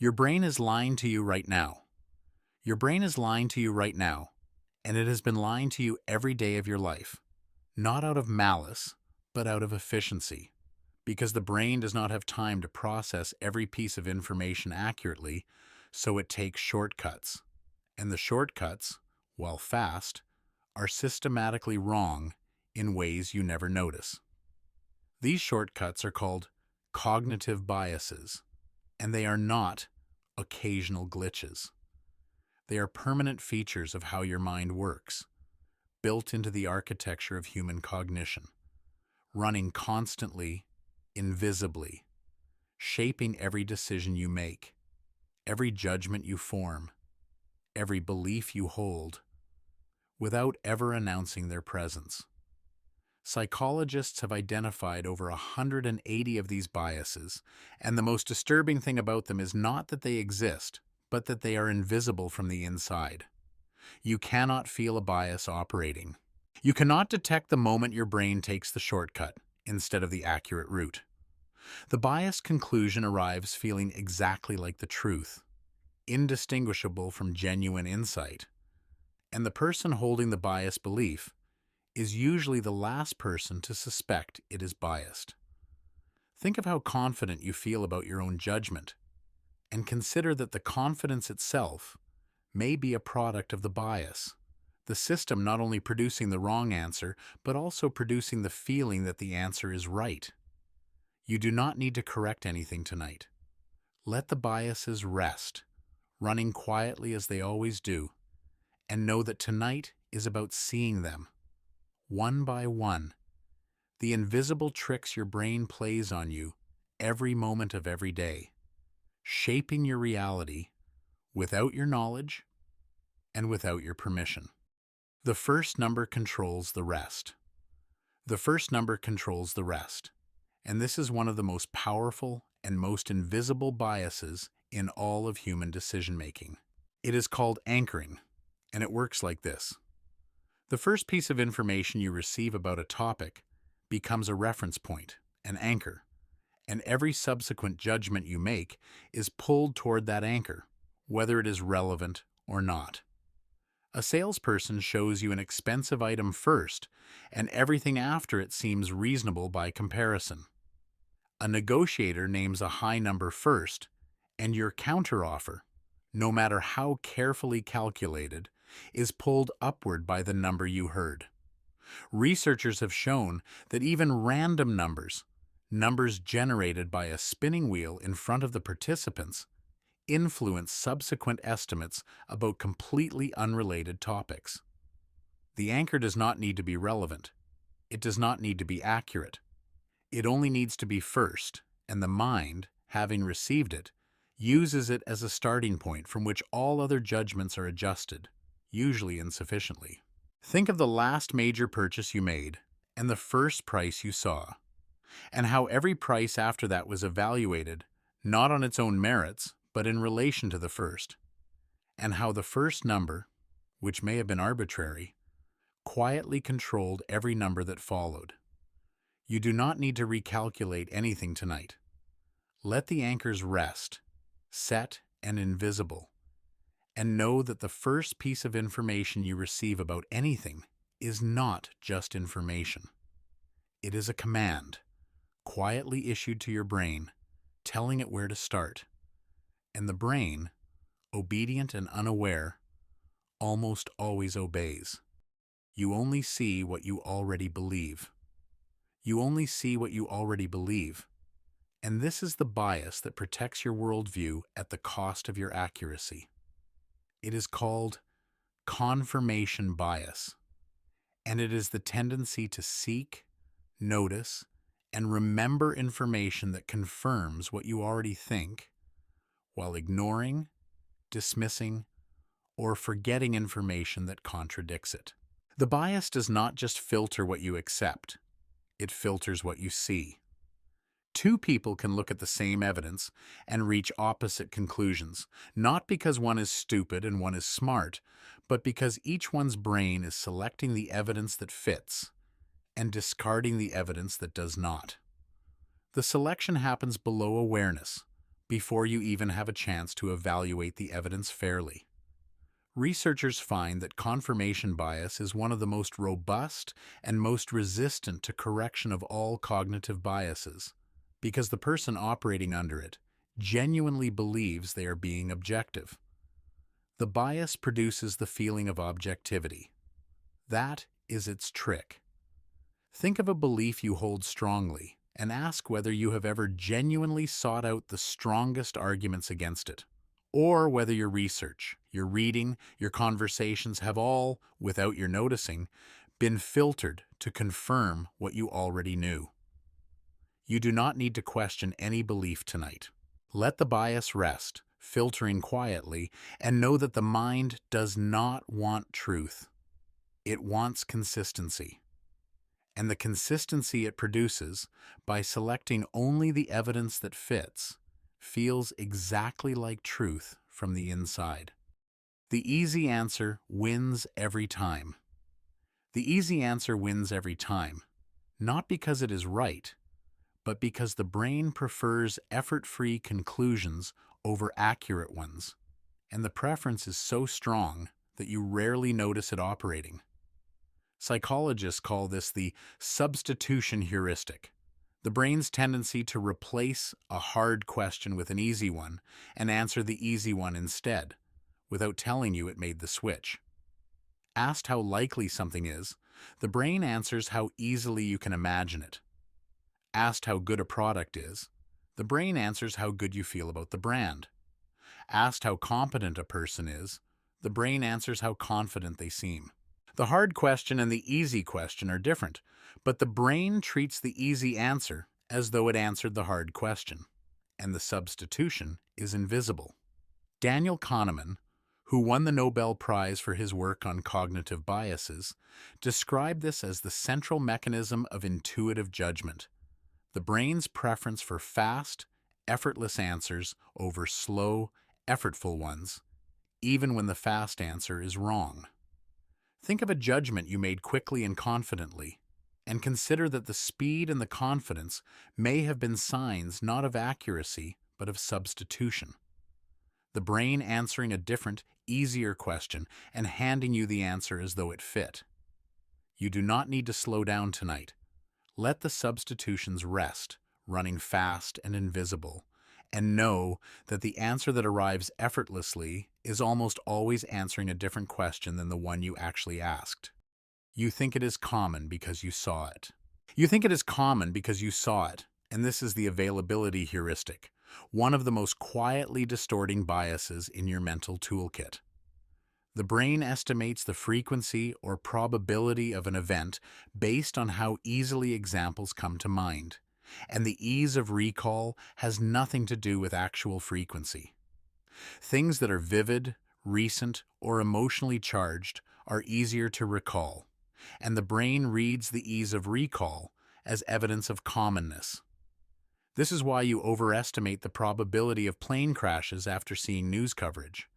Your brain is lying to you right now. Your brain is lying to you right now, and it has been lying to you every day of your life, not out of malice, but out of efficiency, because the brain does not have time to process every piece of information accurately, so it takes shortcuts. And the shortcuts, while fast, are systematically wrong in ways you never notice. These shortcuts are called cognitive biases, and they are not occasional glitches. They are permanent features of how your mind works, built into the architecture of human cognition, running constantly, invisibly, shaping every decision you make, every judgment you form, every belief you hold, without ever announcing their presence. Psychologists have identified over 180 of these biases, and the most disturbing thing about them is not that they exist, but that they are invisible from the inside. You cannot feel a bias operating. You cannot detect the moment your brain takes the shortcut instead of the accurate route. The biased conclusion arrives feeling exactly like the truth, indistinguishable from genuine insight. And the person holding the biased belief is usually the last person to suspect it is biased. Think of how confident you feel about your own judgment, and consider that the confidence itself may be a product of the bias, the system not only producing the wrong answer, but also producing the feeling that the answer is right. You do not need to correct anything tonight. Let the biases rest, running quietly as they always do, and know that tonight is about seeing them, one by one, the invisible tricks your brain plays on you every moment of every day, shaping your reality without your knowledge and without your permission. The first number controls the rest. The first number controls the rest, and this is one of the most powerful and most invisible biases in all of human decision-making. It is called anchoring, and it works like this. The first piece of information you receive about a topic becomes a reference point, an anchor, and every subsequent judgment you make is pulled toward that anchor, whether it is relevant or not. A salesperson shows you an expensive item first, and everything after it seems reasonable by comparison. A negotiator names a high number first, and your counteroffer, no matter how carefully calculated, is pulled upward by the number you heard. Researchers have shown that even random numbers, numbers generated by a spinning wheel in front of the participants, influence subsequent estimates about completely unrelated topics. The anchor does not need to be relevant. It does not need to be accurate. It only needs to be first, and the mind, having received it, uses it as a starting point from which all other judgments are adjusted, usually insufficiently. Think of the last major purchase you made and the first price you saw, and how every price after that was evaluated not on its own merits, but in relation to the first, and how the first number, which may have been arbitrary, quietly controlled every number that followed. You do not need to recalculate anything tonight. Let the anchors rest, set and invisible, and know that the first piece of information you receive about anything is not just information. It is a command, quietly issued to your brain, telling it where to start. And the brain, obedient and unaware, almost always obeys. You only see what you already believe. You only see what you already believe. And this is the bias that protects your worldview at the cost of your accuracy. It is called confirmation bias, and it is the tendency to seek, notice, and remember information that confirms what you already think, while ignoring, dismissing, or forgetting information that contradicts it. The bias does not just filter what you accept, it filters what you see. Two people can look at the same evidence and reach opposite conclusions, not because one is stupid and one is smart, but because each one's brain is selecting the evidence that fits and discarding the evidence that does not. The selection happens below awareness, before you even have a chance to evaluate the evidence fairly. Researchers find that confirmation bias is one of the most robust and most resistant to correction of all cognitive biases, because the person operating under it genuinely believes they are being objective. The bias produces the feeling of objectivity. That is its trick. Think of a belief you hold strongly and ask whether you have ever genuinely sought out the strongest arguments against it, or whether your research, your reading, your conversations have all, without your noticing, been filtered to confirm what you already knew. You do not need to question any belief tonight. Let the bias rest, filtering quietly, and know that the mind does not want truth. It wants consistency. And the consistency it produces, by selecting only the evidence that fits, feels exactly like truth from the inside. The easy answer wins every time. The easy answer wins every time, not because it is right, but because the brain prefers effort-free conclusions over accurate ones, and the preference is so strong that you rarely notice it operating. Psychologists call this the substitution heuristic, the brain's tendency to replace a hard question with an easy one and answer the easy one instead, without telling you it made the switch. Asked how likely something is, the brain answers how easily you can imagine it. Asked how good a product is, the brain answers how good you feel about the brand. Asked how competent a person is, the brain answers how confident they seem. The hard question and the easy question are different, but the brain treats the easy answer as though it answered the hard question, and the substitution is invisible. Daniel Kahneman, who won the Nobel Prize for his work on cognitive biases, described this as the central mechanism of intuitive judgment, the brain's preference for fast, effortless answers over slow, effortful ones, even when the fast answer is wrong. Think of a judgment you made quickly and confidently, and consider that the speed and the confidence may have been signs not of accuracy, but of substitution. The brain answering a different, easier question and handing you the answer as though it fit. You do not need to slow down tonight. Let the substitutions rest, running fast and invisible, and know that the answer that arrives effortlessly is almost always answering a different question than the one you actually asked. You think it is common because you saw it. And this is the availability heuristic, one of the most quietly distorting biases in your mental toolkit. The brain estimates the frequency or probability of an event based on how easily examples come to mind, and the ease of recall has nothing to do with actual frequency. Things that are vivid, recent, or emotionally charged are easier to recall, and the brain reads the ease of recall as evidence of commonness. This is why you overestimate the probability of plane crashes after seeing news coverage,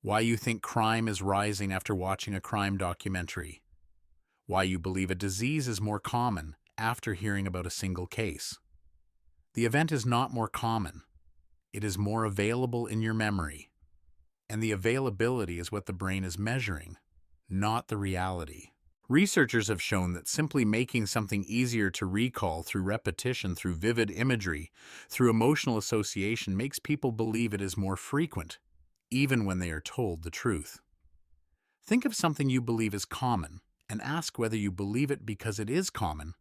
why you think crime is rising after watching a crime documentary, why you believe a disease is more common after hearing about a single case. The event is not more common. It is more available in your memory. And the availability is what the brain is measuring, not the reality. Researchers have shown that simply making something easier to recall through repetition, through vivid imagery, through emotional association makes people believe it is more frequent, even when they are told the truth. Think of something you believe is common and ask whether you believe it because it is common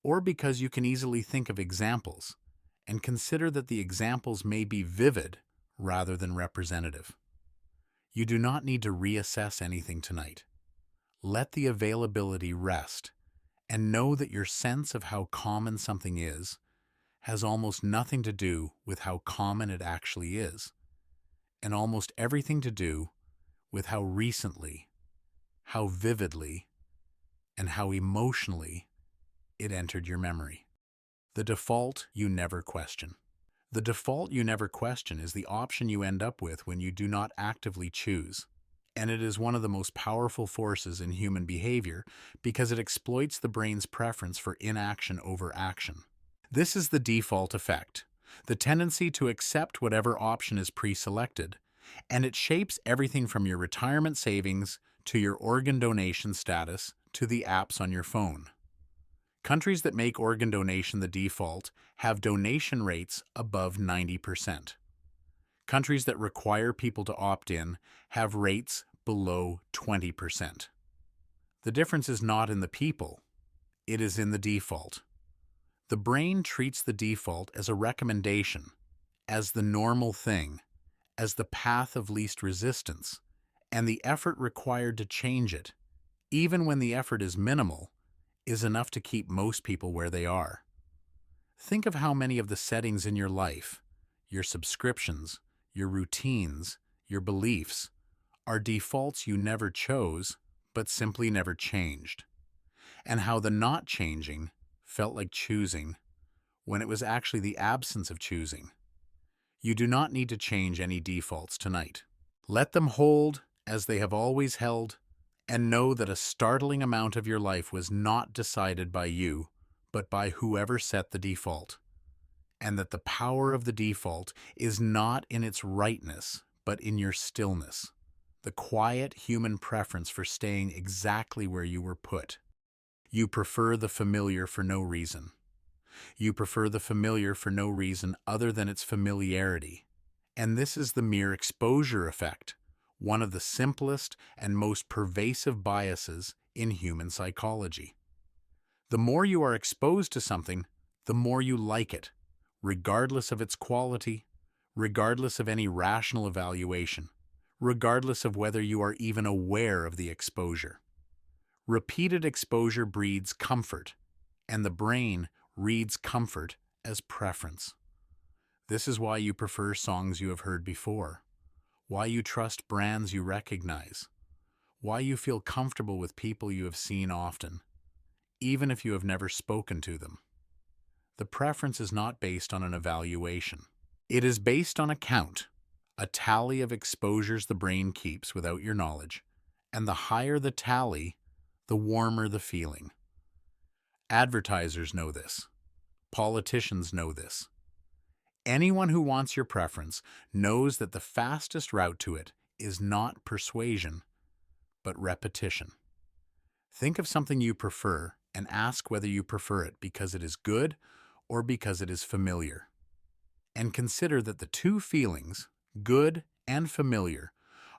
or because you can easily think of examples, and consider that the examples may be vivid rather than representative. You do not need to reassess anything tonight. Let the availability rest, and know that your sense of how common something is has almost nothing to do with how common it actually is, and almost everything to do with how recently, how vividly, and how emotionally it entered your memory. The default you never question. The default you never question is the option you end up with when you do not actively choose. And it is one of the most powerful forces in human behavior because it exploits the brain's preference for inaction over action. This is the default effect, the tendency to accept whatever option is pre-selected, and it shapes everything from your retirement savings to your organ donation status to the apps on your phone. Countries that make organ donation the default have donation rates above 90%. Countries that require people to opt in have rates below 20%. The difference is not in the people, it is in the default. The brain treats the default as a recommendation, as the normal thing, as the path of least resistance, and the effort required to change it, even when the effort is minimal, is enough to keep most people where they are. Think of how many of the settings in your life, your subscriptions, your routines, your beliefs, are defaults you never chose, but simply never changed. And how the not changing felt like choosing, when it was actually the absence of choosing. You do not need to change any defaults tonight. Let them hold as they have always held, and know that a startling amount of your life was not decided by you, but by whoever set the default. And that the power of the default is not in its rightness, but in your stillness, the quiet human preference for staying exactly where you were put. You prefer the familiar for no reason. You prefer the familiar for no reason other than its familiarity. And this is the mere exposure effect, one of the simplest and most pervasive biases in human psychology. The more you are exposed to something, the more you like it, regardless of its quality, regardless of any rational evaluation, regardless of whether you are even aware of the exposure. Repeated exposure breeds comfort, and the brain reads comfort as preference. This is why you prefer songs you have heard before, why you trust brands you recognize, why you feel comfortable with people you have seen often, even if you have never spoken to them. The preference is not based on an evaluation. It is based on a count, a tally of exposures the brain keeps without your knowledge, and the higher the tally, the warmer the feeling. Advertisers know this. Politicians know this. Anyone who wants your preference knows that the fastest route to it is not persuasion, but repetition. Think of something you prefer and ask whether you prefer it because it is good or because it is familiar. And consider that the two feelings, good and familiar,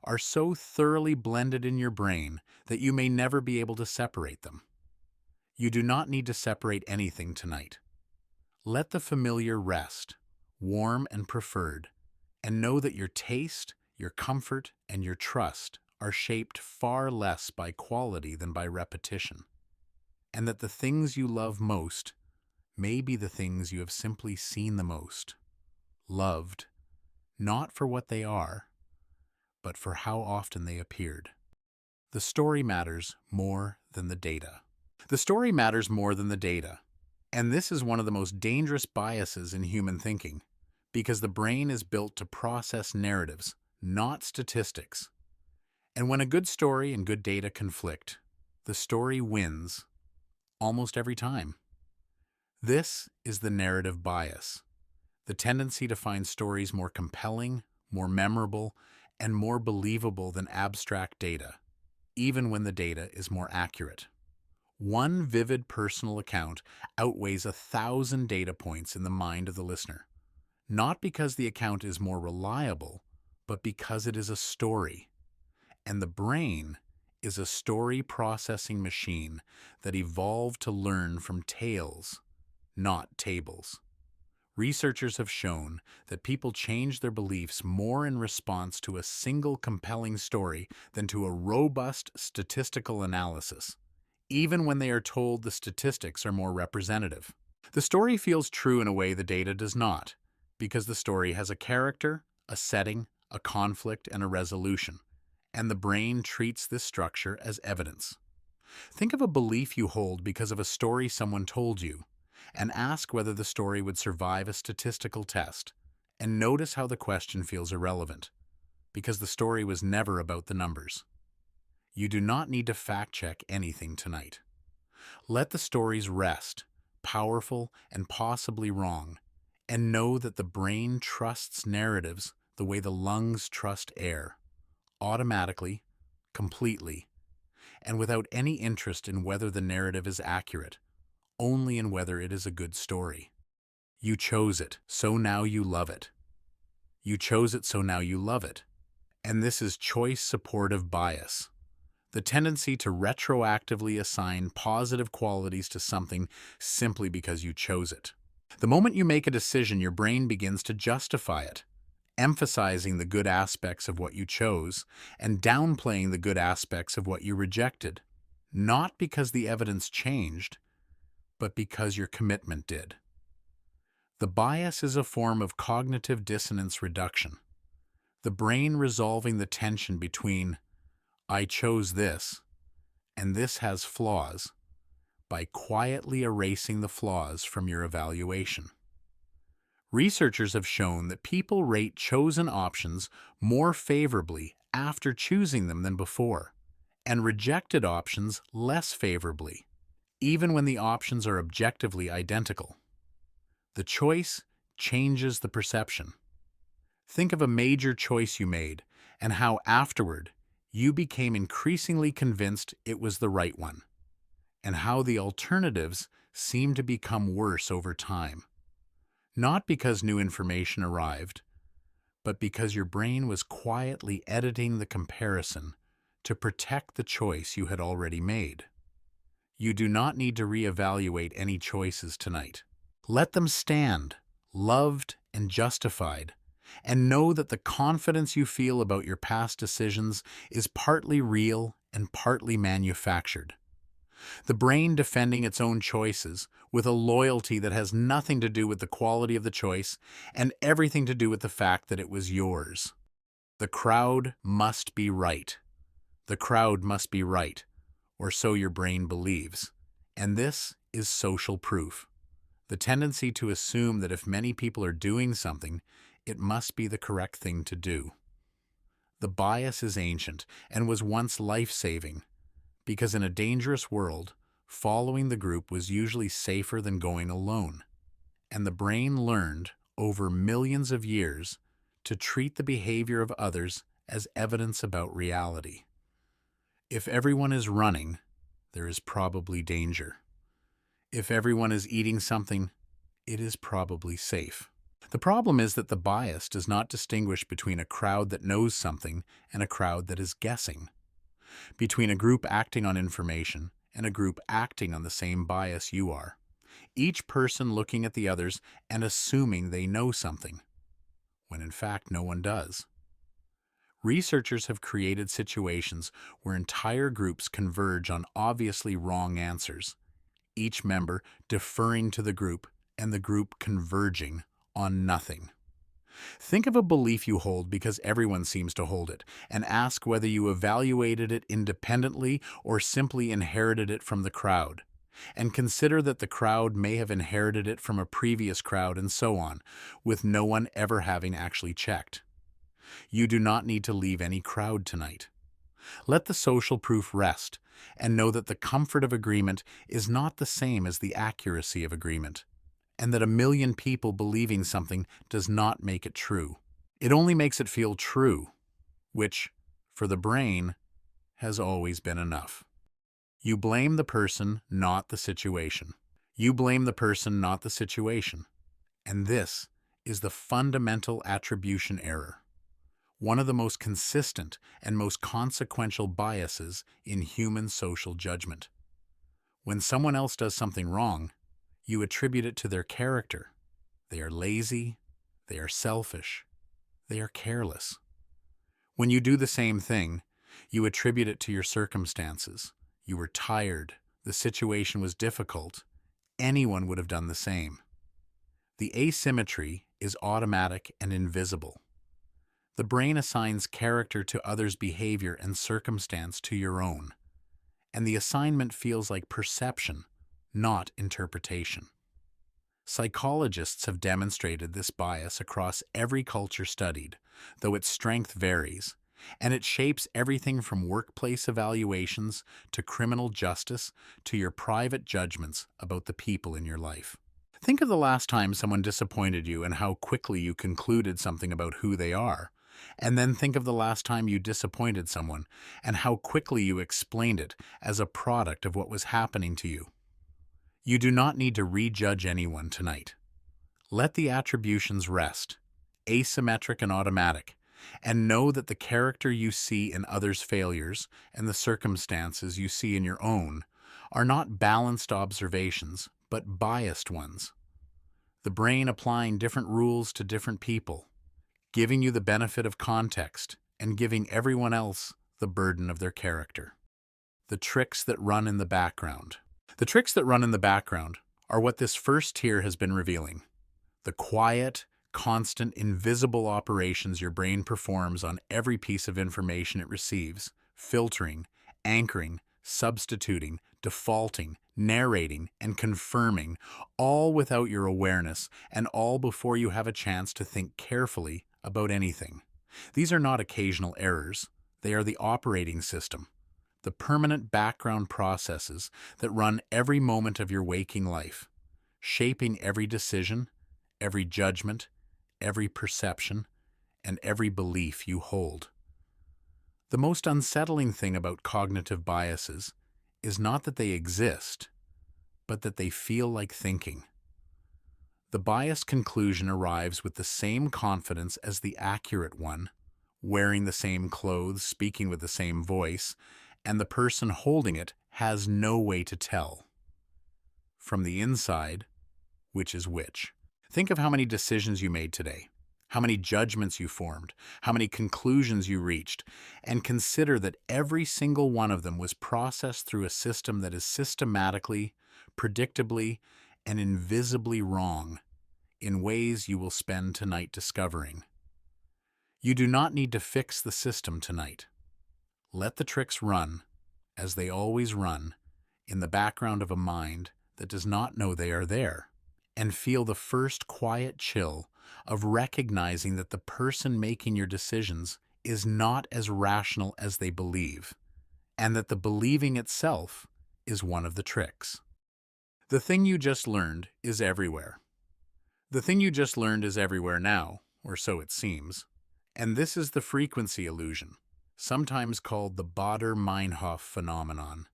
are so thoroughly blended in your brain that you may never be able to separate them. You do not need to separate anything tonight. Let the familiar rest, warm and preferred, and know that your taste, your comfort, and your trust are shaped far less by quality than by repetition, and that the things you love most may be the things you have simply seen the most, loved, not for what they are, but for how often they appeared. The story matters more than the data. The story matters more than the data, and this is one of the most dangerous biases in human thinking, because the brain is built to process narratives, not statistics. And when a good story and good data conflict, the story wins almost every time. This is the narrative bias, the tendency to find stories more compelling, more memorable, and more believable than abstract data, even when the data is more accurate. One vivid personal account outweighs 1,000 data points in the mind of the listener, not because the account is more reliable, but because it is a story. And the brain is a story processing machine that evolved to learn from tales, not tables. Researchers have shown that people change their beliefs more in response to a single compelling story than to a robust statistical analysis, even when they are told the statistics are more representative. The story feels true in a way the data does not, because the story has a character, a setting, a conflict, and a resolution, and the brain treats this structure as evidence. Think of a belief you hold because of a story someone told you, and ask whether the story would survive a statistical test, and notice how the question feels irrelevant, because the story was never about the numbers. You do not need to fact-check anything tonight. Let the stories rest, powerful and possibly wrong, And know that the brain trusts narratives the way the lungs trust air, automatically, completely, and without any interest in whether the narrative is accurate, only in whether it is a good story. You chose it, so now you love it. You chose it, so now you love it. And this is choice supportive bias, the tendency to retroactively assign positive qualities to something simply because you chose it. The moment you make a decision, your brain begins to justify it, emphasizing the good aspects of what you chose and downplaying the good aspects of what you rejected, not because the evidence changed, but because your commitment did. The bias is a form of cognitive dissonance reduction, the brain resolving the tension between "I chose this" and "this has flaws" by quietly erasing the flaws from your evaluation. Researchers have shown that people rate chosen options more favorably after choosing them than before, and rejected options less favorably, even when the options are objectively identical. The choice changes the perception. Think of a major choice you made and how afterward you became increasingly convinced it was the right one, and how the alternatives seem to become worse over time. Not because new information arrived, but because your brain was quietly editing the comparison to protect the choice you had already made. You do not need to reevaluate any choices tonight. Let them stand, loved and justified, and know that the confidence you feel about your past decisions is partly real and partly manufactured. The brain defending its own choices with a loyalty that has nothing to do with the quality of the choice and everything to do with the fact that it was yours. The crowd must be right. The crowd must be right, or so your brain believes. And this is social proof. The tendency to assume that if many people are doing something, it must be the correct thing to do. The bias is ancient and was once life-saving, because in a dangerous world, following the group was usually safer than going alone. And the brain learned, over millions of years, to treat the behavior of others as evidence about reality. If everyone is running, there is probably danger. If everyone is eating something, it is probably safe. The problem is that the bias does not distinguish between a crowd that knows something and a crowd that is guessing, between a group acting on information and a group acting on the same bias you are, each person looking at the others and assuming they know something, when in fact no one does. Researchers have created situations where entire groups converge on obviously wrong answers, each member deferring to the group and the group converging on nothing. Think of a belief you hold because everyone seems to hold it, and ask whether you evaluated it independently or simply inherited it from the crowd. And consider that the crowd may have inherited it from a previous crowd and so on, with no one ever having actually checked. You do not need to leave any crowd tonight. Let the social proof rest, and know that the comfort of agreement is not the same as the accuracy of agreement, and that a million people believing something does not make it true. It only makes it feel true, which, for the brain, has always been enough. You blame the person, not the situation. You blame the person, not the situation. And this is the fundamental attribution error, one of the most consistent and most consequential biases in human social judgment. When someone else does something wrong, you attribute it to their character. They are lazy, they are selfish, they are careless. When you do the same thing, you attribute it to your circumstances. You were tired, the situation was difficult. Anyone would have done the same. The asymmetry is automatic and invisible. The brain assigns character to others' behavior and circumstance to your own, and the assignment feels like perception, not interpretation. Psychologists have demonstrated this bias across every culture studied, though its strength varies, and it shapes everything from workplace evaluations to criminal justice to your private judgments about the people in your life. Think of the last time someone disappointed you and how quickly you concluded something about who they are. And then think of the last time you disappointed someone and how quickly you explained it as a product of what was happening to you. You do not need to rejudge anyone tonight. Let the attributions rest, asymmetric and automatic, and know that the character you see in others' failures and the circumstances you see in your own are not balanced observations, but biased ones. The brain applying different rules to different people, giving you the benefit of context and giving everyone else the burden of their character. The tricks that run in the background. The tricks that run in the background are what this first tier has been revealing. The quiet, constant, invisible operations your brain performs on every piece of information it receives, filtering, anchoring, substituting, defaulting, narrating, and confirming, all without your awareness and all before you have a chance to think carefully about anything. These are not occasional errors. They are the operating system, the permanent background processes that run every moment of your waking life, shaping every decision, every judgment, every perception, and every belief you hold. The most unsettling thing about cognitive biases is not that they exist, but that they feel like thinking. The biased conclusion arrives with the same confidence as the accurate one, wearing the same clothes, speaking with the same voice, and the person holding it has no way to tell. From the inside, which is which. Think of how many decisions you made today, how many judgments you formed, how many conclusions you reached, and consider that every single one of them was processed through a system that is systematically, predictably, and invisibly wrong in ways you will spend tonight discovering. You do not need to fix the system tonight. Let the tricks run, as they always run, in the background of a mind that does not know they are there, and feel the first quiet chill of recognizing that the person making your decisions is not as rational as they believe, and that the believing itself is one of the tricks. The thing you just learned is everywhere. The thing you just learned is everywhere now, or so it seems, and this is the frequency illusion, sometimes called the Baader-Meinhof phenomenon,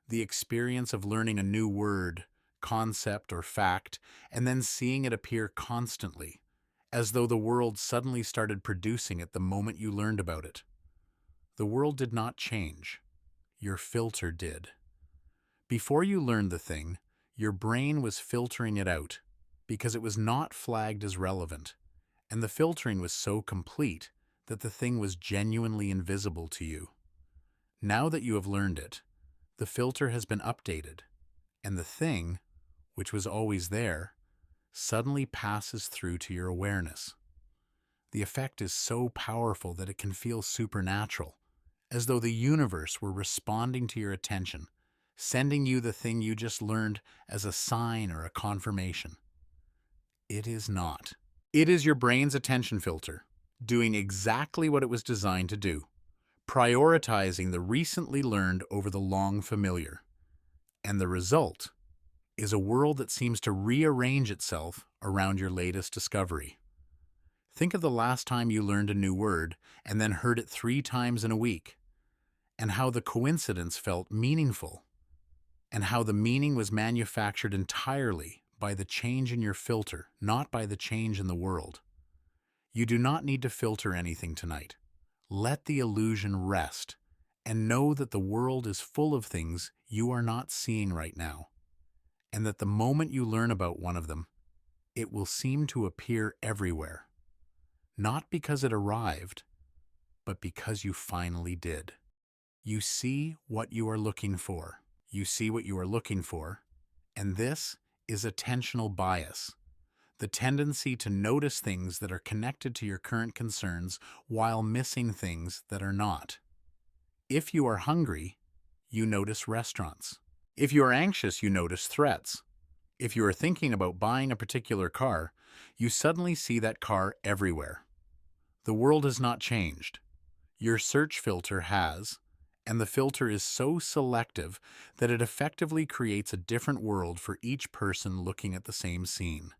the experience of learning a new word, concept, or fact, and then seeing it appear constantly, as though the world suddenly started producing it the moment you learned about it. The world did not change. Your filter did. Before you learned the thing, your brain was filtering it out because it was not flagged as relevant, and the filtering was so complete that the thing was genuinely invisible to you. Now that you have learned it, the filter has been updated, and the thing, which was always there, suddenly passes through to your awareness. The effect is so powerful that it can feel supernatural, as though the universe were responding to your attention, sending you the thing you just learned as a sign or a confirmation. It is not. It is your brain's attention filter, doing exactly what it was designed to do, prioritizing the recently learned over the long familiar. And the result is a world that seems to rearrange itself around your latest discovery. Think of the last time you learned a new word and then heard it 3 times in a week, and how the coincidence felt meaningful, and how the meaning was manufactured entirely by the change in your filter, not by the change in the world. You do not need to filter anything tonight. Let the illusion rest, and know that the world is full of things you are not seeing right now, and that the moment you learn about one of them, it will seem to appear everywhere. Not because it arrived, but because you finally did. You see what you are looking for. You see what you are looking for, and this is attentional bias, the tendency to notice things that are connected to your current concerns while missing things that are not. If you are hungry, you notice restaurants. If you are anxious, you notice threats. If you are thinking about buying a particular car, you suddenly see that car everywhere. The world has not changed. Your search filter has, and the filter is so selective that it effectively creates a different world for each person looking at the same scene.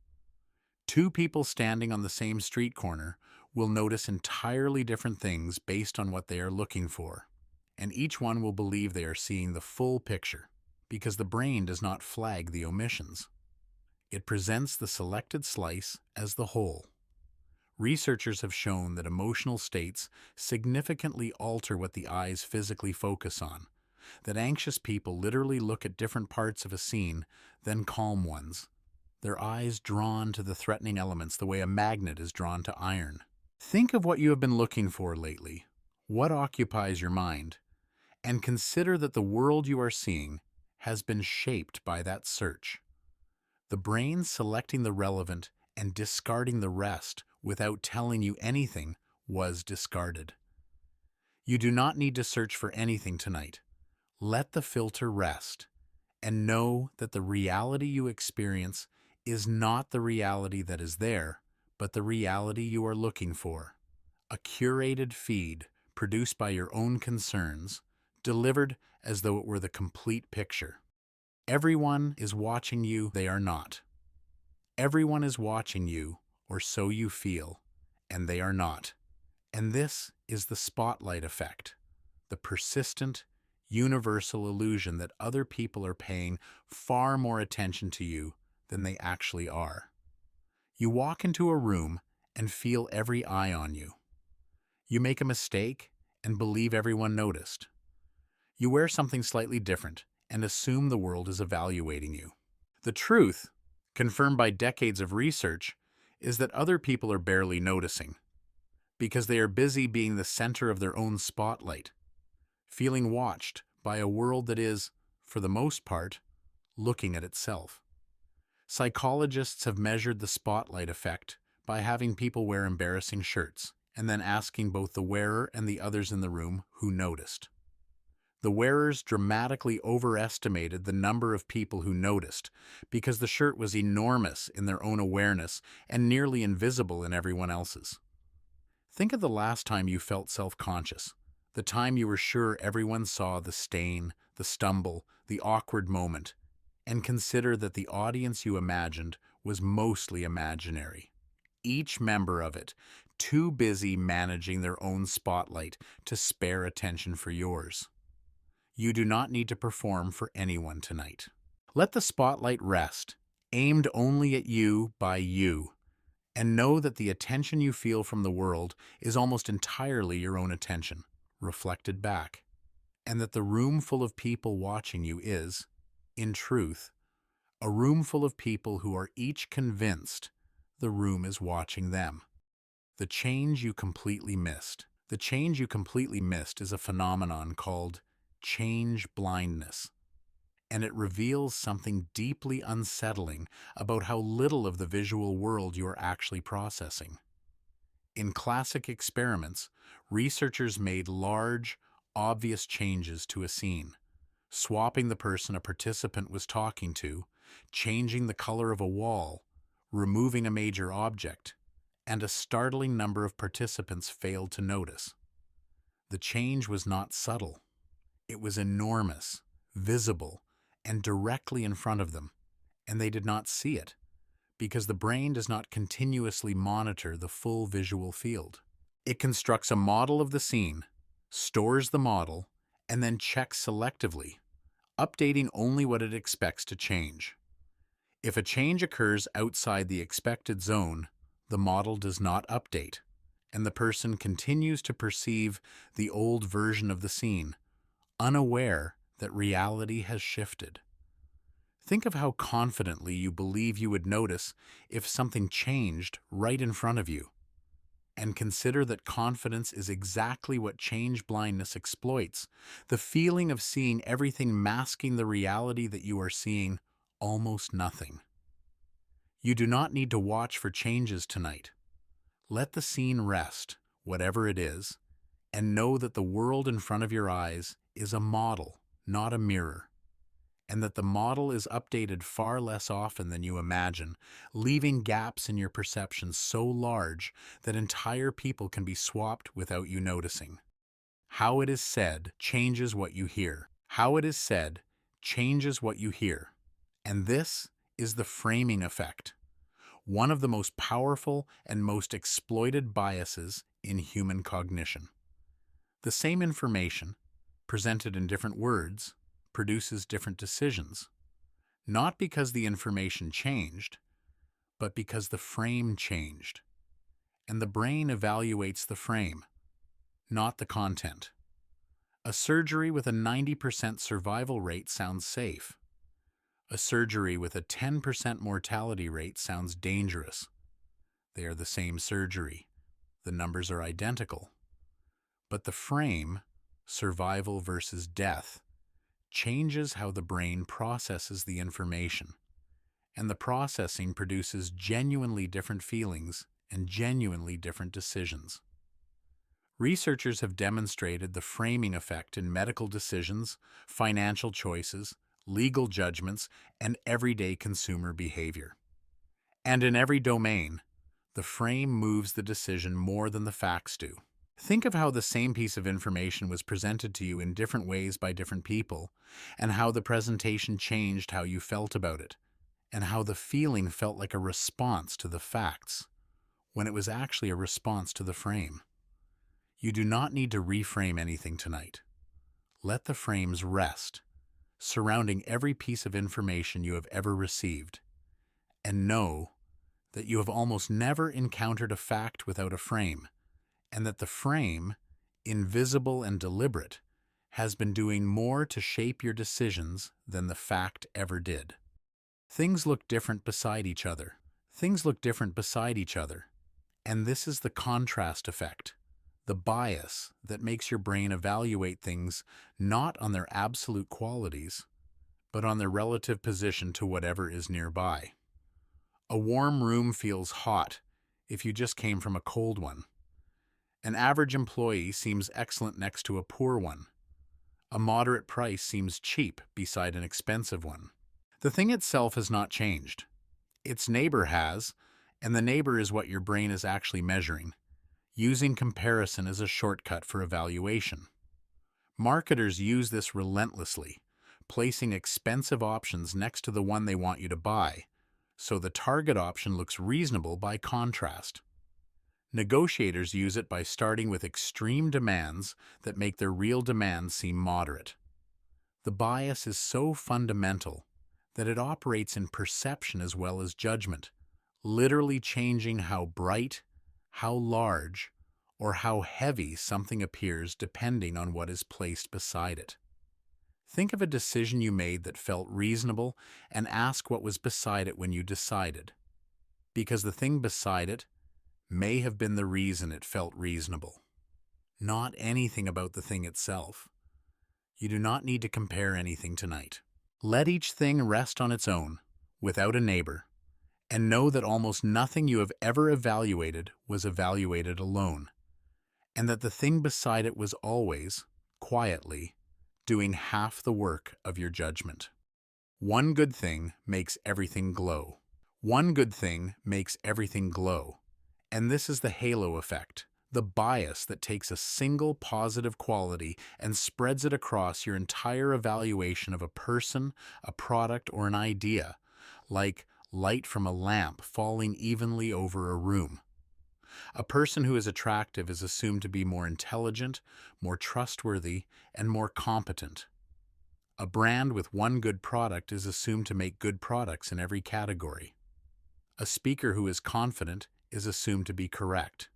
Two people standing on the same street corner will notice entirely different things based on what they are looking for, and each one will believe they are seeing the full picture because the brain does not flag the omissions. It presents the selected slice as the whole. Researchers have shown that emotional states significantly alter what the eyes physically focus on, that anxious people literally look at different parts of a scene than calm ones, their eyes drawn to the threatening elements the way a magnet is drawn to iron. Think of what you have been looking for lately, what occupies your mind, and consider that the world you are seeing has been shaped by that search. The brain selecting the relevant and discarding the rest without telling you anything was discarded. You do not need to search for anything tonight. Let the filter rest and know that the reality you experience is not the reality that is there, but the reality you are looking for. A curated feed produced by your own concerns, delivered as though it were the complete picture. Everyone is watching you, they are not. Everyone is watching you, or so you feel, and they are not. And this is the spotlight effect, the persistent, universal illusion that other people are paying far more attention to you than they actually are. You walk into a room and feel every eye on you. You make a mistake and believe everyone noticed. You wear something slightly different and assume the world is evaluating you. The truth, confirmed by decades of research, is that other people are barely noticing, because they are busy being the center of their own spotlight, feeling watched by a world that is, for the most part, looking at itself. Psychologists have measured the spotlight effect by having people wear embarrassing shirts and then asking both the wearer and the others in the room who noticed. The wearers dramatically overestimated the number of people who noticed because the shirt was enormous in their own awareness and nearly invisible in everyone else's. Think of the last time you felt self-conscious, the time you were sure everyone saw the stain, the stumble, the awkward moment, and consider that the audience you imagined was mostly imaginary. Each member of it too busy managing their own spotlight to spare attention for yours. You do not need to perform for anyone tonight. Let the spotlight rest, aimed only at you by you, and know that the attention you feel from the world is almost entirely your own attention, reflected back, and that the room full of people watching you is, in truth, a room full of people who are each convinced the room is watching them. The change you completely missed. The change you completely missed is a phenomenon called change blindness, and it reveals something deeply unsettling about how little of the visual world you are actually processing. In classic experiments, researchers made large, obvious changes to a scene, swapping the person a participant was talking to, changing the color of a wall, removing a major object, and a startling number of participants failed to notice. The change was not subtle. It was enormous, visible, and directly in front of them, and they did not see it, because the brain does not continuously monitor the full visual field. It constructs a model of the scene, stores the model, and then checks selectively, updating only what it expects to change. If a change occurs outside the expected zone, the model does not update, and the person continues to perceive the old version of the scene, unaware that reality has shifted. Think of how confidently you believe you would notice if something changed right in front of you, and consider that confidence is exactly what change blindness exploits, the feeling of seeing everything masking the reality that you are seeing almost nothing. You do not need to watch for changes tonight. Let the scene rest, whatever it is, and know that the world in front of your eyes is a model, not a mirror, and that the model is updated far less often than you imagine, leaving gaps in your perception so large that entire people can be swapped without you noticing. How it is said changes what you hear. How it is said changes what you hear. And this is the framing effect, one of the most powerful and most exploited biases in human cognition. The same information, presented in different words, produces different decisions, not because the information changed, but because the frame changed. And the brain evaluates the frame, not the content. A surgery with a 90% survival rate sounds safe. A surgery with a 10% mortality rate sounds dangerous. They are the same surgery. The numbers are identical. But the frame, survival versus death, changes how the brain processes the information. And the processing produces genuinely different feelings and genuinely different decisions. Researchers have demonstrated the framing effect in medical decisions, financial choices, legal judgments, and everyday consumer behavior. And in every domain, the frame moves the decision more than the facts do. Think of how the same piece of information was presented to you in different ways by different people, and how the presentation changed how you felt about it, and how the feeling felt like a response to the facts, when it was actually a response to the frame. You do not need to reframe anything tonight. Let the frames rest, surrounding every piece of information you have ever received, and know that you have almost never encountered a fact without a frame, and that the frame, invisible and deliberate, has been doing more to shape your decisions than the fact ever did. Things look different beside each other. Things look different beside each other. And this is the contrast effect, the bias that makes your brain evaluate things not on their absolute qualities, but on their relative position to whatever is nearby. A warm room feels hot if you just came from a cold one. An average employee seems excellent next to a poor one. A moderate price seems cheap beside an expensive one. The thing itself has not changed. Its neighbor has, and the neighbor is what your brain is actually measuring, using comparison as a shortcut for evaluation. Marketers use this relentlessly, placing expensive options next to the one they want you to buy, so the target option looks reasonable by contrast. Negotiators use it by starting with extreme demands that make their real demands seem moderate. The bias is so fundamental that it operates in perception as well as judgment, literally changing how bright, how large, or how heavy something appears depending on what is placed beside it. Think of a decision you made that felt reasonable and ask what was beside it when you decided, because the thing beside it may have been the reason it felt reasonable, not anything about the thing itself. You do not need to compare anything tonight. Let each thing rest on its own, without a neighbor, and know that almost nothing you have ever evaluated was evaluated alone, and that the thing beside it was always, quietly, doing half the work of your judgment. One good thing makes everything glow. One good thing makes everything glow. And this is the halo effect, the bias that takes a single positive quality and spreads it across your entire evaluation of a person, a product, or an idea, like light from a lamp falling evenly over a room. A person who is attractive is assumed to be more intelligent, more trustworthy, and more competent. A brand with one good product is assumed to make good products in every category. A speaker who is confident is assumed to be correct.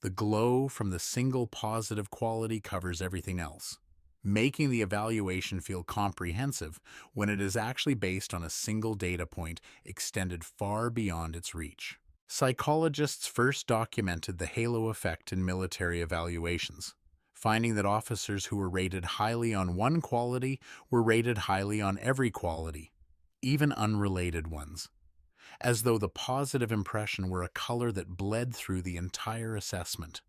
The glow from the single positive quality covers everything else, making the evaluation feel comprehensive when it is actually based on a single data point extended far beyond its reach. Psychologists first documented the halo effect in military evaluations, finding that officers who were rated highly on one quality were rated highly on every quality, even unrelated ones, as though the positive impression were a color that bled through the entire assessment.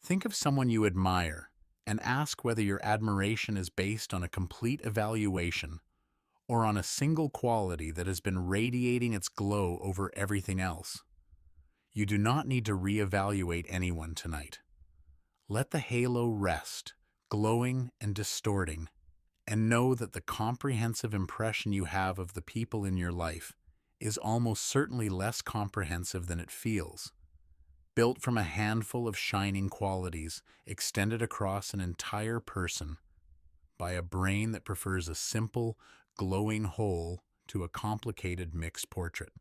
Think of someone you admire and ask whether your admiration is based on a complete evaluation or on a single quality that has been radiating its glow over everything else. You do not need to reevaluate anyone tonight. Let the halo rest, glowing and distorting, and know that the comprehensive impression you have of the people in your life is almost certainly less comprehensive than it feels. Built from a handful of shining qualities extended across an entire person by a brain that prefers a simple, glowing whole to a complicated mixed portrait.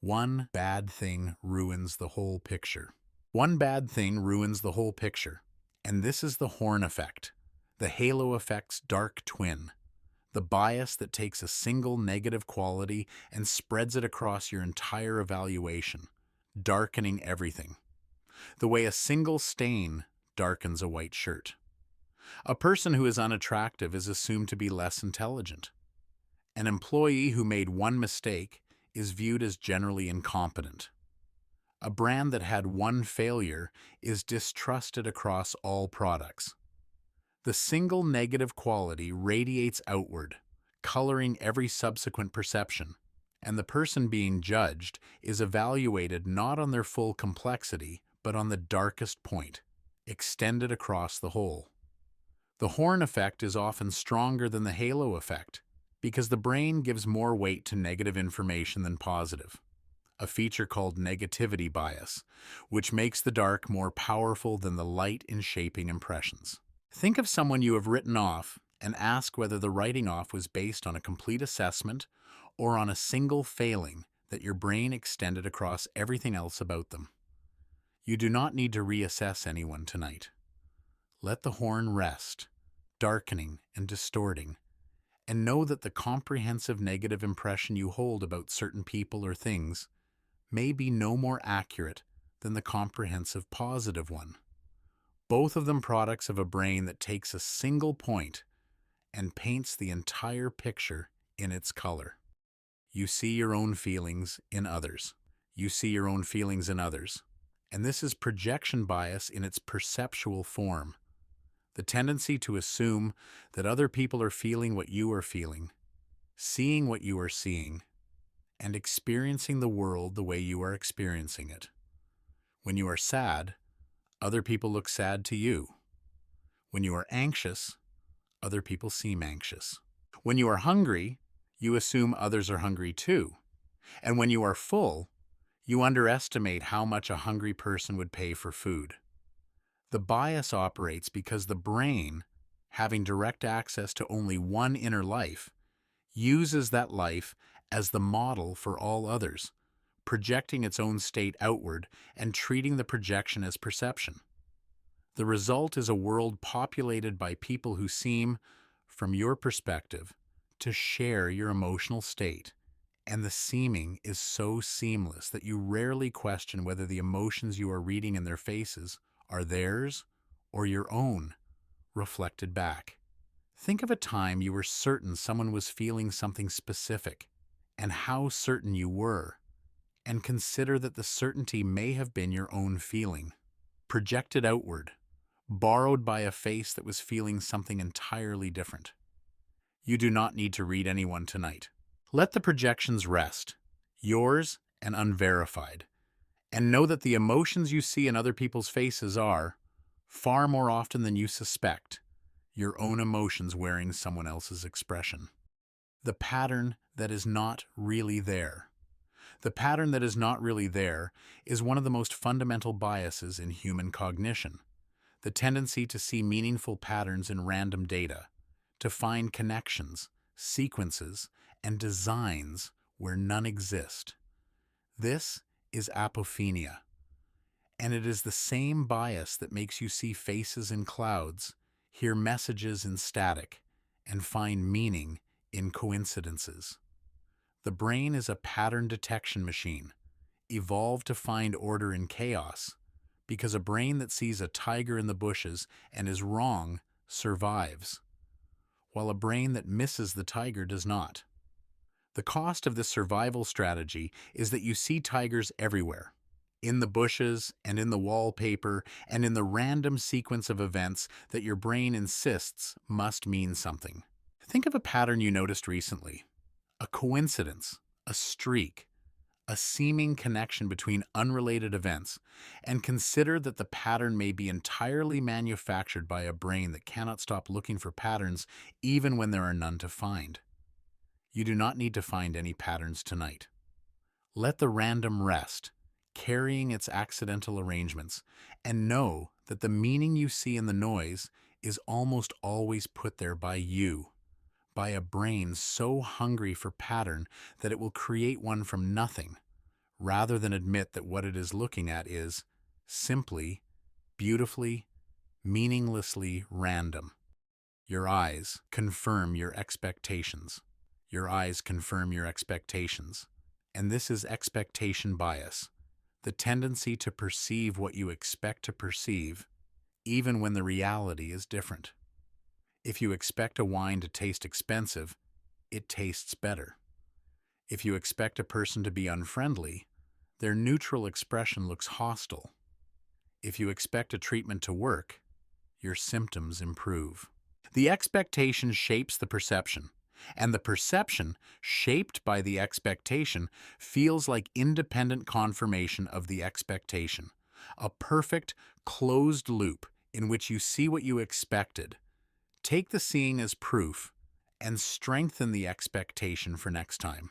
One bad thing ruins the whole picture. One bad thing ruins the whole picture, and this is the horn effect, the halo effect's dark twin, the bias that takes a single negative quality and spreads it across your entire evaluation, darkening everything, the way a single stain darkens a white shirt. A person who is unattractive is assumed to be less intelligent. An employee who made one mistake is viewed as generally incompetent. A brand that had one failure is distrusted across all products. The single negative quality radiates outward, coloring every subsequent perception, and the person being judged is evaluated not on their full complexity, but on the darkest point, extended across the whole. The horn effect is often stronger than the halo effect because the brain gives more weight to negative information than positive, a feature called negativity bias, which makes the dark more powerful than the light in shaping impressions. Think of someone you have written off and ask whether the writing off was based on a complete assessment or on a single failing that your brain extended across everything else about them. You do not need to reassess anyone tonight. Let the horn rest, darkening and distorting, and know that the comprehensive negative impression you hold about certain people or things may be no more accurate than the comprehensive positive one. Both of them products of a brain that takes a single point and paints the entire picture in its color. You see your own feelings in others. You see your own feelings in others. And this is projection bias in its perceptual form. The tendency to assume that other people are feeling what you are feeling, seeing what you are seeing, and experiencing the world the way you are experiencing it. When you are sad, other people look sad to you. When you are anxious, other people seem anxious. When you are hungry, you assume others are hungry too. And when you are full, you underestimate how much a hungry person would pay for food. The bias operates because the brain, having direct access to only one inner life, uses that life as the model for all others, projecting its own state outward and treating the projection as perception. The result is a world populated by people who seem, from your perspective, to share your emotional state, and the seeming is so seamless that you rarely question whether the emotions you are reading in their faces are theirs or your own, reflected back. Think of a time you were certain someone was feeling something specific, and how certain you were, and consider that the certainty may have been your own feeling, projected outward, borrowed by a face that was feeling something entirely different. You do not need to read anyone tonight. Let the projections rest, yours and unverified, and know that the emotions you see in other people's faces are, far more often than you suspect, your own emotions wearing someone else's expression. The pattern that is not really there. The pattern that is not really there is one of the most fundamental biases in human cognition, the tendency to see meaningful patterns in random data, to find connections, sequences, and designs where none exist. This is apophenia, and it is the same bias that makes you see faces in clouds, hear messages in static, and find meaning in coincidences. The brain is a pattern detection machine, evolved to find order in chaos, because a brain that sees a tiger in the bushes and is wrong survives, while a brain that misses the tiger does not. The cost of this survival strategy is that you see tigers everywhere, in the bushes and in the wallpaper and in the random sequence of events that your brain insists must mean something. Think of a pattern you noticed recently, a coincidence, a streak, a seeming connection between unrelated events, and consider that the pattern may be entirely manufactured by a brain that cannot stop looking for patterns even when there are none to find. You do not need to find any patterns tonight. Let the random rest, carrying its accidental arrangements, and know that the meaning you see in the noise is almost always put there by you, by a brain so hungry for pattern that it will create one from nothing, rather than admit that what it is looking at is simply, beautifully, meaninglessly random. Your eyes confirm your expectations. Your eyes confirm your expectations. And this is expectation bias, the tendency to perceive what you expect to perceive, even when the reality is different. If you expect a wine to taste expensive, it tastes better. If you expect a person to be unfriendly, their neutral expression looks hostile. If you expect a treatment to work, your symptoms improve. The expectation shapes the perception, and the perception, shaped by the expectation, feels like independent confirmation of the expectation, a perfect, closed loop in which you see what you expected. Take the seeing as proof and strengthen the expectation for next time.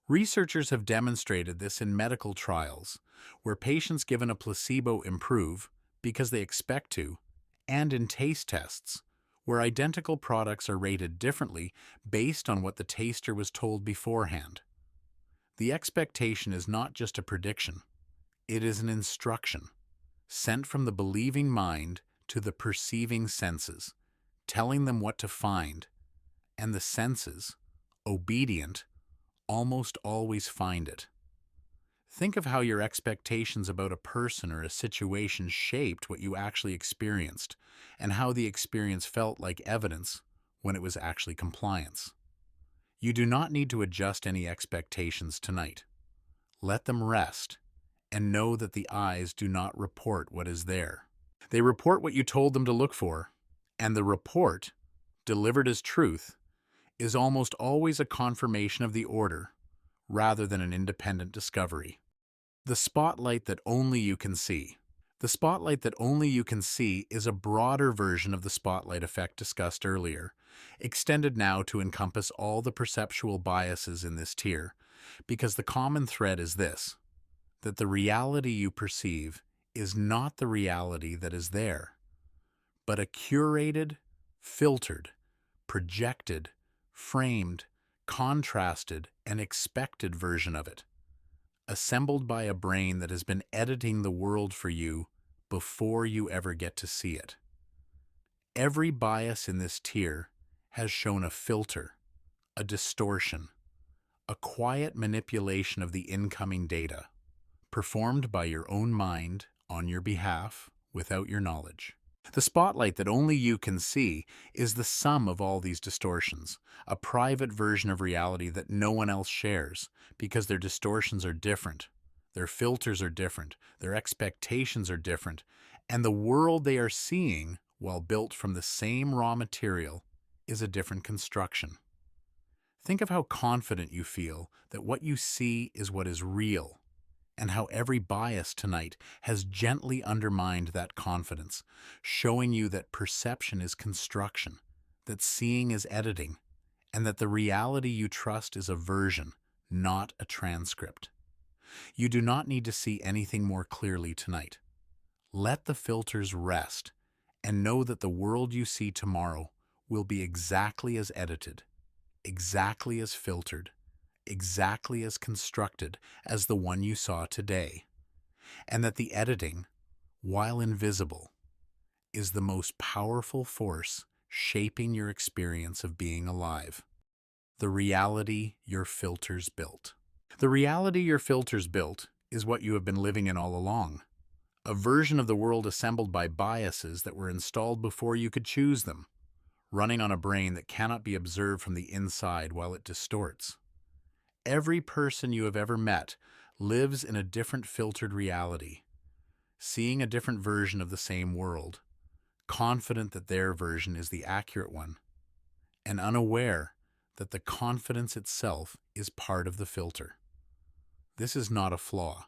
Researchers have demonstrated this in medical trials, where patients given a placebo improve because they expect to, and in taste tests, where identical products are rated differently based on what the taster was told beforehand. The expectation is not just a prediction, it is an instruction, sent from the believing mind to the perceiving senses, telling them what to find, and the senses, obedient, almost always find it. Think of how your expectations about a person or a situation shaped what you actually experienced, and how the experience felt like evidence when it was actually compliance. You do not need to adjust any expectations tonight. Let them rest, and know that the eyes do not report what is there. They report what you told them to look for, and the report, delivered as truth, is almost always a confirmation of the order, rather than an independent discovery. The spotlight that only you can see. The spotlight that only you can see is a broader version of the spotlight effect discussed earlier, extended now to encompass all the perceptual biases in this tier, because the common thread is this, that the reality you perceive is not the reality that is there, but a curated, filtered, projected, framed, contrasted, and expected version of it, assembled by a brain that has been editing the world for you before you ever get to see it. Every bias in this tier has shown a filter, a distortion, a quiet manipulation of the incoming data, performed by your own mind on your behalf without your knowledge. The spotlight that only you can see is the sum of all these distortions, a private version of reality that no one else shares, because their distortions are different, their filters are different, their expectations are different, and the world they are seeing, while built from the same raw material, is a different construction. Think of how confident you feel that what you see is what is real, and how every bias tonight has gently undermined that confidence, showing you that perception is construction, that seeing is editing, and that the reality you trust is a version, not a transcript. You do not need to see anything more clearly tonight. Let the filters rest, and know that the world you see tomorrow will be exactly as edited, exactly as filtered, exactly as constructed as the one you saw today, and that the editing, while invisible, is the most powerful force shaping your experience of being alive. The reality your filters built. The reality your filters built is what you have been living in all along, a version of the world assembled by biases that were installed before you could choose them, running on a brain that cannot be observed from the inside while it distorts. Every person you have ever met lives in a different filtered reality, seeing a different version of the same world, confident that their version is the accurate one, and unaware that the confidence itself is part of the filter. This is not a flaw.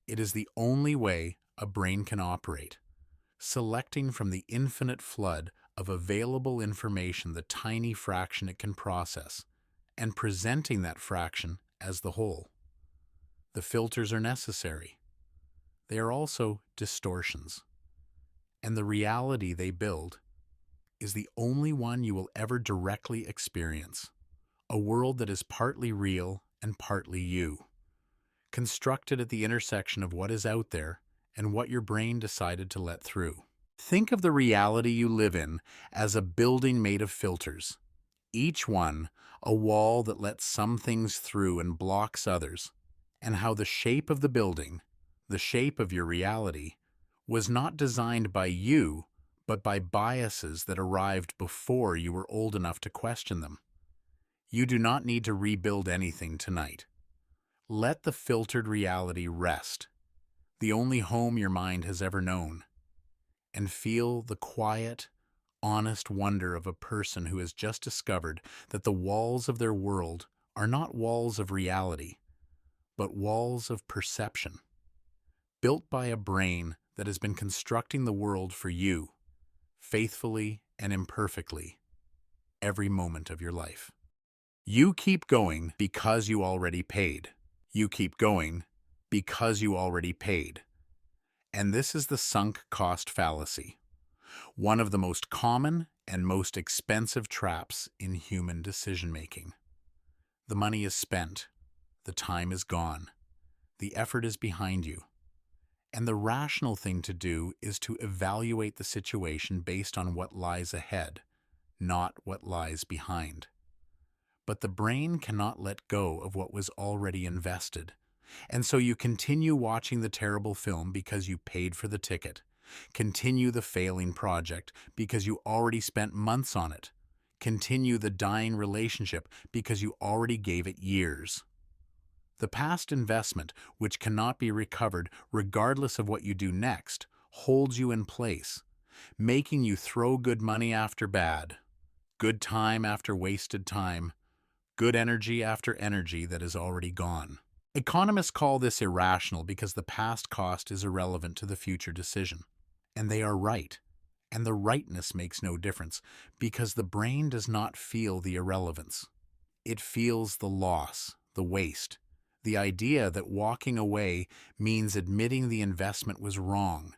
It is the only way a brain can operate, selecting from the infinite flood of available information the tiny fraction it can process, and presenting that fraction as the whole. The filters are necessary. They are also distortions. And the reality they build is the only one you will ever directly experience. A world that is partly real and partly you, constructed at the intersection of what is out there and what your brain decided to let through. Think of the reality you live in as a building made of filters, each one a wall that lets some things through and blocks others, and how the shape of the building, the shape of your reality, was not designed by you, but by biases that arrived before you were old enough to question them. You do not need to rebuild anything tonight. Let the filtered reality rest, the only home your mind has ever known, and feel the quiet, honest wonder of a person who has just discovered that the walls of their world are not walls of reality, but walls of perception, built by a brain that has been constructing the world for you, faithfully and imperfectly, every moment of your life. You keep going because you already paid. You keep going because you already paid. And this is the sunk cost fallacy, one of the most common and most expensive traps in human decision-making. The money is spent, the time is gone, the effort is behind you, and the rational thing to do is to evaluate the situation based on what lies ahead, not what lies behind. But the brain cannot let go of what was already invested, and so you continue watching the terrible film because you paid for the ticket, continue the failing project because you already spent months on it, continue the dying relationship because you already gave it years. The past investment, which cannot be recovered regardless of what you do next, holds you in place, making you throw good money after bad, good time after wasted time, good energy after energy that is already gone. Economists call this irrational because the past cost is irrelevant to the future decision. And they are right. And the rightness makes no difference because the brain does not feel the irrelevance. It feels the loss, the waste, the idea that walking away means admitting the investment was wrong,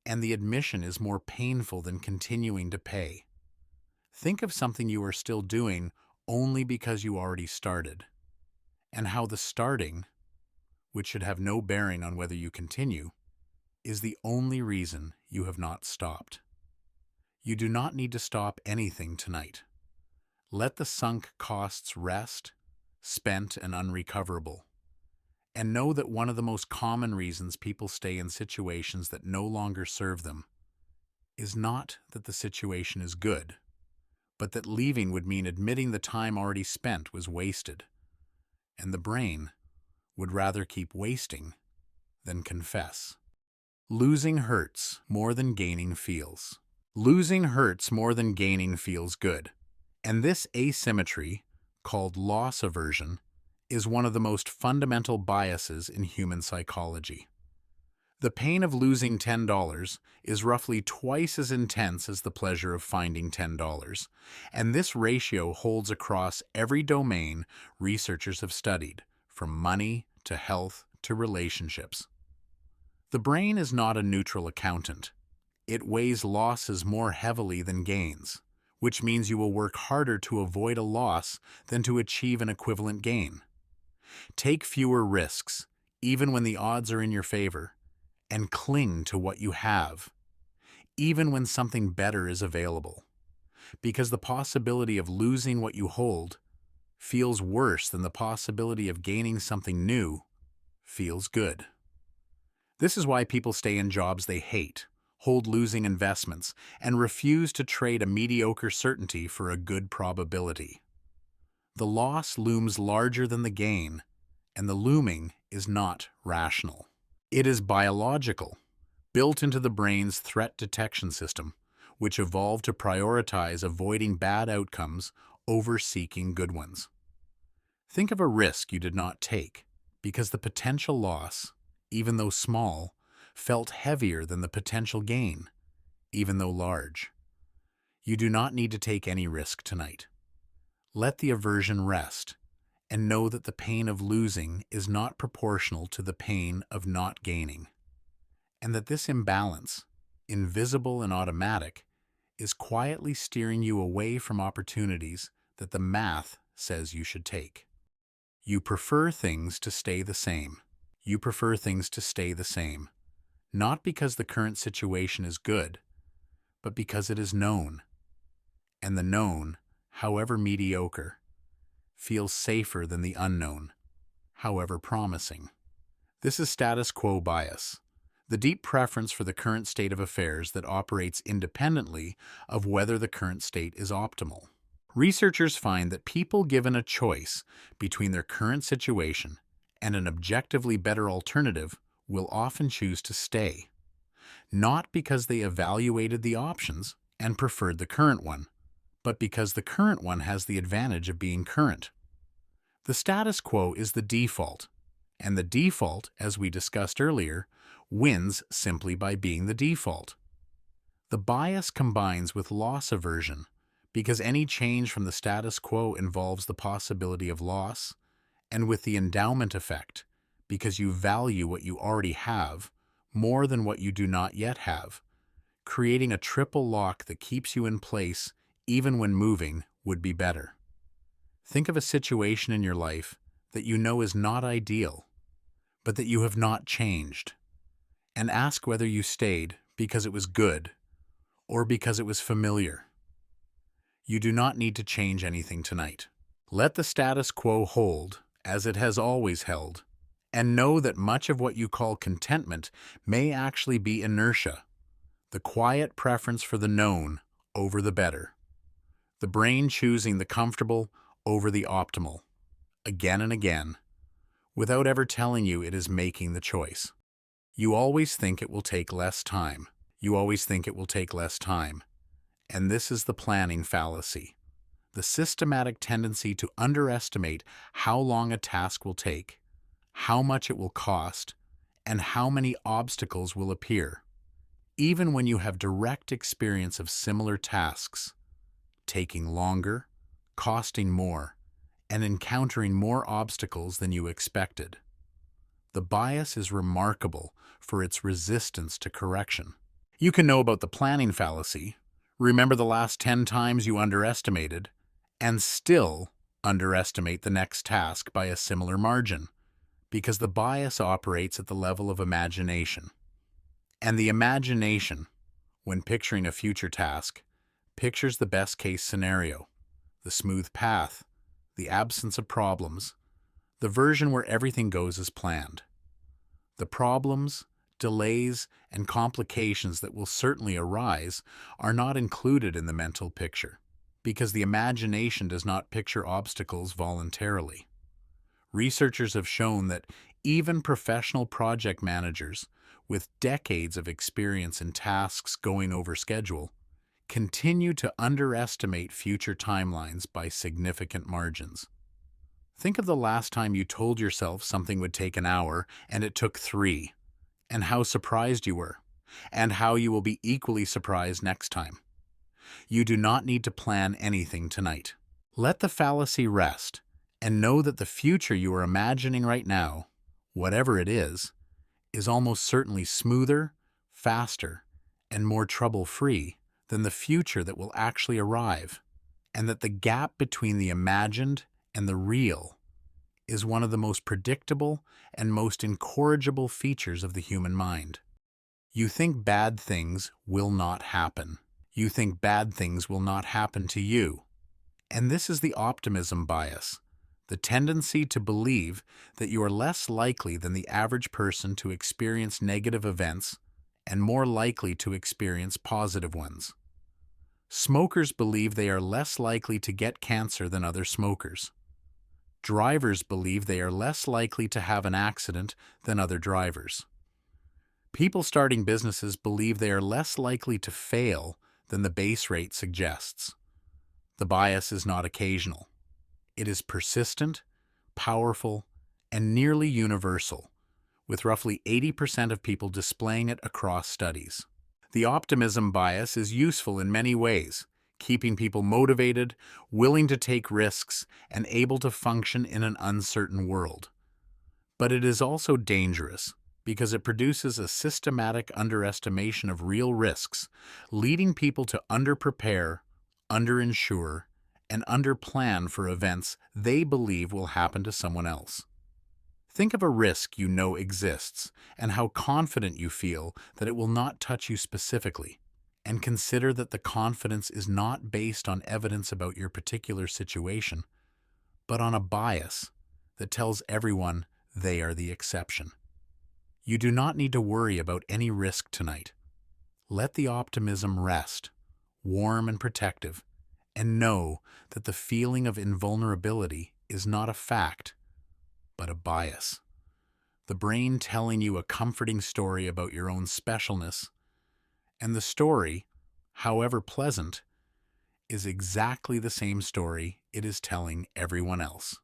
and the admission is more painful than continuing to pay. Think of something you are still doing only because you already started, and how the starting, which should have no bearing on whether you continue, is the only reason you have not stopped. You do not need to stop anything tonight. Let the sunk costs rest, spent and unrecoverable. And know that one of the most common reasons people stay in situations that no longer serve them is not that the situation is good, but that leaving would mean admitting the time already spent was wasted, and the brain would rather keep wasting than confess. Losing hurts more than gaining feels. Losing hurts more than gaining feels good. And this asymmetry, called loss aversion, is one of the most fundamental biases in human psychology. The pain of losing $10 is roughly twice as intense as the pleasure of finding $10, and this ratio holds across every domain researchers have studied, from money to health to relationships. The brain is not a neutral accountant. It weighs losses more heavily than gains, which means you will work harder to avoid a loss than to achieve an equivalent gain. Take fewer risks, even when the odds are in your favor, and cling to what you have, even when something better is available, because the possibility of losing what you hold feels worse than the possibility of gaining something new feels good. This is why people stay in jobs they hate, hold losing investments, and refuse to trade a mediocre certainty for a good probability. The loss looms larger than the gain, and the looming is not rational. It is biological, built into the brain's threat detection system, which evolved to prioritize avoiding bad outcomes over seeking good ones. Think of a risk you did not take, because the potential loss, even though small, felt heavier than the potential gain, even though large. You do not need to take any risk tonight. Let the aversion rest, and know that the pain of losing is not proportional to the pain of not gaining, and that this imbalance, invisible and automatic, is quietly steering you away from opportunities that the math says you should take. You prefer things to stay the same. You prefer things to stay the same, not because the current situation is good, but because it is known. And the known, however mediocre, feels safer than the unknown, however promising. This is status quo bias, the deep preference for the current state of affairs that operates independently of whether the current state is optimal. Researchers find that people given a choice between their current situation and an objectively better alternative will often choose to stay, not because they evaluated the options and preferred the current one, but because the current one has the advantage of being current. The status quo is the default, and the default, as we discussed earlier, wins simply by being the default. The bias combines with loss aversion because any change from the status quo involves the possibility of loss, and with the endowment effect because you value what you already have more than what you do not yet have, creating a triple lock that keeps you in place even when moving would be better. Think of a situation in your life that you know is not ideal, but that you have not changed, and ask whether you stayed because it was good or because it was familiar. You do not need to change anything tonight. Let the status quo hold as it has always held, and know that much of what you call contentment may actually be inertia, the quiet preference for the known over the better. The brain choosing the comfortable over the optimal, again and again, without ever telling you it is making the choice. You always think it will take less time. You always think it will take less time. And this is the planning fallacy, the systematic tendency to underestimate how long a task will take, how much it will cost, and how many obstacles will appear, even when you have direct experience of similar tasks, taking longer, costing more, and encountering more obstacles than you expected. The bias is remarkable for its resistance to correction. You can know about the planning fallacy, remember the last 10 times you underestimated, and still underestimate the next task by a similar margin, because the bias operates at the level of imagination. And the imagination, when picturing a future task, pictures the best-case scenario, the smooth path, the absence of problems, the version where everything goes as planned. The problems, delays, and complications that will certainly arise are not included in the mental picture, because the imagination does not picture obstacles voluntarily. Researchers have shown that even professional project managers with decades of experience in tasks going over schedule continue to underestimate future timelines by significant margins. Think of the last time you told yourself something would take an hour and it took 3, and how surprised you were, and how you will be equally surprised next time. You do not need to plan anything tonight. Let the fallacy rest, and know that the future you are imagining right now, whatever it is almost certainly smoother, faster, and more trouble-free than the future that will actually arrive, and that the gap between the imagined and the real is one of the most predictable and most incorrigible features of the human mind. You think bad things will not happen. You think bad things will not happen to you. And this is the optimism bias, the tendency to believe that you are less likely than the average person to experience negative events and more likely to experience positive ones. Smokers believe they are less likely to get cancer than other smokers. Drivers believe they are less likely to have an accident than other drivers. People starting businesses believe they are less likely to fail than the base rate suggests. The bias is not occasional. It is persistent, powerful, and nearly universal, with roughly 80% of people displaying it across studies. The optimism bias is useful in many ways, keeping people motivated, willing to take risks, and able to function in an uncertain world. But it is also dangerous because it produces a systematic underestimation of real risks, leading people to underprepare, underinsure, and underplan for events they believe will happen to someone else. Think of a risk you know exists and how confident you feel that it will not touch you specifically, and consider that the confidence is not based on evidence about your particular situation, but on a bias that tells everyone they are the exception. You do not need to worry about any risk tonight. Let the optimism rest, warm and protective, and know that the feeling of invulnerability is not a fact, but a bias. The brain telling you a comforting story about your own specialness, and the story, however pleasant, is exactly the same story it is telling everyone else.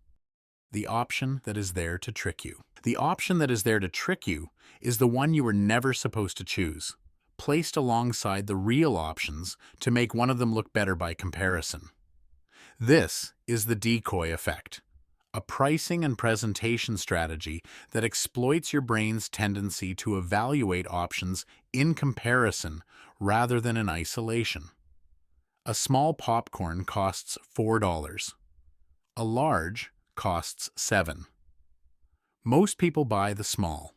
The option that is there to trick you. The option that is there to trick you is the one you were never supposed to choose, placed alongside the real options to make one of them look better by comparison. This is the decoy effect, a pricing and presentation strategy that exploits your brain's tendency to evaluate options in comparison rather than in isolation. A small popcorn costs $4. A large costs $7. Most people buy the small,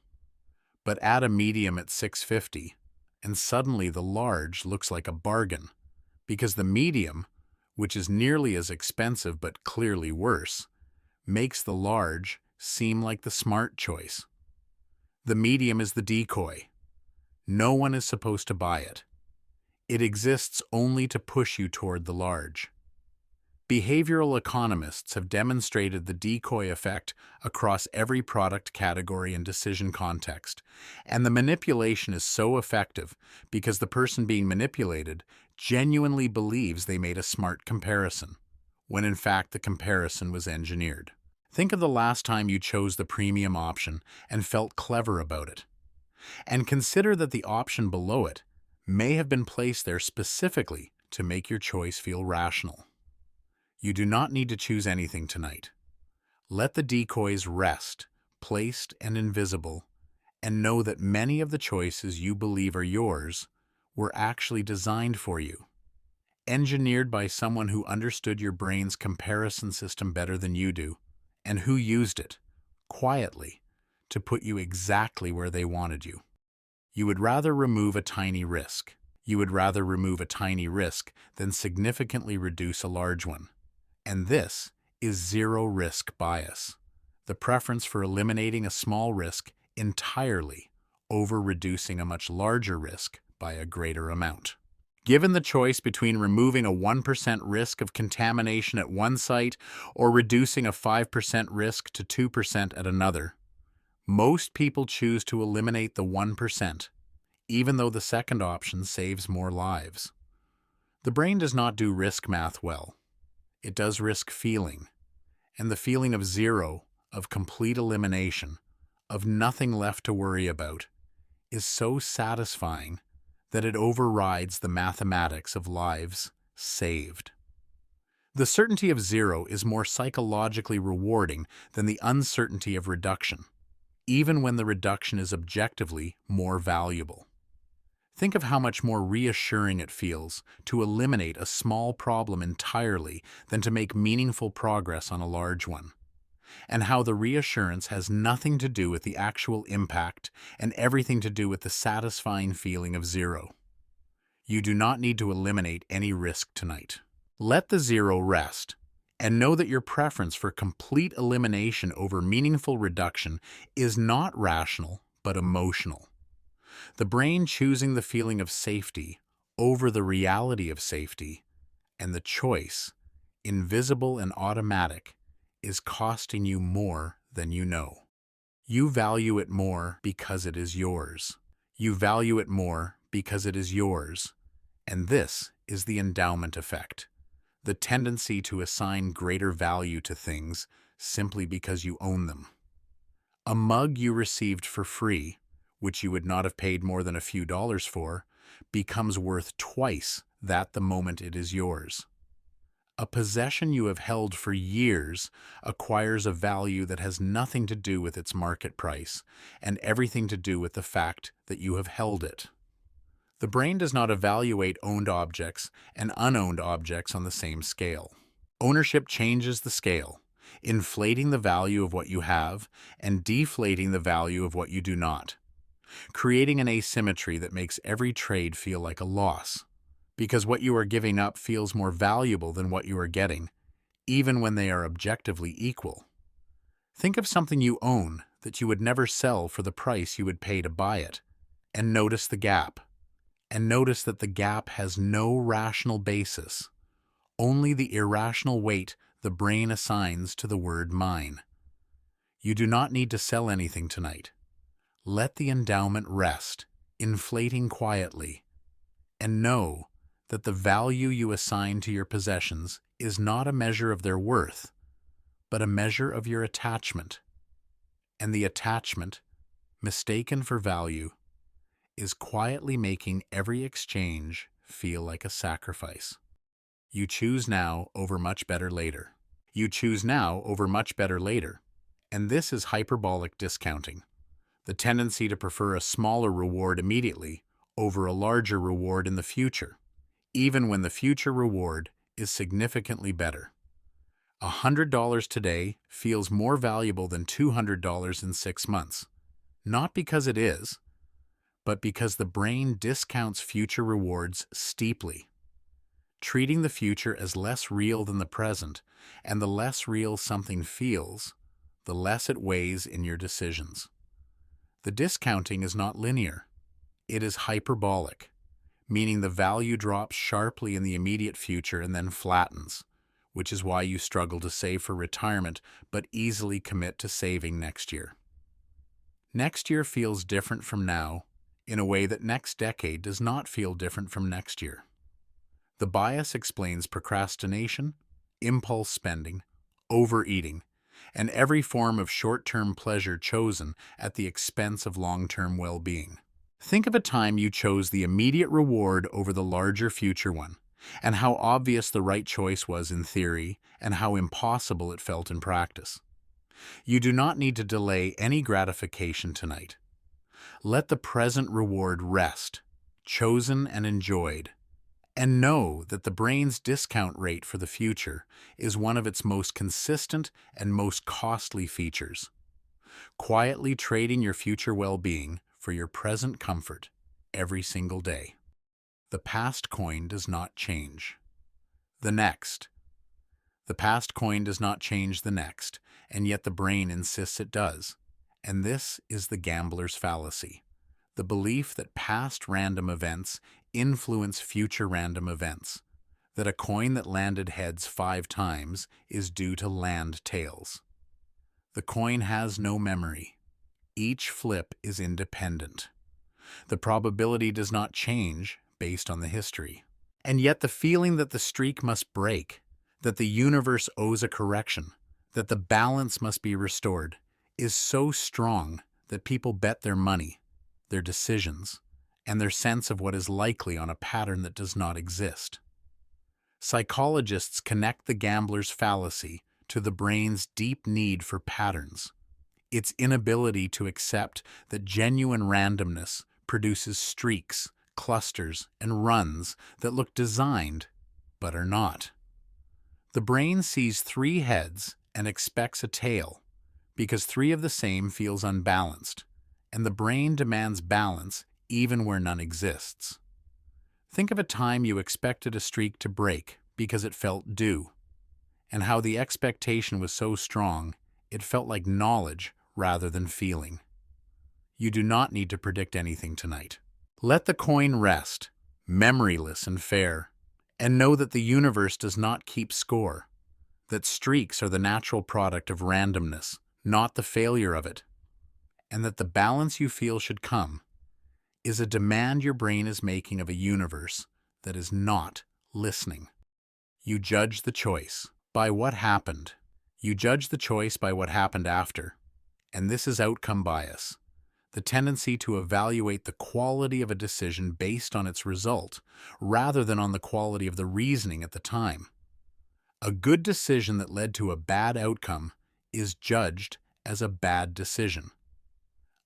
but add a medium at $6.50, and suddenly the large looks like a bargain, because the medium, which is nearly as expensive but clearly worse, makes the large seem like the smart choice. The medium is the decoy. No one is supposed to buy it. It exists only to push you toward the large. Behavioral economists have demonstrated the decoy effect across every product category and decision context, and the manipulation is so effective because the person being manipulated genuinely believes they made a smart comparison, when in fact the comparison was engineered. Think of the last time you chose the premium option and felt clever about it, and consider that the option below it may have been placed there specifically to make your choice feel rational. You do not need to choose anything tonight. Let the decoys rest, placed and invisible, and know that many of the choices you believe are yours were actually designed for you, engineered by someone who understood your brain's comparison system better than you do, and who used it, quietly, to put you exactly where they wanted you. You would rather remove a tiny risk. You would rather remove a tiny risk than significantly reduce a large one. And this is zero-risk bias, the preference for eliminating a small risk entirely over reducing a much larger risk by a greater amount. Given the choice between removing a 1% risk of contamination at one site or reducing a 5% risk to 2% at another, most people choose to eliminate the 1%, even though the second option saves more lives. The brain does not do risk math well. It does risk feeling, and the feeling of zero, of complete elimination, of nothing left to worry about, is so satisfying that it overrides the mathematics of lives saved. The certainty of zero is more psychologically rewarding than the uncertainty of reduction, even when the reduction is objectively more valuable. Think of how much more reassuring it feels to eliminate a small problem entirely than to make meaningful progress on a large one, and how the reassurance has nothing to do with the actual impact and everything to do with the satisfying feeling of zero. You do not need to eliminate any risk tonight. Let the zero rest, and know that your preference for complete elimination over meaningful reduction is not rational but emotional. The brain choosing the feeling of safety over the reality of safety, and the choice, invisible and automatic, is costing you more than you know. You value it more because it is yours. You value it more because it is yours. And this is the endowment effect, the tendency to assign greater value to things simply because you own them. A mug you received for free, which you would not have paid more than a few dollars for, becomes worth twice that the moment it is yours. A possession you have held for years acquires a value that has nothing to do with its market price and everything to do with the fact that you have held it. The brain does not evaluate owned objects and unowned objects on the same scale. Ownership changes the scale, inflating the value of what you have and deflating the value of what you do not, creating an asymmetry that makes every trade feel like a loss, because what you are giving up feels more valuable than what you are getting, even when they are objectively equal. Think of something you own that you would never sell for the price you would pay to buy it, and notice the gap. And notice that the gap has no rational basis, only the irrational weight the brain assigns to the word mine. You do not need to sell anything tonight. Let the endowment rest, inflating quietly, and know that the value you assign to your possessions is not a measure of their worth, but a measure of your attachment. And the attachment, mistaken for value, is quietly making every exchange feel like a sacrifice. You choose now over much better later. You choose now over much better later. And this is hyperbolic discounting, the tendency to prefer a smaller reward immediately over a larger reward in the future, even when the future reward is significantly better. $100 today feels more valuable than $200 in 6 months, not because it is, but because the brain discounts future rewards steeply, treating the future as less real than the present, and the less real something feels, the less it weighs in your decisions. The discounting is not linear. It is hyperbolic, meaning the value drops sharply in the immediate future and then flattens, which is why you struggle to save for retirement but easily commit to saving next year. Next year feels different from now, in a way that next decade does not feel different from next year. The bias explains procrastination, impulse spending, overeating, and every form of short-term pleasure chosen at the expense of long-term well-being. Think of a time you chose the immediate reward over the larger future one, and how obvious the right choice was in theory and how impossible it felt in practice. You do not need to delay any gratification tonight. Let the present reward rest, chosen and enjoyed, and know that the brain's discount rate for the future is one of its most consistent and most costly features, quietly trading your future well-being for your present comfort every single day. The past coin does not change. The next. The past coin does not change the next, and yet the brain insists it does. And this is the gambler's fallacy, the belief that past random events influence future random events, that a coin that landed heads 5 times is due to land tails. The coin has no memory. Each flip is independent. The probability does not change based on the history. And yet the feeling that the streak must break, that the universe owes a correction, that the balance must be restored, is so strong that people bet their money, their decisions, and their sense of what is likely on a pattern that does not exist. Psychologists connect the gambler's fallacy to the brain's deep need for patterns, its inability to accept that genuine randomness produces streaks, clusters, and runs that look designed but are not. The brain sees 3 heads and expects a tail, because 3 of the same feels unbalanced, and the brain demands balance even where none exists. Think of a time you expected a streak to break because it felt due, and how the expectation was so strong it felt like knowledge rather than feeling. You do not need to predict anything tonight. Let the coin rest, memoryless and fair, and know that the universe does not keep score, that streaks are the natural product of randomness, not the failure of it, and that the balance you feel should come is a demand your brain is making of a universe that is not listening. You judge the choice by what happened. You judge the choice by what happened after, And this is outcome bias, the tendency to evaluate the quality of a decision based on its result, rather than on the quality of the reasoning at the time. A good decision that led to a bad outcome is judged as a bad decision.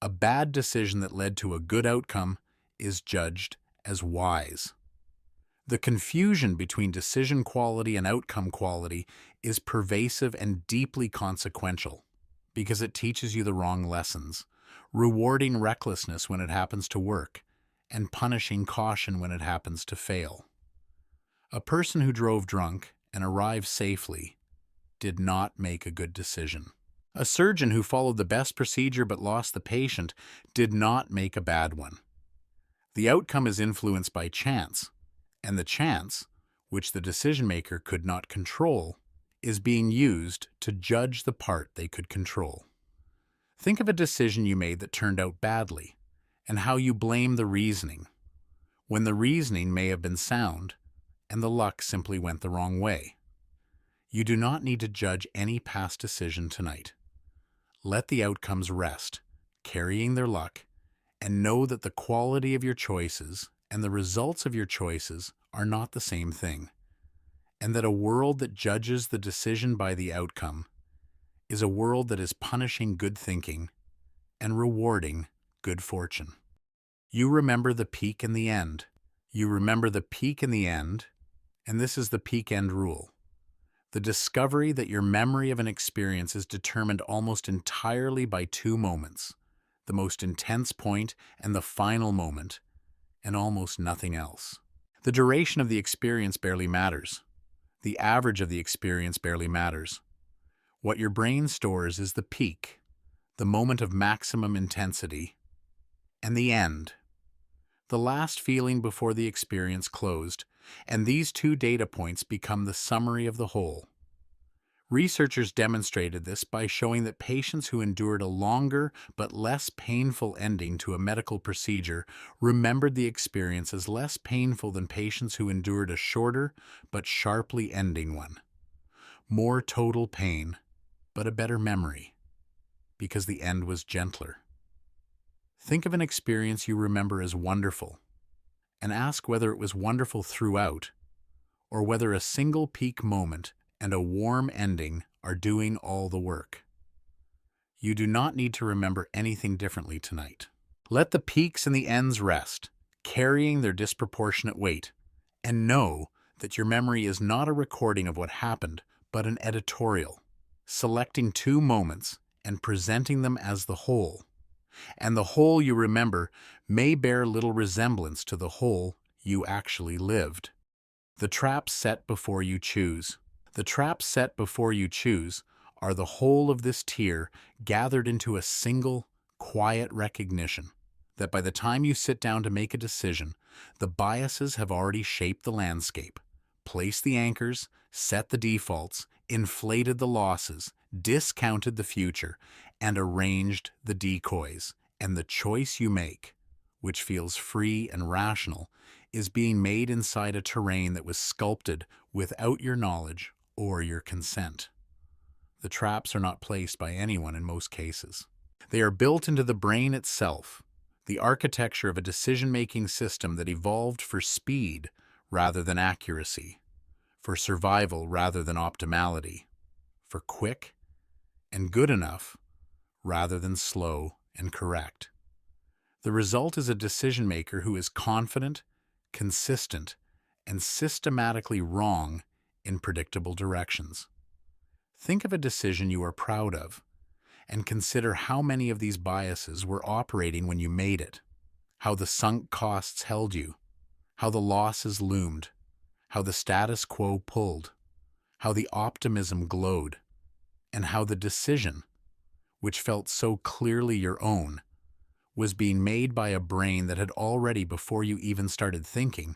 A bad decision that led to a good outcome is judged as wise. The confusion between decision quality and outcome quality is pervasive and deeply consequential because it teaches you the wrong lessons, rewarding recklessness when it happens to work, and punishing caution when it happens to fail. A person who drove drunk and arrived safely did not make a good decision. A surgeon who followed the best procedure but lost the patient did not make a bad one. The outcome is influenced by chance, and the chance, which the decision maker could not control, is being used to judge the part they could control. Think of a decision you made that turned out badly, and how you blame the reasoning, when the reasoning may have been sound, and the luck simply went the wrong way. You do not need to judge any past decision tonight. Let the outcomes rest, carrying their luck, and know that the quality of your choices and the results of your choices are not the same thing, and that a world that judges the decision by the outcome is a world that is punishing good thinking and rewarding good fortune. You remember the peak and the end. You remember the peak and the end, and this is the peak-end rule. The discovery that your memory of an experience is determined almost entirely by two moments, the most intense point and the final moment, and almost nothing else. The duration of the experience barely matters. The average of the experience barely matters. What your brain stores is the peak, the moment of maximum intensity, and the end, the last feeling before the experience closed, and these two data points become the summary of the whole. Researchers demonstrated this by showing that patients who endured a longer but less painful ending to a medical procedure remembered the experience as less painful than patients who endured a shorter but sharply ending one. More total pain, but a better memory, because the end was gentler. Think of an experience you remember as wonderful, and ask whether it was wonderful throughout, or whether a single peak moment and a warm ending are doing all the work. You do not need to remember anything differently tonight. Let the peaks and the ends rest, carrying their disproportionate weight, and know that your memory is not a recording of what happened, but an editorial, selecting two moments and presenting them as the whole. And the whole you remember may bear little resemblance to the whole you actually lived. The traps set before you choose. The traps set before you choose are the whole of this tier gathered into a single, quiet recognition that by the time you sit down to make a decision, the biases have already shaped the landscape, placed the anchors, set the defaults, inflated the losses, discounted the future, and arranged the decoys. And the choice you make, which feels free and rational, is being made inside a terrain that was sculpted without your knowledge or your consent. The traps are not placed by anyone in most cases. They are built into the brain itself, the architecture of a decision-making system that evolved for speed rather than accuracy, for survival rather than optimality, for quick and good enough rather than slow and correct. The result is a decision maker who is confident, consistent, and systematically wrong in predictable directions. Think of a decision you are proud of, and consider how many of these biases were operating when you made it, how the sunk costs held you, how the losses loomed, how the status quo pulled, how the optimism glowed, and how the decision, which felt so clearly your own, was being made by a brain that had already, before you even started thinking,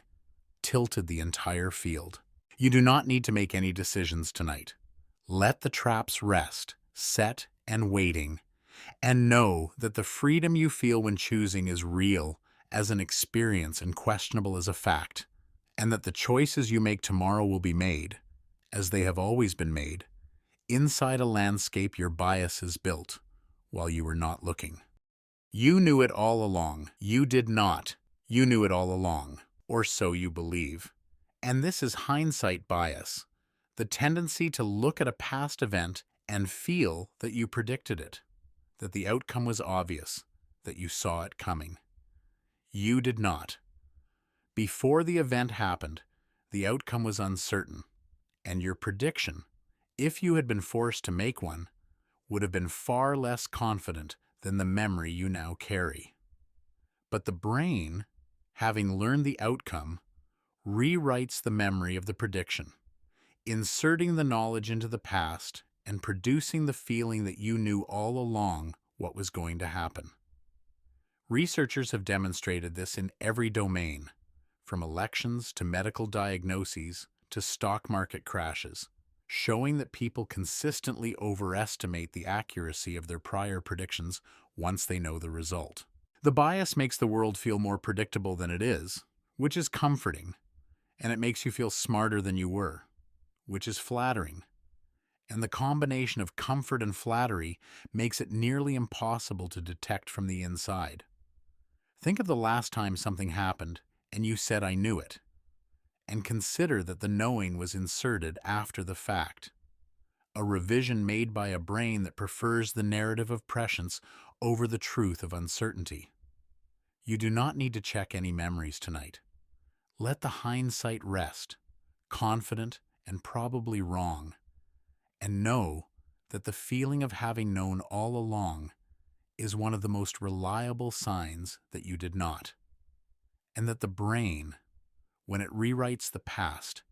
tilted the entire field. You do not need to make any decisions tonight. Let the traps rest, set and waiting, and know that the freedom you feel when choosing is real as an experience and questionable as a fact, and that the choices you make tomorrow will be made, as they have always been made, inside a landscape your biases built, while you were not looking. You knew it all along. You did not. You knew it all along, or so you believe. And this is hindsight bias, the tendency to look at a past event and feel that you predicted it, that the outcome was obvious, that you saw it coming. You did not. Before the event happened, the outcome was uncertain, and your prediction, if you had been forced to make one, would have been far less confident than the memory you now carry. But the brain, having learned the outcome, rewrites the memory of the prediction, inserting the knowledge into the past and producing the feeling that you knew all along what was going to happen. Researchers have demonstrated this in every domain, from elections to medical diagnoses to stock market crashes, showing that people consistently overestimate the accuracy of their prior predictions once they know the result. The bias makes the world feel more predictable than it is, which is comforting, and it makes you feel smarter than you were, which is flattering. And the combination of comfort and flattery makes it nearly impossible to detect from the inside. Think of the last time something happened and you said, "I knew it," and consider that the knowing was inserted after the fact, a revision made by a brain that prefers the narrative of prescience over the truth of uncertainty. You do not need to check any memories tonight. Let the hindsight rest, confident and probably wrong, and know that the feeling of having known all along is one of the most reliable signs that you did not, and that the brain, when it rewrites the past,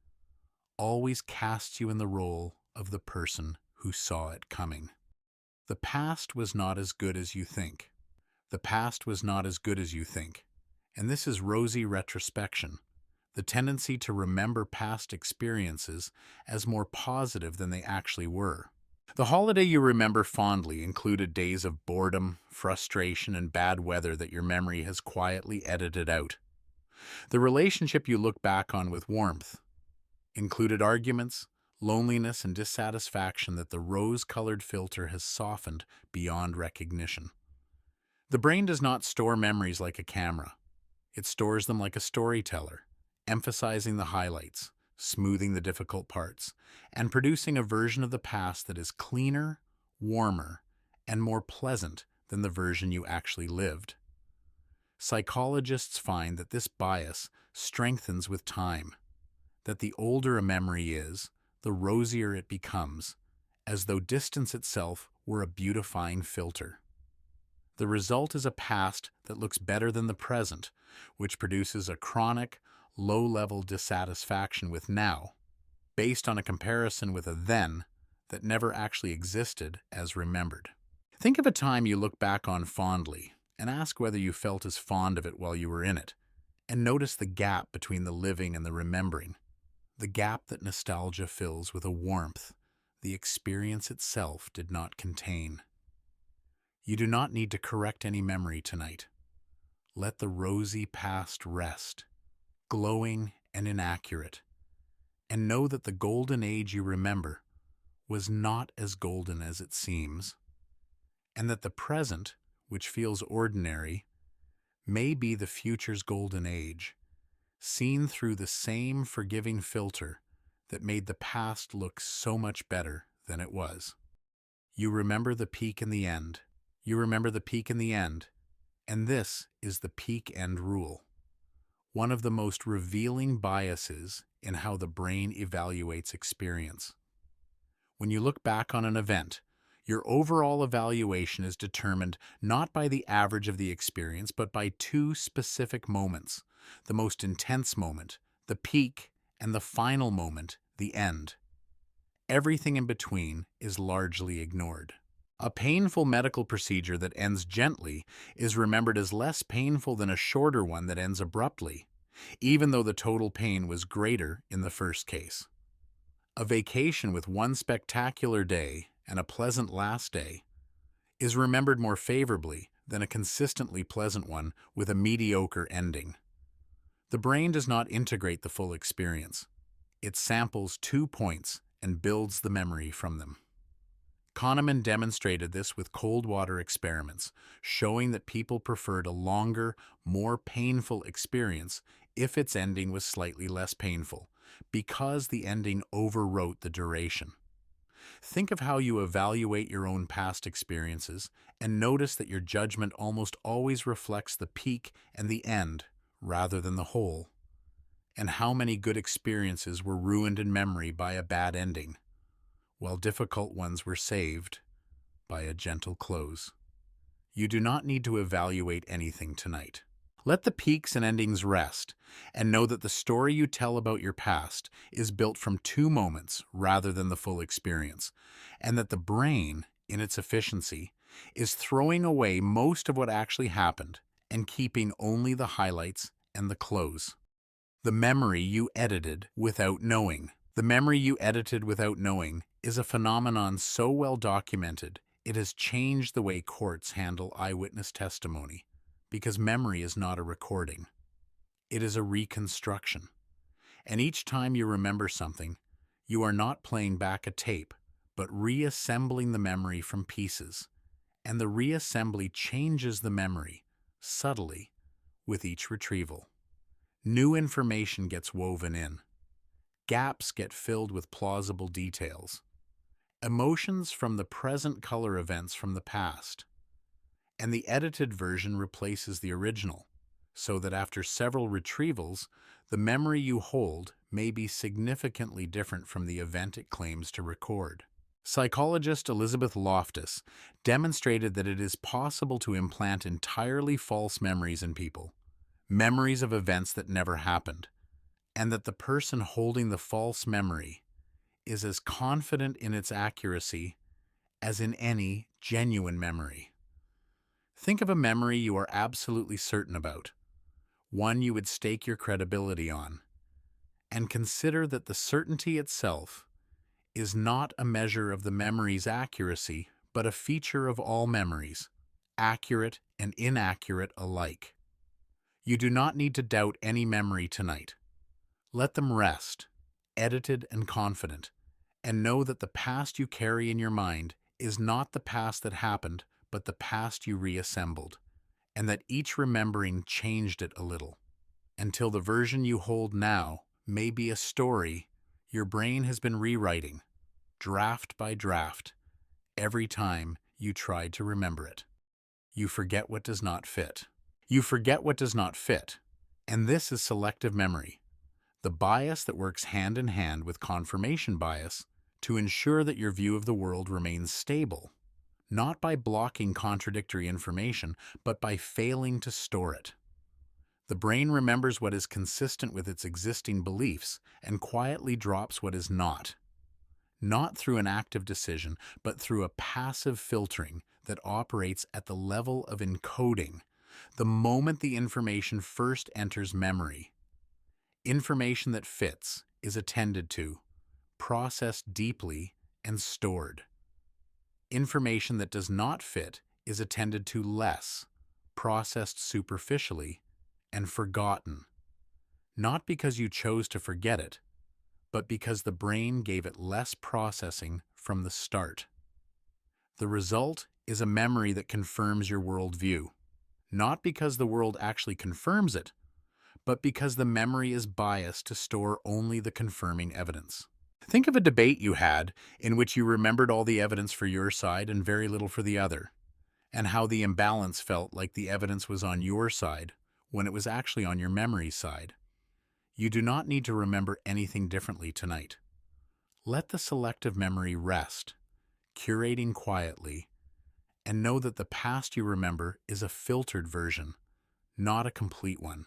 always casts you in the role of the person who saw it coming. The past was not as good as you think. The past was not as good as you think. And this is rosy retrospection, the tendency to remember past experiences as more positive than they actually were. The holiday you remember fondly included days of boredom, frustration, and bad weather that your memory has quietly edited out. The relationship you look back on with warmth included arguments, loneliness, and dissatisfaction that the rose-colored filter has softened beyond recognition. The brain does not store memories like a camera. It stores them like a storyteller, emphasizing the highlights, smoothing the difficult parts, and producing a version of the past that is cleaner, warmer, and more pleasant than the version you actually lived. Psychologists find that this bias strengthens with time, that the older a memory is, the rosier it becomes, as though distance itself were a beautifying filter. The result is a past that looks better than the present, which produces a chronic, low-level dissatisfaction with now, based on a comparison with a then that never actually existed as remembered. Think of a time you look back on fondly and ask whether you felt as fond of it while you were in it, and notice the gap between the living and the remembering, the gap that nostalgia fills with a warmth the experience itself did not contain. You do not need to correct any memory tonight. Let the rosy past rest, glowing and inaccurate, and know that the golden age you remember was not as golden as it seems, and that the present, which feels ordinary, may be the future's golden age, seen through the same forgiving filter that made the past look so much better than it was. You remember the peak and the end. You remember the peak and the end, and this is the peak end rule, one of the most revealing biases in how the brain evaluates experience. When you look back on an event, your overall evaluation is determined not by the average of the experience, but by two specific moments, the most intense moment, the peak, and the final moment, the end. Everything in between is largely ignored. A painful medical procedure that ends gently is remembered as less painful than a shorter one that ends abruptly, even though the total pain was greater in the first case. A vacation with one spectacular day and a pleasant last day is remembered more favorably than a consistently pleasant one with a mediocre ending. The brain does not integrate the full experience. It samples 2 points and builds the memory from them. Kahneman demonstrated this with cold water experiments, showing that people preferred a longer, more painful experience if its ending was slightly less painful, because the ending overwrote the duration. Think of how you evaluate your own past experiences and notice that your judgment almost always reflects the peak and the end rather than the whole. And how many good experiences were ruined in memory by a bad ending, while difficult ones were saved by a gentle close. You do not need to evaluate anything tonight. Let the peaks and endings rest, and know that the story you tell about your past is built from two moments rather than the full experience, and that the brain, in its efficiency, is throwing away most of what actually happened and keeping only the highlights and the close. The memory you edited without knowing. The memory you edited without knowing is a phenomenon so well documented it has changed the way courts handle eyewitness testimony, because memory is not a recording. It is a reconstruction. And each time you remember something, you are not playing back a tape, but reassembling the memory from pieces. And the reassembly changes the memory, subtly, with each retrieval. New information gets woven in. Gaps get filled with plausible details. Emotions from the present color events from the past. And the edited version replaces the original, so that after several retrievals, the memory you hold may be significantly different from the event it claims to record. Psychologist Elizabeth Loftus demonstrated that it is possible to implant entirely false memories in people, memories of events that never happened, and that the person holding the false memory is as confident in its accuracy as in any genuine memory. Think of a memory you are absolutely certain about, one you would stake your credibility on, and consider that the certainty itself is not a measure of the memory's accuracy, but a feature of all memories, accurate and inaccurate alike. You do not need to doubt any memory tonight. Let them rest, edited and confident, and know that the past you carry in your mind is not the past that happened, but the past you reassembled, and that each remembering changed it a little, until the version you hold now may be a story your brain has been rewriting, draft by draft, every time you tried to remember it. You forget what does not fit. You forget what does not fit, and this is selective memory, the bias that works hand in hand with confirmation bias to ensure that your view of the world remains stable, not by blocking contradictory information, but by failing to store it. The brain remembers what is consistent with its existing beliefs and quietly drops what is not through an active decision, but through a passive filtering that operates at the level of encoding, the moment the information first enters memory. Information that fits is attended to, processed deeply, and stored. Information that does not fit is attended to less, processed superficially, and forgotten. Not because you chose to forget it, but because the brain gave it less processing from the start. The result is a memory that confirms your worldview, not because the world actually confirms it, but because the memory is biased to store only the confirming evidence. Think of a debate you had in which you remembered all the evidence for your side and very little for the other, and how the imbalance felt like the evidence was on your side when it was actually on your memory side. You do not need to remember anything differently tonight. Let the selective memory rest, curating quietly, and know that the past you remember is a filtered version, not a complete one,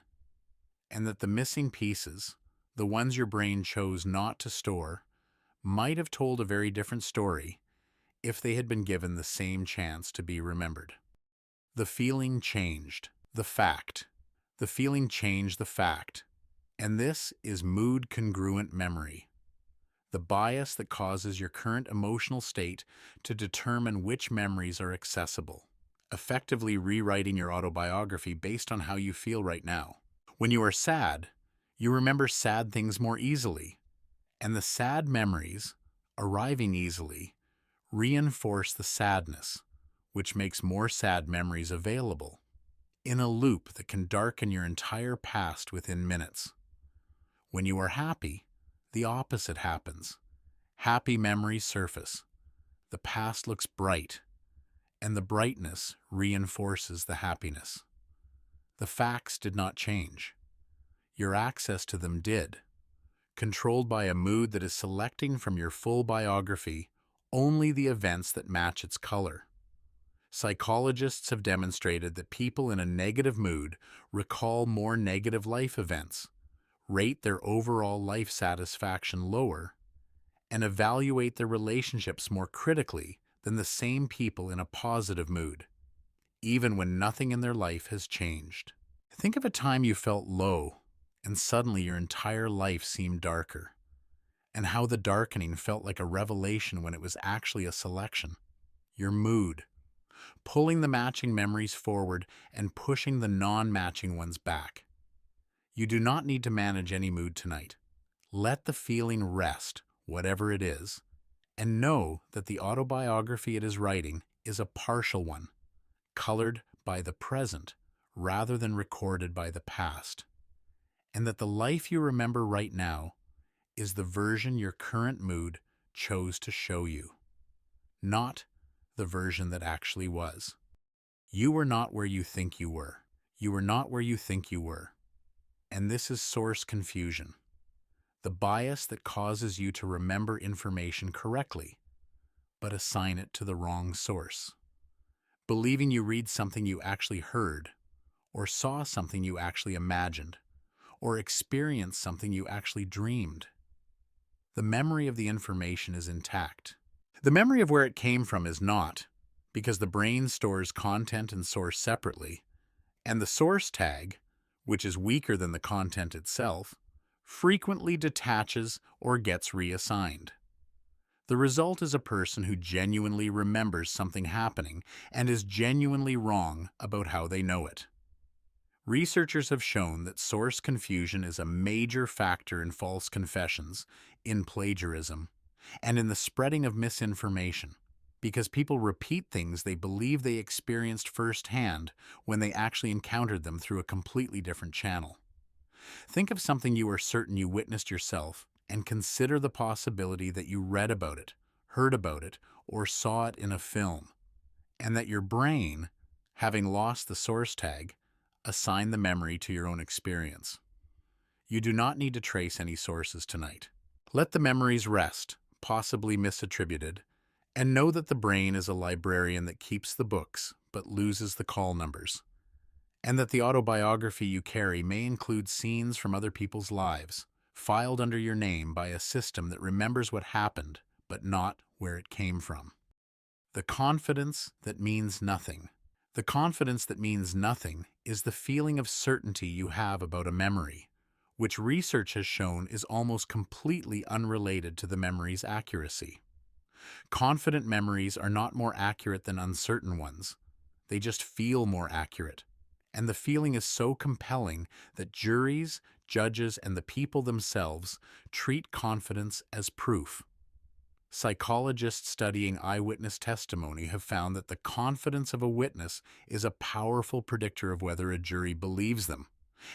and that the missing pieces, the ones your brain chose not to store, might have told a very different story if they had been given the same chance to be remembered. The feeling changed the fact. The feeling changed the fact. And this is mood-congruent memory, the bias that causes your current emotional state to determine which memories are accessible, effectively rewriting your autobiography based on how you feel right now. When you are sad, you remember sad things more easily, and the sad memories, arriving easily, reinforce the sadness, which makes more sad memories available, in a loop that can darken your entire past within minutes. When you are happy, the opposite happens. Happy memories surface. The past looks bright, and the brightness reinforces the happiness. The facts did not change. Your access to them did, controlled by a mood that is selecting from your full biography only the events that match its color. Psychologists have demonstrated that people in a negative mood recall more negative life events, rate their overall life satisfaction lower, and evaluate their relationships more critically than the same people in a positive mood, even when nothing in their life has changed. Think of a time you felt low and suddenly your entire life seemed darker, and how the darkening felt like a revelation when it was actually a selection. Your mood, pulling the matching memories forward and pushing the non-matching ones back. You do not need to manage any mood tonight. Let the feeling rest, whatever it is, and know that the autobiography it is writing is a partial one, colored by the present rather than recorded by the past, and that the life you remember right now is the version your current mood chose to show you, not the version that actually was. You were not where you think you were. You were not where you think you were. And this is source confusion, the bias that causes you to remember information correctly, but assign it to the wrong source. Believing you read something you actually heard, or saw something you actually imagined, or experienced something you actually dreamed. The memory of the information is intact. The memory of where it came from is not, because the brain stores content and source separately, and the source tag, which is weaker than the content itself, frequently detaches or gets reassigned. The result is a person who genuinely remembers something happening and is genuinely wrong about how they know it. Researchers have shown that source confusion is a major factor in false confessions, in plagiarism, and in the spreading of misinformation, because people repeat things they believe they experienced firsthand when they actually encountered them through a completely different channel. Think of something you are certain you witnessed yourself and consider the possibility that you read about it, heard about it, or saw it in a film, and that your brain, having lost the source tag, assigned the memory to your own experience. You do not need to trace any sources tonight. Let the memories rest, possibly misattributed, and know that the brain is a librarian that keeps the books but loses the call numbers, and that the autobiography you carry may include scenes from other people's lives, filed under your name by a system that remembers what happened but not where it came from. The confidence that means nothing. The confidence that means nothing is the feeling of certainty you have about a memory, which research has shown is almost completely unrelated to the memory's accuracy. Confident memories are not more accurate than uncertain ones. They just feel more accurate. And the feeling is so compelling that juries, judges, and the people themselves treat confidence as proof. Psychologists studying eyewitness testimony have found that the confidence of a witness is a powerful predictor of whether a jury believes them,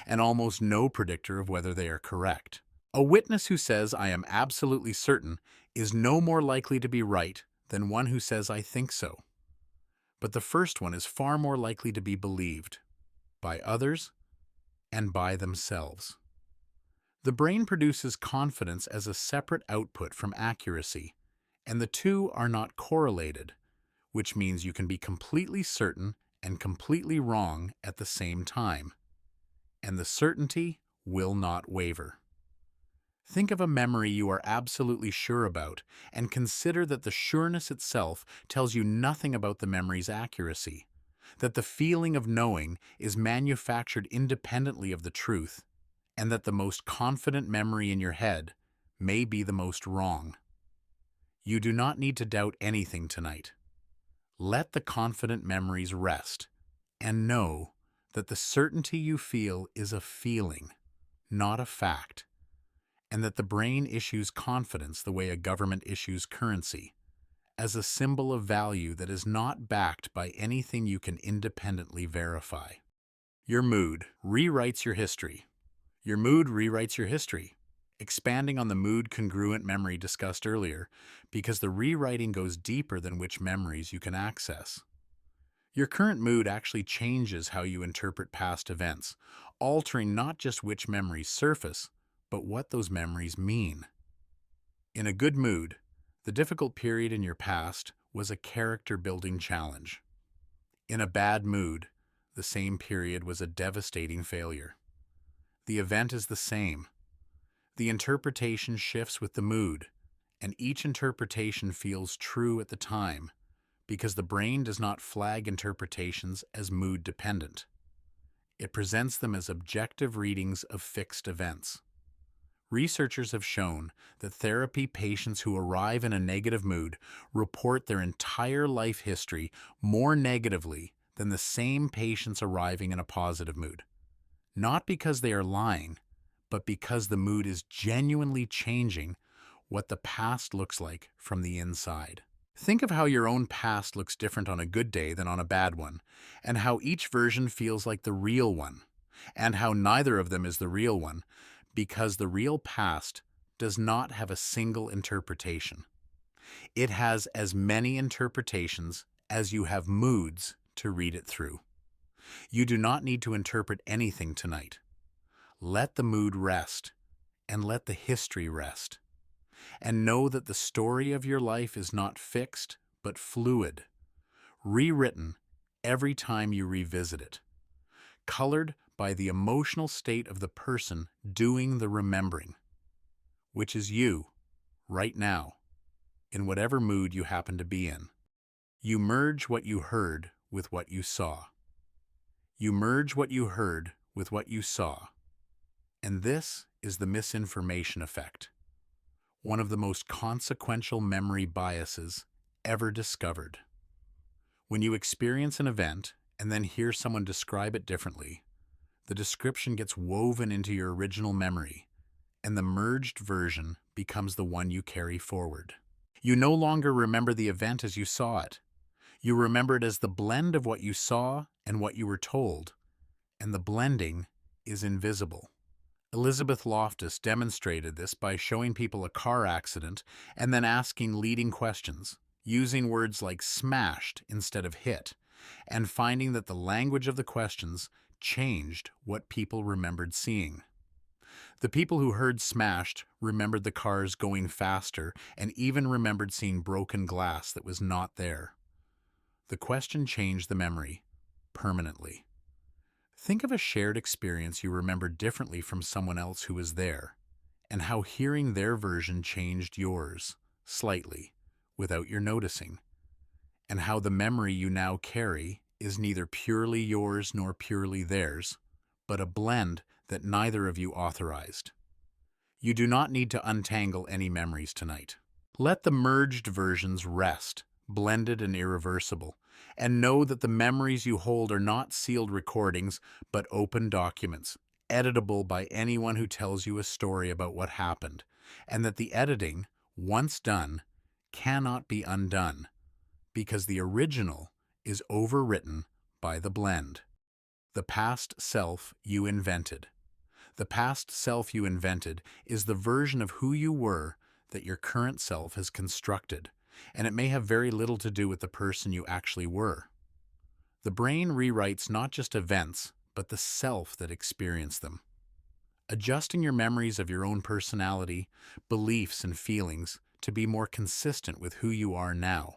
and almost no predictor of whether they are correct. A witness who says, "I am absolutely certain," is no more likely to be right than one who says, "I think so." But the first one is far more likely to be believed by others and by themselves. The brain produces confidence as a separate output from accuracy, and the two are not correlated, which means you can be completely certain and completely wrong at the same time, and the certainty will not waver. Think of a memory you are absolutely sure about, and consider that the sureness itself tells you nothing about the memory's accuracy, that the feeling of knowing is manufactured independently of the truth, and that the most confident memory in your head may be the most wrong. You do not need to doubt anything tonight. Let the confident memories rest, and know that the certainty you feel is a feeling, not a fact, and that the brain issues confidence the way a government issues currency, as a symbol of value that is not backed by anything you can independently verify. Your mood rewrites your history. Your mood rewrites your history, expanding on the mood congruent memory discussed earlier, because the rewriting goes deeper than which memories you can access. Your current mood actually changes how you interpret past events, altering not just which memories surface, but what those memories mean. In a good mood, the difficult period in your past was a character-building challenge. In a bad mood, the same period was a devastating failure. The event is the same. The interpretation shifts with the mood, and each interpretation feels true at the time because the brain does not flag interpretations as mood-dependent. It presents them as objective readings of fixed events. Researchers have shown that therapy patients who arrive in a negative mood report their entire life history more negatively than the same patients arriving in a positive mood. Not because they are lying, but because the mood is genuinely changing what the past looks like from the inside. Think of how your own past looks different on a good day than on a bad one, and how each version feels like the real one, and how neither of them is the real one, because the real past does not have a single interpretation. It has as many interpretations as you have moods to read it through. You do not need to interpret anything tonight. Let the mood rest, and let the history rest. And know that the story of your life is not fixed, but fluid, rewritten every time you revisit it, colored by the emotional state of the person doing the remembering, which is you, right now, in whatever mood you happen to be in. You merge what you heard with what you saw. You merge what you heard with what you saw. And this is the misinformation effect, one of the most consequential memory biases ever discovered. When you experience an event and then hear someone describe it differently, the description gets woven into your original memory, and the merged version becomes the one you carry forward. You no longer remember the event as you saw it. You remember it as the blend of what you saw and what you were told, and the blending is invisible. Elizabeth Loftus demonstrated this by showing people a car accident and then asking leading questions, using words like smashed instead of hit, and finding that the language of the questions changed what people remembered seeing. The people who heard smashed remembered the cars going faster and even remembered seeing broken glass that was not there. The question changed the memory permanently. Think of a shared experience you remember differently from someone else who was there, and how hearing their version changed yours, slightly, without your noticing, and how the memory you now carry is neither purely yours nor purely theirs, but a blend that neither of you authorized. You do not need to untangle any memories tonight. Let the merged versions rest, blended and irreversible, and know that the memories you hold are not sealed recordings, but open documents, editable by anyone who tells you a story about what happened, and that the editing, once done, cannot be undone, because the original is overwritten by the blend. The past self you invented. The past self you invented is the version of who you were that your current self has constructed, and it may have very little to do with the person you actually were. The brain rewrites not just events, but the self that experienced them. Adjusting your memories of your own personality, beliefs, and feelings to be more consistent with who you are now.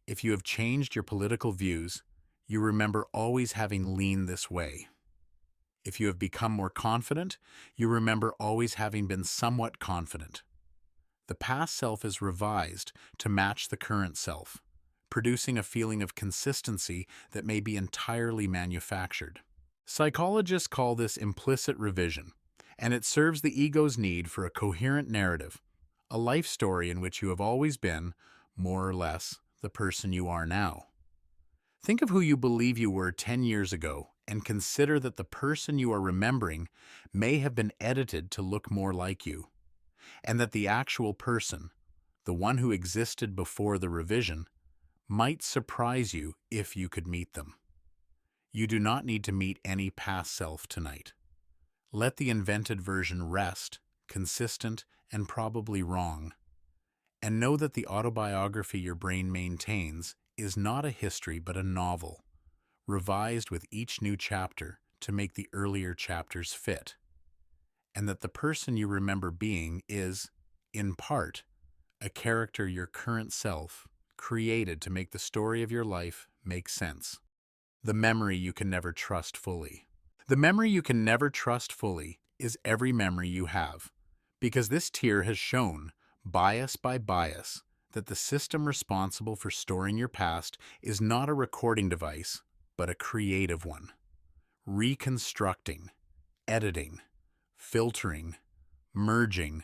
If you have changed your political views, you remember always having leaned this way. If you have become more confident, you remember always having been somewhat confident. The past self is revised to match the current self, producing a feeling of consistency that may be entirely manufactured. Psychologists call this implicit revision, and it serves the ego's need for a coherent narrative, a life story in which you have always been, more or less, the person you are now. Think of who you believe you were 10 years ago and consider that the person you are remembering may have been edited to look more like you, and that the actual person, the one who existed before the revision, might surprise you if you could meet them. You do not need to meet any past self tonight. Let the invented version rest, consistent and probably wrong, and know that the autobiography your brain maintains is not a history but a novel, revised with each new chapter to make the earlier chapters fit, and that the person you remember being is, in part, a character your current self created to make the story of your life make sense. The memory you can never trust fully. The memory you can never trust fully is every memory you have, because this tier has shown, bias by bias, that the system responsible for storing your past is not a recording device, but a creative one. Reconstructing, editing, filtering, merging,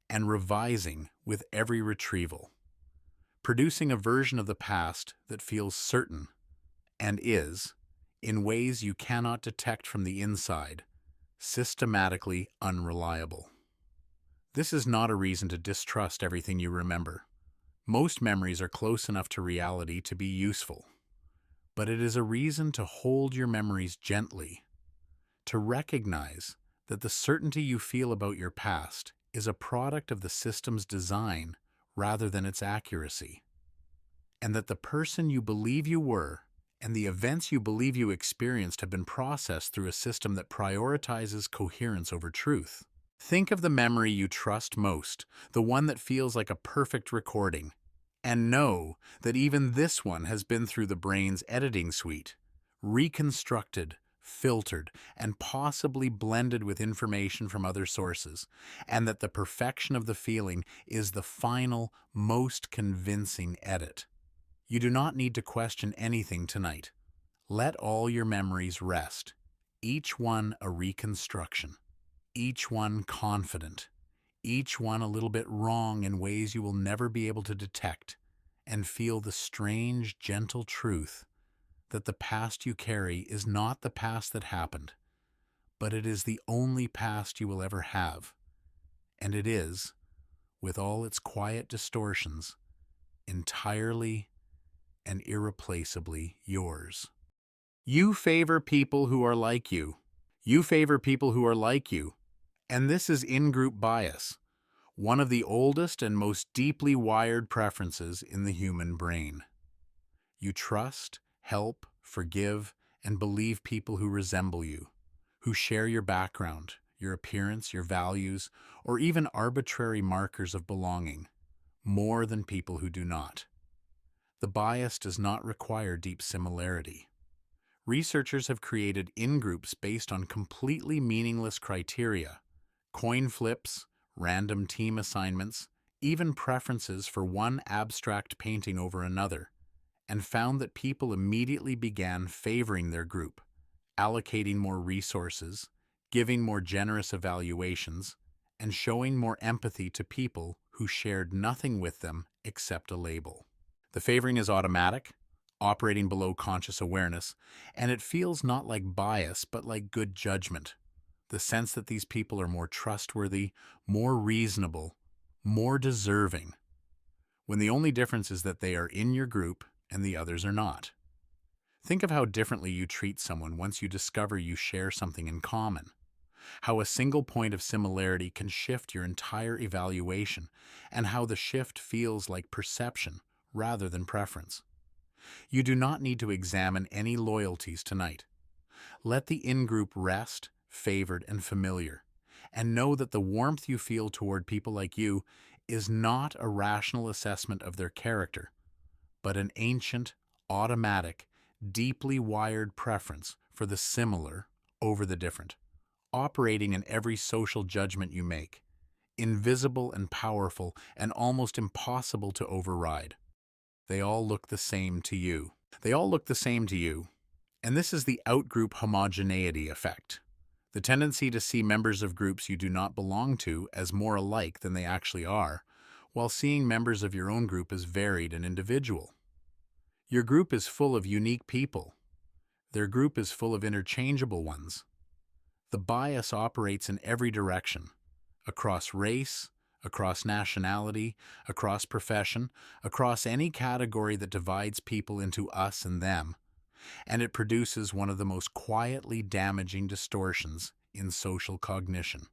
and revising with every retrieval. Producing a version of the past that feels certain and is, in ways you cannot detect from the inside, systematically unreliable. This is not a reason to distrust everything you remember. Most memories are close enough to reality to be useful, but it is a reason to hold your memories gently, to recognize that the certainty you feel about your past is a product of the system's design rather than its accuracy, and that the person you believe you were and the events you believe you experienced have been processed through a system that prioritizes coherence over truth. Think of the memory you trust most, the one that feels like a perfect recording, and know that even this one has been through the brain's editing suite, reconstructed, filtered, and possibly blended with information from other sources, and that the perfection of the feeling is the final, most convincing edit. You do not need to question anything tonight. Let all your memories rest, each one a reconstruction, each one confident, each one a little bit wrong in ways you will never be able to detect, and feel the strange, gentle truth that the past you carry is not the past that happened, but it is the only past you will ever have, and it is, with all its quiet distortions, entirely and irreplaceably yours. You favor people who are like you. You favor people who are like you, and this is in-group bias, one of the oldest and most deeply wired preferences in the human brain. You trust, help, forgive, and believe people who resemble you, who share your background, your appearance, your values, or even arbitrary markers of belonging, more than people who do not. The bias does not require deep similarity. Researchers have created in-groups based on completely meaningless criteria, coin flips, random team assignments, even preferences for one abstract painting over another, and found that people immediately began favoring their group, allocating more resources, giving more generous evaluations, and showing more empathy to people who shared nothing with them except a label. The favoring is automatic, operating below conscious awareness, and it feels not like bias but like good judgment, the sense that these people are more trustworthy, more reasonable, more deserving, when the only difference is that they are in your group and the others are not. Think of how differently you treat someone once you discover you share something in common. How a single point of similarity can shift your entire evaluation, and how the shift feels like perception rather than preference. You do not need to examine any loyalties tonight. Let the in-group rest, favored, and familiar, and know that the warmth you feel toward people like you is not a rational assessment of their character, but an ancient, automatic, deeply wired preference for the similar over the different, operating in every social judgment you make, invisible and powerful and almost impossible to override. They all look the same to you. They all look the same to you, and this is the outgroup homogeneity effect, the tendency to see members of groups you do not belong to as more alike than they actually are, while seeing members of your own group as varied and individual. Your group is full of unique people. Their group is full of interchangeable ones. The bias operates in every direction, across race, across nationality, across profession, across any category that divides people into us and them, and it produces one of the most quietly damaging distortions in social cognition.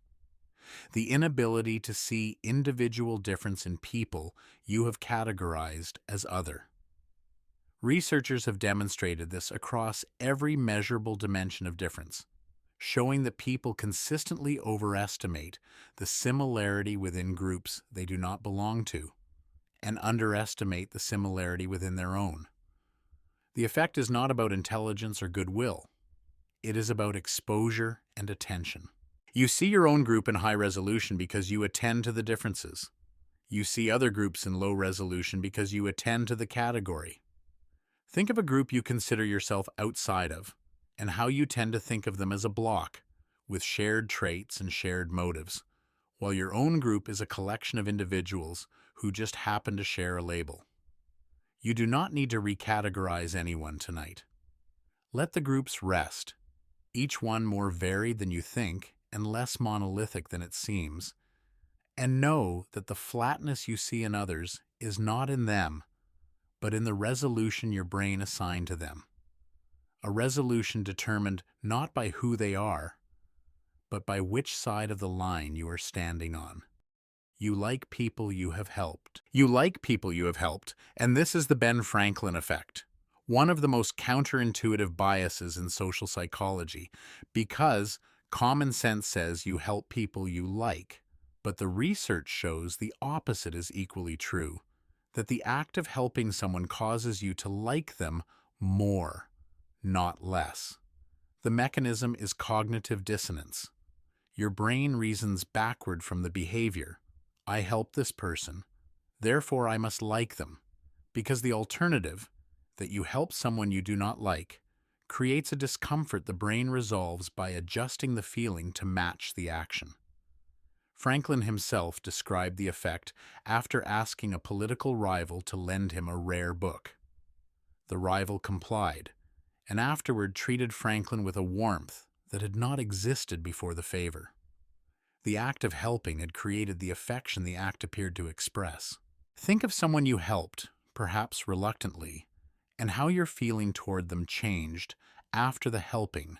The inability to see individual difference in people you have categorized as other. Researchers have demonstrated this across every measurable dimension of difference, showing that people consistently overestimate the similarity within groups they do not belong to and underestimate the similarity within their own. The effect is not about intelligence or goodwill. It is about exposure and attention. You see your own group in high resolution because you attend to the differences. You see other groups in low resolution because you attend to the category. Think of a group you consider yourself outside of, and how you tend to think of them as a block, with shared traits and shared motives, while your own group is a collection of individuals who just happen to share a label. You do not need to recategorize anyone tonight. Let the groups rest, each one more varied than you think and less monolithic than it seems, and know that the flatness you see in others is not in them, but in the resolution your brain assigned to them. A resolution determined not by who they are, but by which side of the line you are standing on. You like people you have helped. You like people you have helped, and this is the Ben Franklin effect, one of the most counterintuitive biases in social psychology, because common sense says you help people you like, but the research shows the opposite is equally true, that the act of helping someone causes you to like them more, not less. The mechanism is cognitive dissonance. Your brain reasons backward from the behavior. I help this person, therefore I must like them, because the alternative, that you help someone you do not like, creates a discomfort the brain resolves by adjusting the feeling to match the action. Franklin himself described the effect after asking a political rival to lend him a rare book. The rival complied, and afterward treated Franklin with a warmth that had not existed before the favor. The act of helping had created the affection the act appeared to express. Think of someone you helped, perhaps reluctantly, and how your feeling toward them changed after the helping,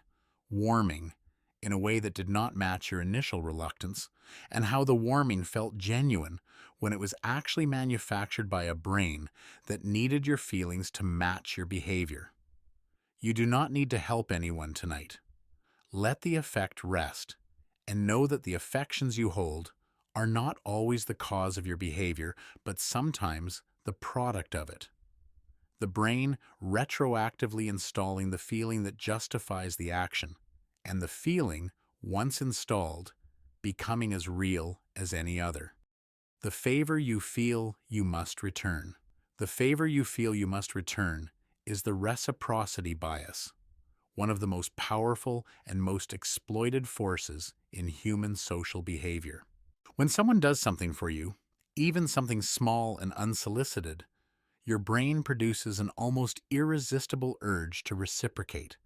warming, in a way that did not match your initial reluctance, and how the warming felt genuine when it was actually manufactured by a brain that needed your feelings to match your behavior. You do not need to help anyone tonight. Let the effect rest, and know that the affections you hold are not always the cause of your behavior, but sometimes the product of it. The brain retroactively installing the feeling that justifies the action, and the feeling, once installed, becoming as real as any other. The favor you feel you must return. The favor you feel you must return is the reciprocity bias, one of the most powerful and most exploited forces in human social behavior. When someone does something for you, even something small and unsolicited, your brain produces an almost irresistible urge to reciprocate,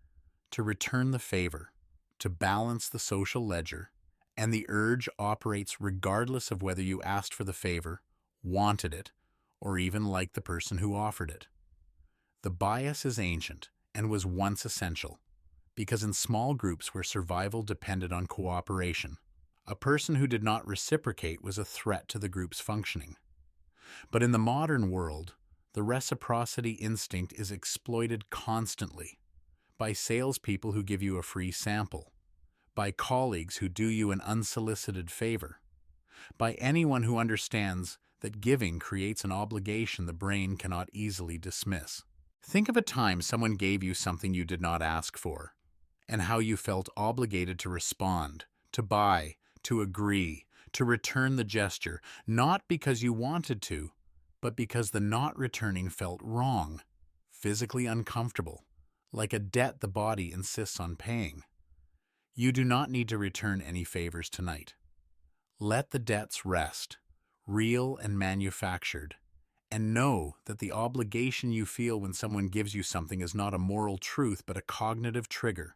to return the favor, to balance the social ledger, and the urge operates regardless of whether you asked for the favor, wanted it, or even liked the person who offered it. The bias is ancient and was once essential, because in small groups where survival depended on cooperation, a person who did not reciprocate was a threat to the group's functioning. But in the modern world, the reciprocity instinct is exploited constantly by salespeople who give you a free sample, by colleagues who do you an unsolicited favor, by anyone who understands that giving creates an obligation the brain cannot easily dismiss. Think of a time someone gave you something you did not ask for, and how you felt obligated to respond, to buy, to agree, to return the gesture, not because you wanted to, but because the not returning felt wrong, physically uncomfortable, like a debt the body insists on paying. You do not need to return any favors tonight. Let the debts rest, real and manufactured, and know that the obligation you feel when someone gives you something is not a moral truth but a cognitive trigger,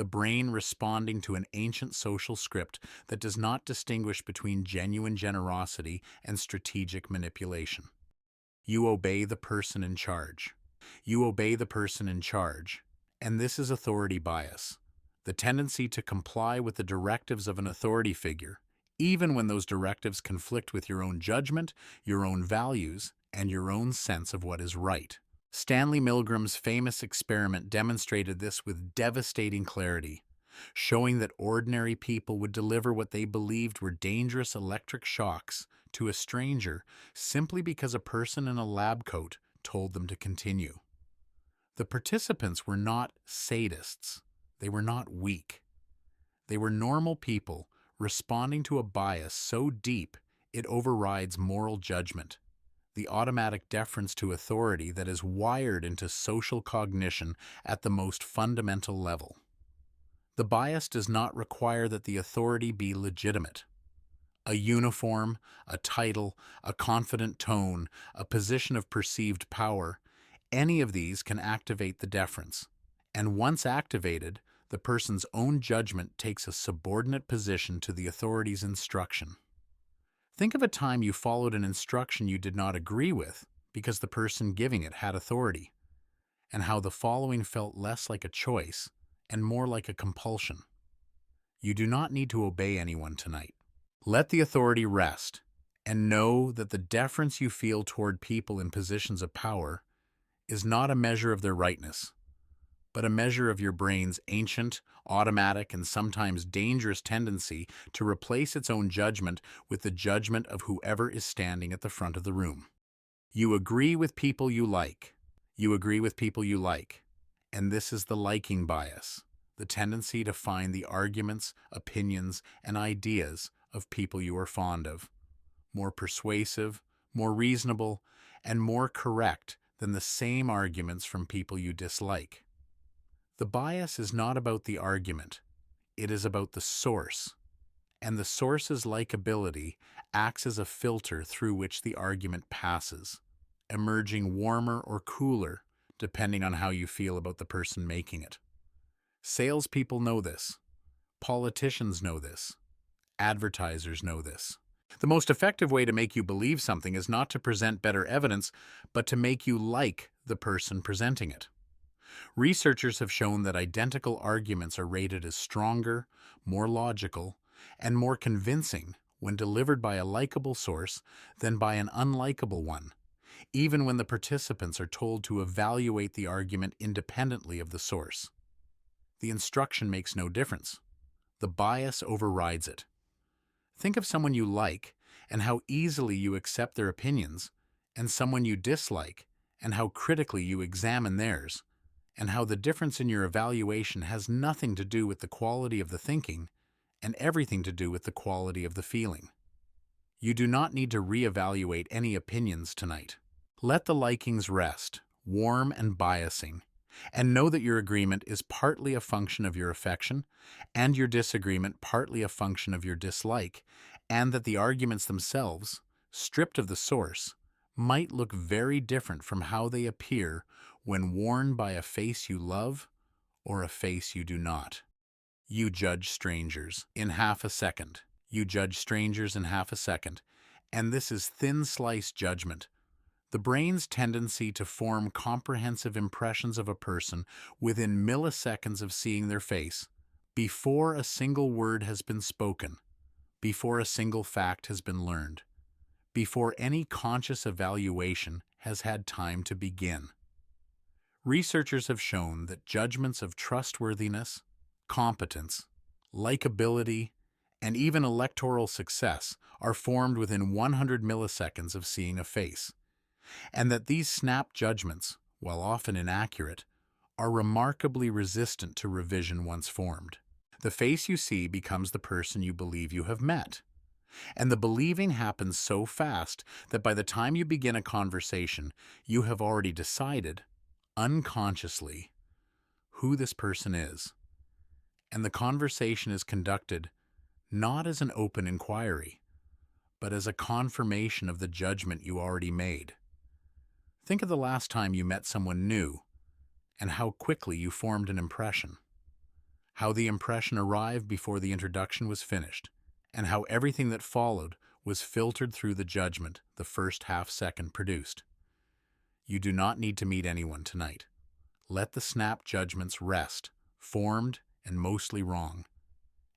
the brain responding to an ancient social script that does not distinguish between genuine generosity and strategic manipulation. You obey the person in charge. You obey the person in charge. And this is authority bias, the tendency to comply with the directives of an authority figure, even when those directives conflict with your own judgment, your own values, and your own sense of what is right. Stanley Milgram's famous experiment demonstrated this with devastating clarity, showing that ordinary people would deliver what they believed were dangerous electric shocks to a stranger simply because a person in a lab coat told them to continue. The participants were not sadists. They were not weak. They were normal people responding to a bias so deep it overrides moral judgment, the automatic deference to authority that is wired into social cognition at the most fundamental level. The bias does not require that the authority be legitimate. A uniform, a title, a confident tone, a position of perceived power, any of these can activate the deference. And once activated, the person's own judgment takes a subordinate position to the authority's instruction. Think of a time you followed an instruction you did not agree with because the person giving it had authority, and how the following felt less like a choice and more like a compulsion. You do not need to obey anyone tonight. Let the authority rest, and know that the deference you feel toward people in positions of power is not a measure of their rightness, but a measure of your brain's ancient, automatic, and sometimes dangerous tendency to replace its own judgment with the judgment of whoever is standing at the front of the room. You agree with people you like. You agree with people you like. And this is the liking bias, the tendency to find the arguments, opinions, and ideas of people you are fond of more persuasive, more reasonable, and more correct than the same arguments from people you dislike. The bias is not about the argument, it is about the source, and the source's likability acts as a filter through which the argument passes, emerging warmer or cooler depending on how you feel about the person making it. Salespeople know this. Politicians know this. Advertisers know this. The most effective way to make you believe something is not to present better evidence, but to make you like the person presenting it. Researchers have shown that identical arguments are rated as stronger, more logical, and more convincing when delivered by a likable source than by an unlikable one, even when the participants are told to evaluate the argument independently of the source. The instruction makes no difference. The bias overrides it. Think of someone you like and how easily you accept their opinions, and someone you dislike and how critically you examine theirs, and how the difference in your evaluation has nothing to do with the quality of the thinking and everything to do with the quality of the feeling. You do not need to reevaluate any opinions tonight. Let the likings rest, warm and biasing, and know that your agreement is partly a function of your affection and your disagreement partly a function of your dislike, and that the arguments themselves, stripped of the source, might look very different from how they appear when worn by a face you love or a face you do not. You judge strangers in half a second. You judge strangers in half a second, and this is thin-slice judgment. The brain's tendency to form comprehensive impressions of a person within milliseconds of seeing their face, before a single word has been spoken, before a single fact has been learned, before any conscious evaluation has had time to begin. Researchers have shown that judgments of trustworthiness, competence, likability, and even electoral success are formed within 100 milliseconds of seeing a face, and that these snap judgments, while often inaccurate, are remarkably resistant to revision once formed. The face you see becomes the person you believe you have met, and the believing happens so fast that by the time you begin a conversation, you have already decided, unconsciously, who this person is, and the conversation is conducted not as an open inquiry, but as a confirmation of the judgment you already made. Think of the last time you met someone new and how quickly you formed an impression. how the impression arrived before the introduction was finished, and how everything that followed was filtered through the judgment the first half-second produced. You do not need to meet anyone tonight. Let the snap judgments rest, formed and mostly wrong,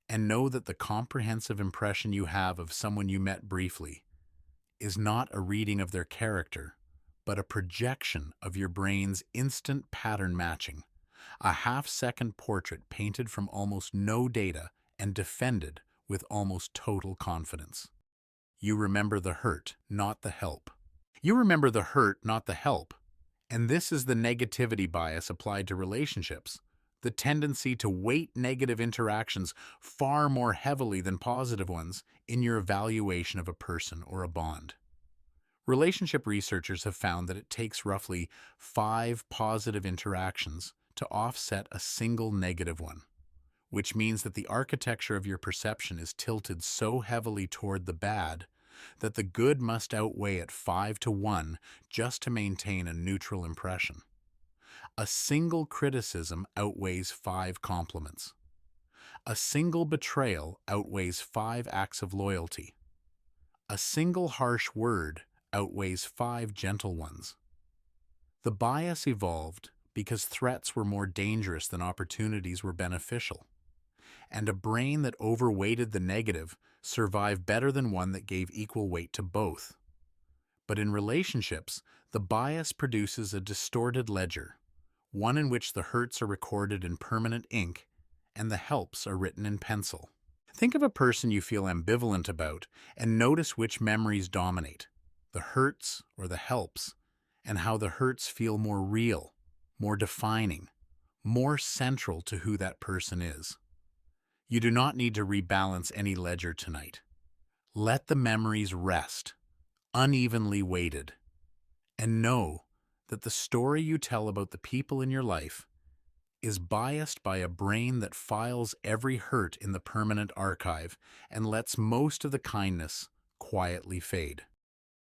and know that the comprehensive impression you have of someone you met briefly is not a reading of their character, but a projection of your brain's instant pattern matching, a half-second portrait painted from almost no data and defended with almost total confidence. You remember the hurt, not the help. You remember the hurt, not the help. And this is the negativity bias applied to relationships, the tendency to weight negative interactions far more heavily than positive ones in your evaluation of a person or a bond. Relationship researchers have found that it takes roughly 5 positive interactions to offset a single negative one, which means that the architecture of your perception is tilted so heavily toward the bad that the good must outweigh it 5-1 just to maintain a neutral impression. A single criticism outweighs 5 compliments. A single betrayal outweighs 5 acts of loyalty. A single harsh word outweighs 5 gentle ones. The bias evolved because threats were more dangerous than opportunities were beneficial, and a brain that overweighted the negative survived better than one that gave equal weight to both. But in relationships, the bias produces a distorted ledger, one in which the hurts are recorded in permanent ink and the helps are written in pencil. Think of a person you feel ambivalent about and notice which memories dominate, the hurts or the helps, and how the hurts feel more real, more defining, more central to who that person is. You do not need to rebalance any ledger tonight. Let the memories rest, unevenly weighted, and know that the story you tell about the people in your life is biased by a brain that files every hurt in the permanent archive and lets most of the kindness quietly fade.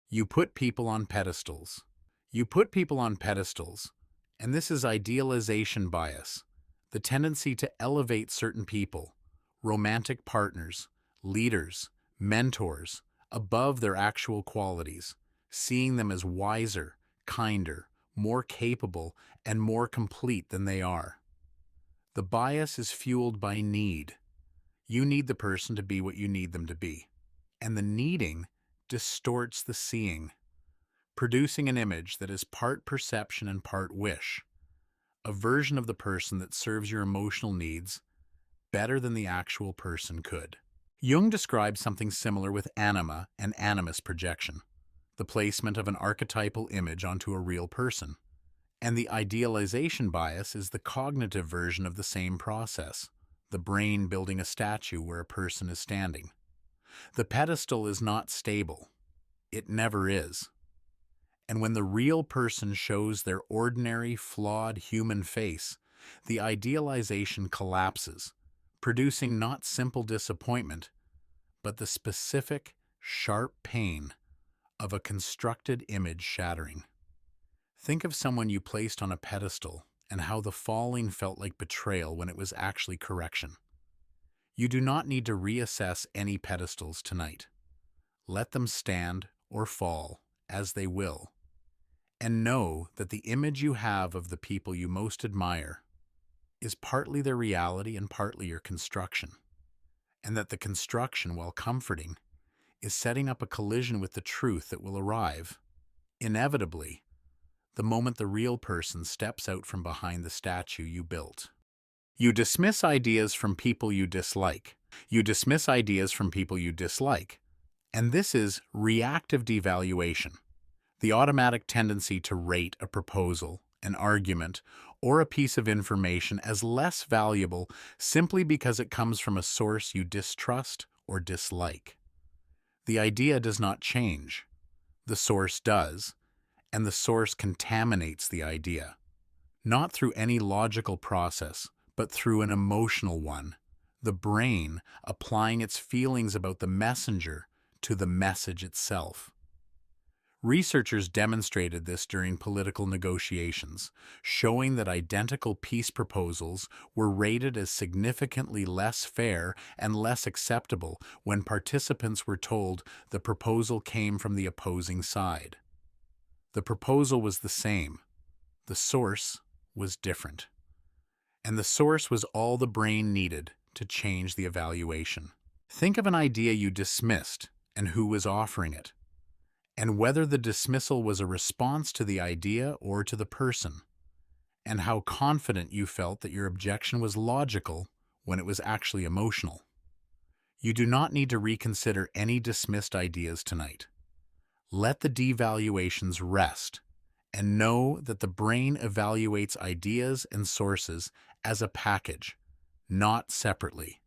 You put people on pedestals. You put people on pedestals, and this is idealization bias, the tendency to elevate certain people, romantic partners, leaders, mentors, above their actual qualities, seeing them as wiser, kinder, more capable, and more complete than they are. The bias is fueled by need. You need the person to be what you need them to be, and the needing distorts the seeing, producing an image that is part perception and part wish, a version of the person that serves your emotional needs better than the actual person could. Jung describes something similar with anima and animus projection, the placement of an archetypal image onto a real person. And the idealization bias is the cognitive version of the same process, the brain building a statue where a person is standing. The pedestal is not stable. It never is. And when the real person shows their ordinary, flawed human face, the idealization collapses, producing not simple disappointment, but the specific, sharp pain of a constructed image shattering. Think of someone you placed on a pedestal and how the falling felt like betrayal when it was actually correction. You do not need to reassess any pedestals tonight. Let them stand or fall as they will, and know that the image you have of the people you most admire is partly their reality and partly your construction, and that the construction, while comforting, is setting up a collision with the truth that will arrive, inevitably, the moment the real person steps out from behind the statue you built. You dismiss ideas from people you dislike. You dismiss ideas from people you dislike. And this is reactive devaluation, the automatic tendency to rate a proposal, an argument, or a piece of information as less valuable simply because it comes from a source you distrust or dislike. The idea does not change. The source does, and the source contaminates the idea, not through any logical process, but through an emotional one, the brain applying its feelings about the messenger to the message itself. Researchers demonstrated this during political negotiations, showing that identical peace proposals were rated as significantly less fair and less acceptable when participants were told the proposal came from the opposing side. The proposal was the same, the source was different. And the source was all the brain needed to change the evaluation. Think of an idea you dismissed and who was offering it, and whether the dismissal was a response to the idea or to the person, and how confident you felt that your objection was logical when it was actually emotional. You do not need to reconsider any dismissed ideas tonight. Let the devaluations rest, and know that the brain evaluates ideas and sources as a package, not separately,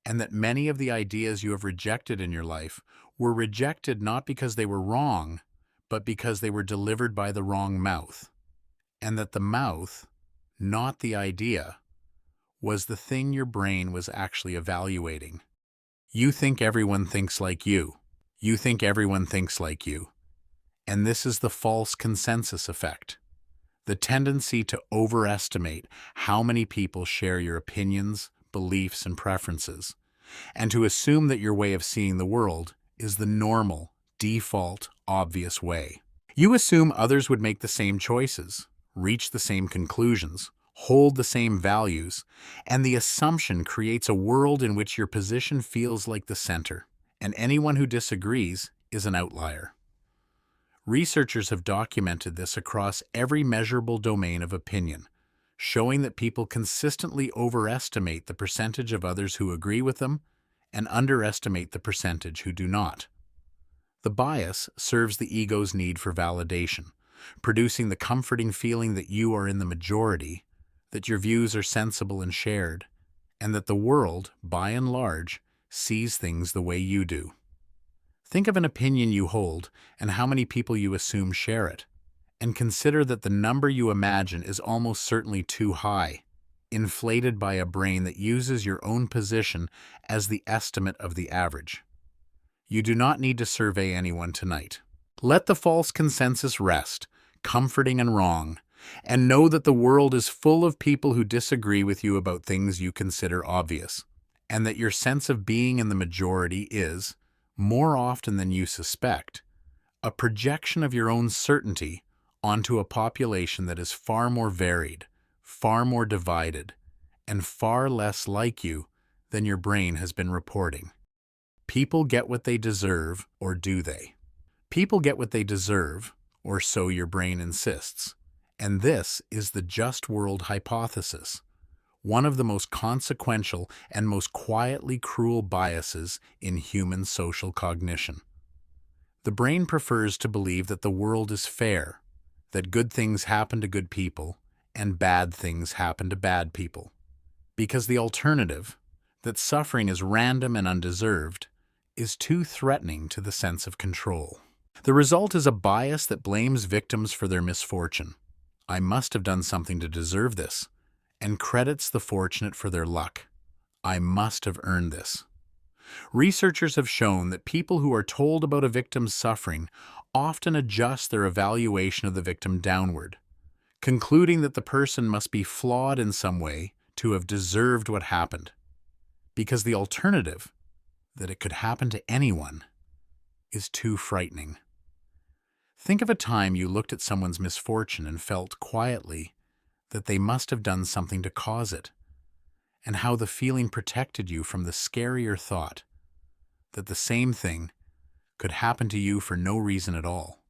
and that many of the ideas you have rejected in your life were rejected not because they were wrong, but because they were delivered by the wrong mouth, and that the mouth, not the idea, was the thing your brain was actually evaluating. You think everyone thinks like you. You think everyone thinks like you. And this is the false consensus effect, the tendency to overestimate how many people share your opinions, beliefs, and preferences, and to assume that your way of seeing the world is the normal, default, obvious way. You assume others would make the same choices, reach the same conclusions, hold the same values, and the assumption creates a world in which your position feels like the center, and anyone who disagrees is an outlier. Researchers have documented this across every measurable domain of opinion, showing that people consistently overestimate the percentage of others who agree with them and underestimate the percentage who do not. The bias serves the ego's need for validation, producing the comforting feeling that you are in the majority, that your views are sensible and shared, and that the world, by and large, sees things the way you do. Think of an opinion you hold and how many people you assume share it, and consider that the number you imagine is almost certainly too high, inflated by a brain that uses your own position as the estimate of the average. You do not need to survey anyone tonight. Let the false consensus rest, comforting and wrong, and know that the world is full of people who disagree with you about things you consider obvious, and that your sense of being in the majority is, more often than you suspect, a projection of your own certainty onto a population that is far more varied, far more divided, and far less like you than your brain has been reporting. People get what they deserve, or do they? People get what they deserve, or so your brain insists. And this is the just world hypothesis, one of the most consequential and most quietly cruel biases in human social cognition. The brain prefers to believe that the world is fair, that good things happen to good people, and bad things happen to bad people, because the alternative, that suffering is random and undeserved, is too threatening to the sense of control. The result is a bias that blames victims for their misfortune. I must have done something to deserve this, and credits the fortunate for their luck. I must have earned this. Researchers have shown that people who are told about a victim's suffering often adjust their evaluation of the victim downward, concluding that the person must be flawed in some way to have deserved what happened, because the alternative, that it could happen to anyone, is too frightening. Think of a time you looked at someone's misfortune and felt quietly that they must have done something to cause it, and how the feeling protected you from the scarier thought that the same thing could happen to you for no reason at all.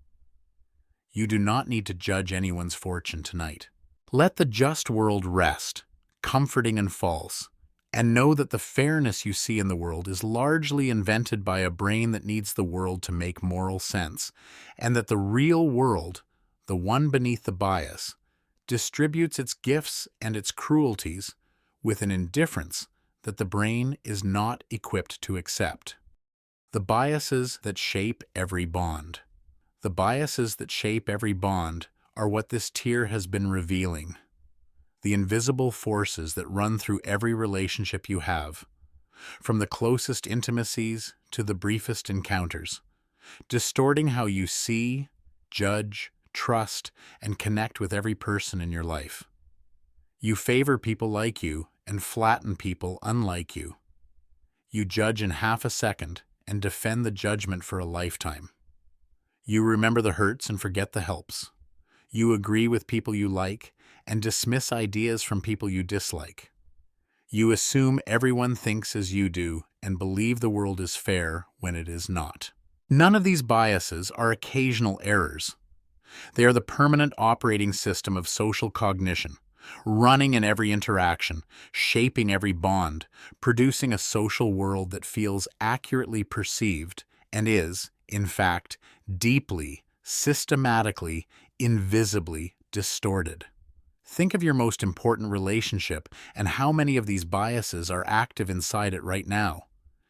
You do not need to judge anyone's fortune tonight. Let the just world rest, comforting and false, and know that the fairness you see in the world is largely invented by a brain that needs the world to make moral sense, and that the real world, the one beneath the bias, distributes its gifts and its cruelties with an indifference that the brain is not equipped to accept. The biases that shape every bond. The biases that shape every bond are what this tier has been revealing. The invisible forces that run through every relationship you have, from the closest intimacies to the briefest encounters, distorting how you see, judge, trust, and connect with every person in your life. You favor people like you and flatten people unlike you. You judge in half a second and defend the judgment for a lifetime. You remember the hurts and forget the helps. You agree with people you like and dismiss ideas from people you dislike. You assume everyone thinks as you do and believe the world is fair when it is not. None of these biases are occasional errors. They are the permanent operating system of social cognition, running in every interaction, shaping every bond, producing a social world that feels accurately perceived and is, in fact, deeply, systematically, invisibly distorted. Think of your most important relationship and how many of these biases are active inside it right now,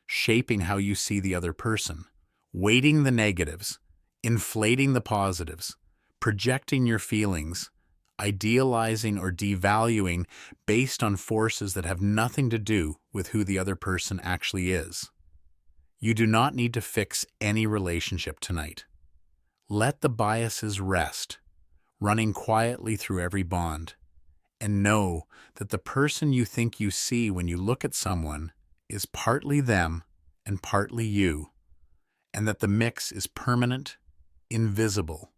shaping how you see the other person, weighting the negatives, inflating the positives, projecting your feelings, idealizing or devaluing based on forces that have nothing to do with who the other person actually is. You do not need to fix any relationship tonight. Let the biases rest, running quietly through every bond, and know that the person you think you see when you look at someone is partly them and partly you, and that the mix is permanent, invisible,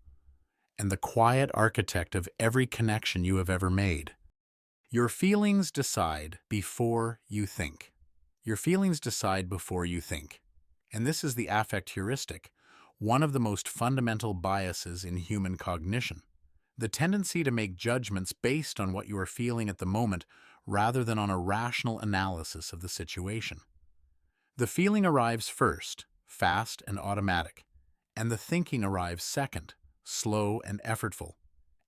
and the quiet architect of every connection you have ever made. Your feelings decide before you think. Your feelings decide before you think. And this is the affect heuristic, one of the most fundamental biases in human cognition. The tendency to make judgments based on what you are feeling at the moment rather than on a rational analysis of the situation. The feeling arrives first, fast and automatic, and the thinking arrives second, slow and effortful.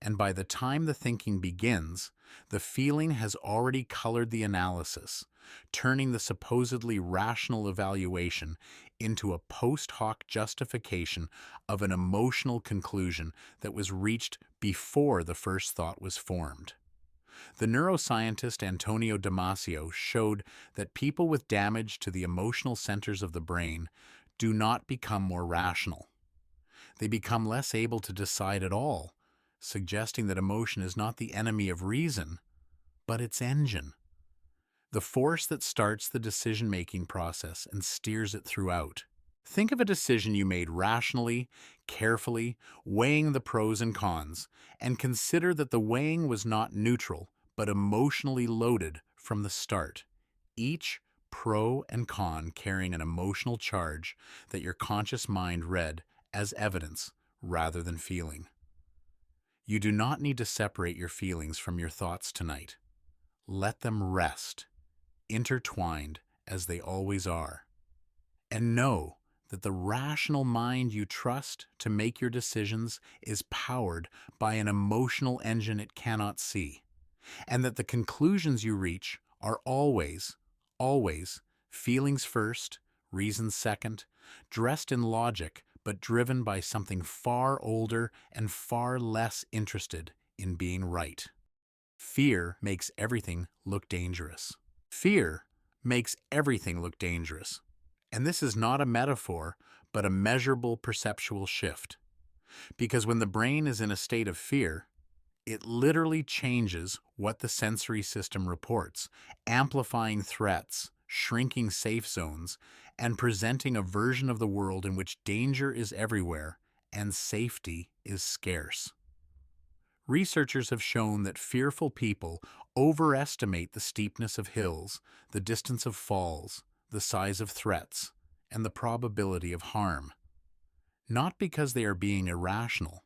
And by the time the thinking begins, the feeling has already colored the analysis, turning the supposedly rational evaluation into a post hoc justification of an emotional conclusion that was reached before the first thought was formed. The neuroscientist Antonio Damasio showed that people with damage to the emotional centers of the brain do not become more rational. They become less able to decide at all, suggesting that emotion is not the enemy of reason, but its engine, the force that starts the decision-making process and steers it throughout. Think of a decision you made rationally, carefully, weighing the pros and cons, and consider that the weighing was not neutral, but emotionally loaded from the start. Each pro and con carrying an emotional charge that your conscious mind read as evidence rather than feeling. You do not need to separate your feelings from your thoughts tonight. Let them rest, intertwined as they always are. And know that the rational mind you trust to make your decisions is powered by an emotional engine it cannot see, and that the conclusions you reach are always, always feelings first, reasons second, dressed in logic but driven by something far older and far less interested in being right. Fear makes everything look dangerous. Fear makes everything look dangerous. And this is not a metaphor, but a measurable perceptual shift. Because when the brain is in a state of fear, it literally changes what the sensory system reports, amplifying threats, shrinking safe zones, and presenting a version of the world in which danger is everywhere and safety is scarce. Researchers have shown that fearful people overestimate the steepness of hills, the distance of falls, the size of threats, and the probability of harm. Not because they are being irrational,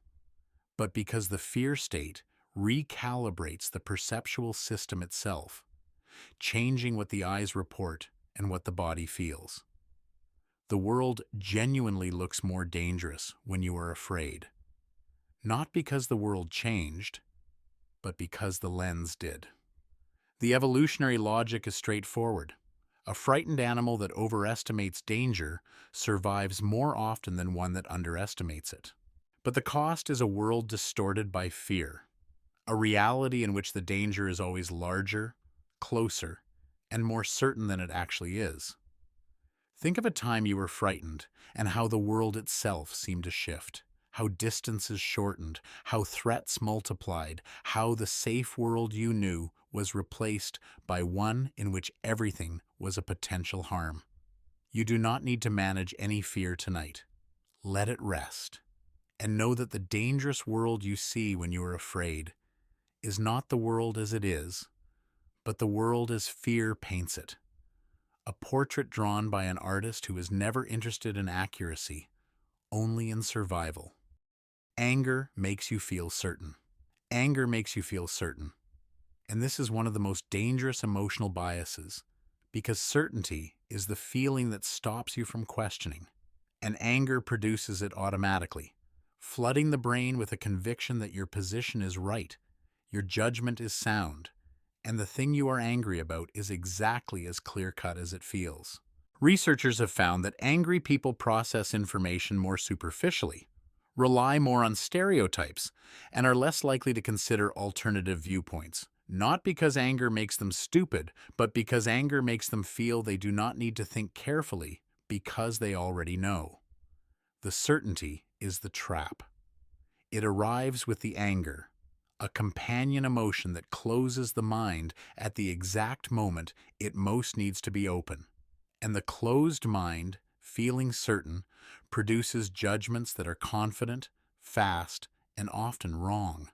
but because the fear state recalibrates the perceptual system itself, changing what the eyes report and what the body feels. The world genuinely looks more dangerous when you are afraid. Not because the world changed, but because the lens did. The evolutionary logic is straightforward. A frightened animal that overestimates danger survives more often than one that underestimates it. But the cost is a world distorted by fear, a reality in which the danger is always larger, closer, and more certain than it actually is. Think of a time you were frightened and how the world itself seemed to shift, how distances shortened, how threats multiplied, how the safe world you knew was replaced by one in which everything was a potential harm. You do not need to manage any fear tonight. Let it rest, and know that the dangerous world you see when you are afraid is not the world as it is, but the world as fear paints it. A portrait drawn by an artist who is never interested in accuracy, only in survival. Anger makes you feel certain. Anger makes you feel certain. And this is one of the most dangerous emotional biases, because certainty is the feeling that stops you from questioning, and anger produces it automatically, flooding the brain with a conviction that your position is right, your judgment is sound, and the thing you are angry about is exactly as clear-cut as it feels. Researchers have found that angry people process information more superficially, rely more on stereotypes, and are less likely to consider alternative viewpoints. Not because anger makes them stupid, but because anger makes them feel they do not need to think carefully because they already know. The certainty is the trap. It arrives with the anger, a companion emotion that closes the mind at the exact moment it most needs to be open. And the closed mind, feeling certain, produces judgments that are confident, fast, and often wrong.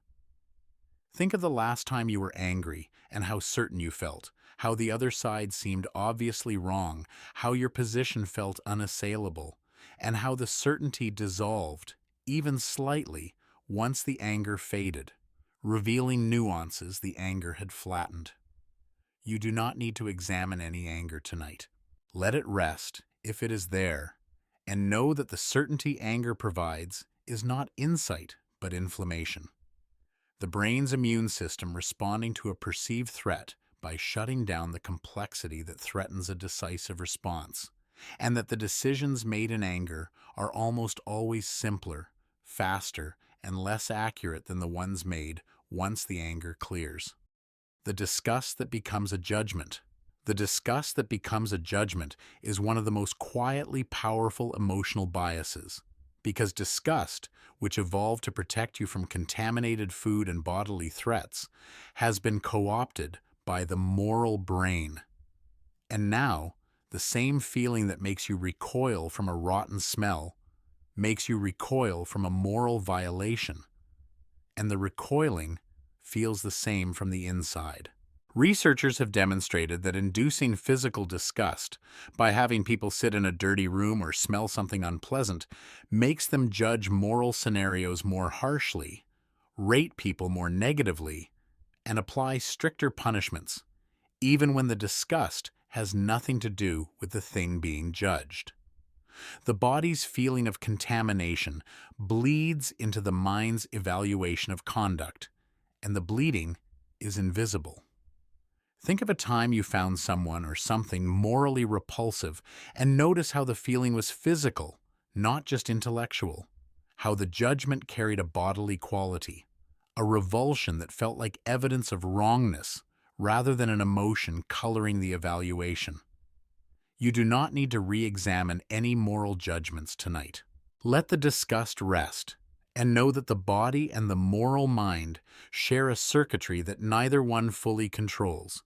Think of the last time you were angry and how certain you felt, how the other side seemed obviously wrong, how your position felt unassailable, and how the certainty dissolved, even slightly, once the anger faded, revealing nuances the anger had flattened. You do not need to examine any anger tonight. Let it rest, if it is there, and know that the certainty anger provides is not insight, but inflammation. The brain's immune system responding to a perceived threat by shutting down the complexity that threatens a decisive response, and that the decisions made in anger are almost always simpler, faster, and less accurate than the ones made once the anger clears. The disgust that becomes a judgment. The disgust that becomes a judgment is one of the most quietly powerful emotional biases, because disgust, which evolved to protect you from contaminated food and bodily threats, has been co-opted by the moral brain. And now, the same feeling that makes you recoil from a rotten smell makes you recoil from a moral violation, and the recoiling feels the same from the inside. Researchers have demonstrated that inducing physical disgust by having people sit in a dirty room or smell something unpleasant makes them judge moral scenarios more harshly, rate people more negatively, and apply stricter punishments, even when the disgust has nothing to do with the thing being judged. The body's feeling of contamination bleeds into the mind's evaluation of conduct, and the bleeding is invisible. Think of a time you found someone or something morally repulsive and notice how the feeling was physical, not just intellectual, how the judgment carried a bodily quality, a revulsion that felt like evidence of wrongness rather than an emotion coloring the evaluation. You do not need to re-examine any moral judgments tonight. Let the disgust rest, and know that the body and the moral mind share a circuitry that neither one fully controls,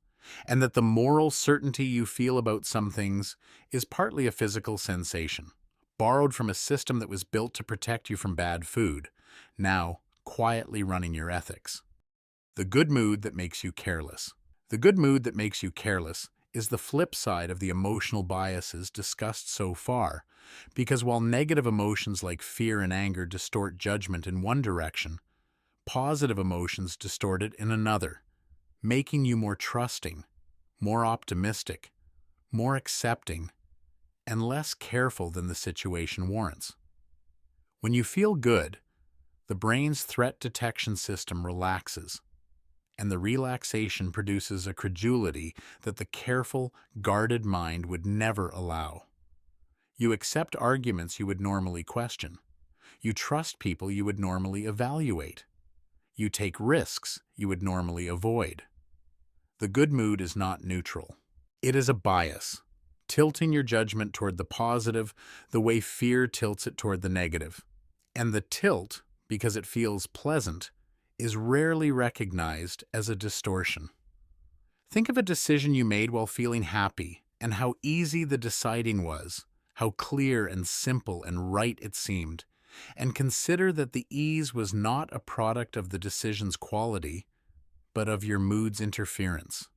and that the moral certainty you feel about some things is partly a physical sensation, borrowed from a system that was built to protect you from bad food, now quietly running your ethics. The good mood that makes you careless. The good mood that makes you careless is the flip side of the emotional biases discussed so far, because while negative emotions like fear and anger distort judgment in one direction, positive emotions distort it in another, making you more trusting, more optimistic, more accepting, and less careful than the situation warrants. When you feel good, the brain's threat detection system relaxes, and the relaxation produces a credulity that the careful, guarded mind would never allow. You accept arguments you would normally question. You trust people you would normally evaluate. You take risks you would normally avoid. The good mood is not neutral. It is a bias, tilting your judgment toward the positive the way fear tilts it toward the negative. And the tilt, because it feels pleasant, is rarely recognized as a distortion. Think of a decision you made while feeling happy and how easy the deciding was, how clear and simple and right it seemed, and consider that the ease was not a product of the decision's quality, but of your mood's interference,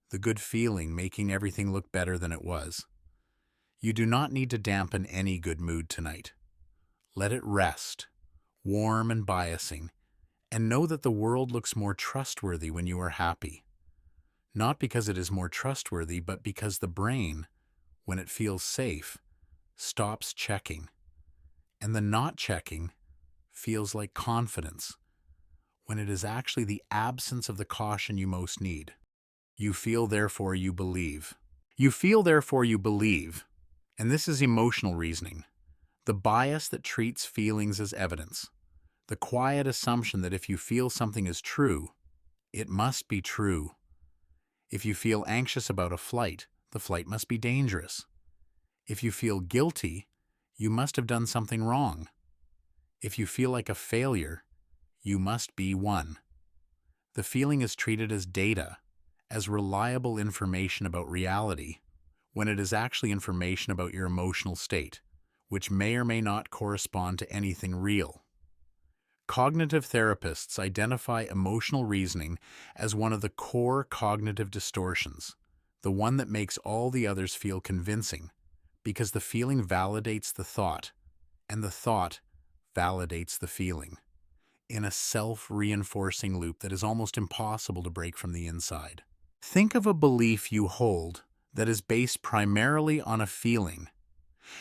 the good feeling making everything look better than it was. You do not need to dampen any good mood tonight. Let it rest, warm and biasing, and know that the world looks more trustworthy when you are happy. Not because it is more trustworthy, but because the brain, when it feels safe, stops checking. And the not checking feels like confidence, when it is actually the absence of the caution you most need. You feel, therefore you believe. You feel, therefore you believe. And this is emotional reasoning, the bias that treats feelings as evidence, the quiet assumption that if you feel something is true, it must be true. If you feel anxious about a flight, the flight must be dangerous. If you feel guilty, you must have done something wrong. If you feel like a failure, you must be one. The feeling is treated as data, as reliable information about reality, when it is actually information about your emotional state, which may or may not correspond to anything real. Cognitive therapists identify emotional reasoning as one of the core cognitive distortions, the one that makes all the others feel convincing, because the feeling validates the thought, and the thought validates the feeling, in a self-reinforcing loop that is almost impossible to break from the inside. Think of a belief you hold that is based primarily on a feeling,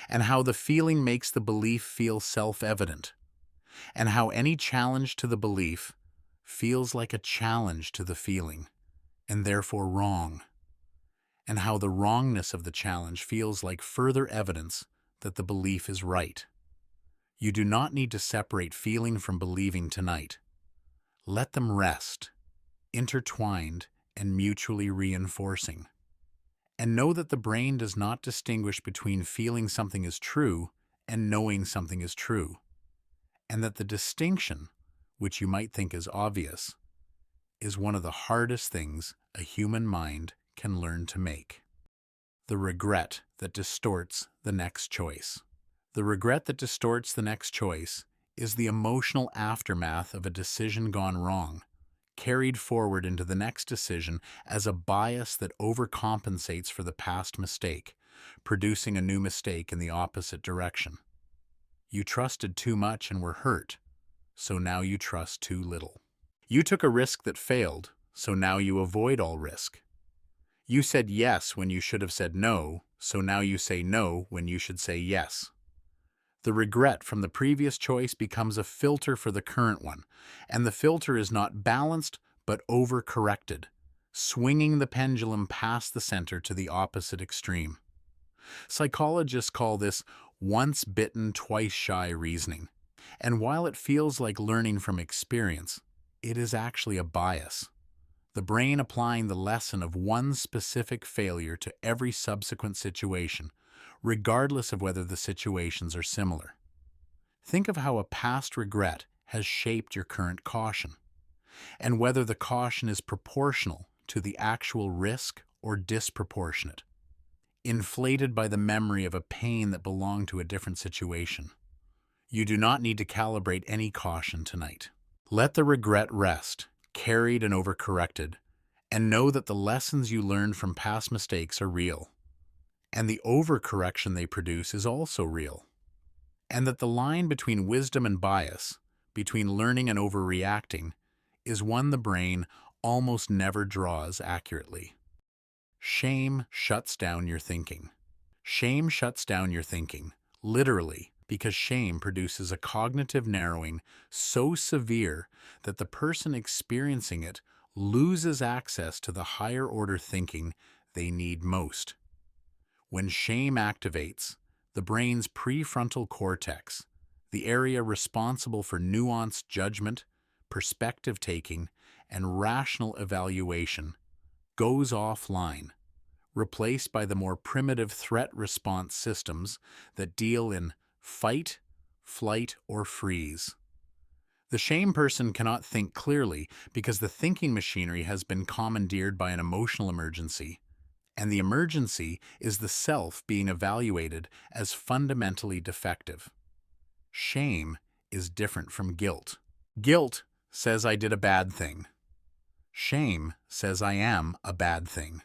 and how the feeling makes the belief feel self-evident, and how any challenge to the belief feels like a challenge to the feeling, and therefore wrong, and how the wrongness of the challenge feels like further evidence that the belief is right. You do not need to separate feeling from believing tonight. Let them rest, intertwined and mutually reinforcing. And know that the brain does not distinguish between feeling something is true and knowing something is true, and that the distinction, which you might think is obvious, is one of the hardest things a human mind can learn to make. The regret that distorts the next choice. The regret that distorts the next choice is the emotional aftermath of a decision gone wrong, carried forward into the next decision as a bias that overcompensates for the past mistake, producing a new mistake in the opposite direction. You trusted too much and were hurt, so now you trust too little. You took a risk that failed, so now you avoid all risk. You said yes when you should have said no, so now you say no when you should say yes. The regret from the previous choice becomes a filter for the current one, and the filter is not balanced but overcorrected, swinging the pendulum past the center to the opposite extreme. Psychologists call this once bitten, twice shy reasoning, and while it feels like learning from experience, it is actually a bias. The brain applying the lesson of one specific failure to every subsequent situation, regardless of whether the situations are similar. Think of how a past regret has shaped your current caution, and whether the caution is proportional to the actual risk or disproportionate, inflated by the memory of a pain that belonged to a different situation. You do not need to calibrate any caution tonight. Let the regret rest, carried and overcorrected, and know that the lessons you learned from past mistakes are real, and the overcorrection they produce is also real, and that the line between wisdom and bias, between learning and overreacting, is one the brain almost never draws accurately. Shame shuts down your thinking. Shame shuts down your thinking, literally, because shame produces a cognitive narrowing so severe that the person experiencing it loses access to the higher order thinking they need most. When shame activates, the brain's prefrontal cortex, the area responsible for nuanced judgment, perspective taking, and rational evaluation, goes offline, replaced by the more primitive threat response systems that deal in fight, flight, or freeze. The shame person cannot think clearly because the thinking machinery has been commandeered by an emotional emergency, and the emergency is the self being evaluated as fundamentally defective. Shame is different from guilt. Guilt says I did a bad thing. Shame says I am a bad thing.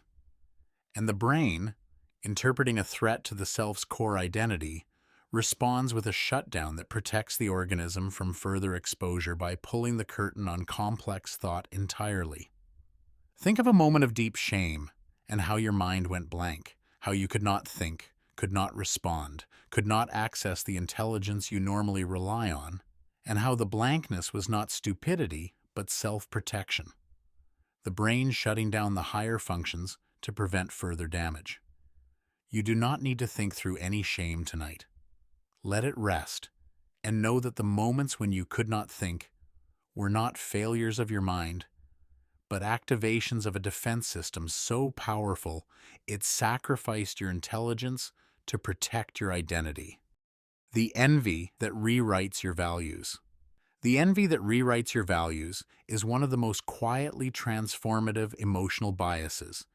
And the brain, interpreting a threat to the self's core identity, responds with a shutdown that protects the organism from further exposure by pulling the curtain on complex thought entirely. Think of a moment of deep shame and how your mind went blank, how you could not think, could not respond, could not access the intelligence you normally rely on, and how the blankness was not stupidity but self-protection. The brain shutting down the higher functions to prevent further damage. You do not need to think through any shame tonight. Let it rest, and know that the moments when you could not think were not failures of your mind, but activations of a defense system so powerful it sacrificed your intelligence to protect your identity. The envy that rewrites your values. The envy that rewrites your values is one of the most quietly transformative emotional biases,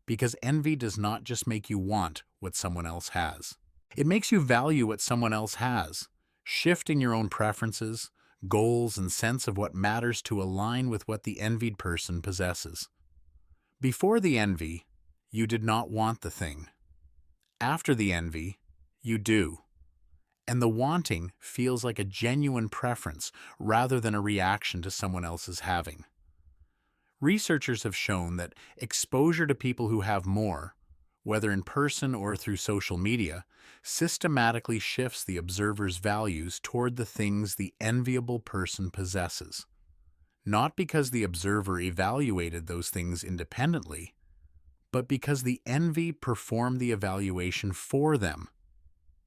because envy does not just make you want what someone else has. It makes you value what someone else has, shifting your own preferences, goals, and sense of what matters to align with what the envied person possesses. Before the envy, you did not want the thing. After the envy, you do. And the wanting feels like a genuine preference rather than a reaction to someone else's having. Researchers have shown that exposure to people who have more, whether in person or through social media, systematically shifts the observer's values toward the things the enviable person possesses. Not because the observer evaluated those things independently, but because the envy performed the evaluation for them,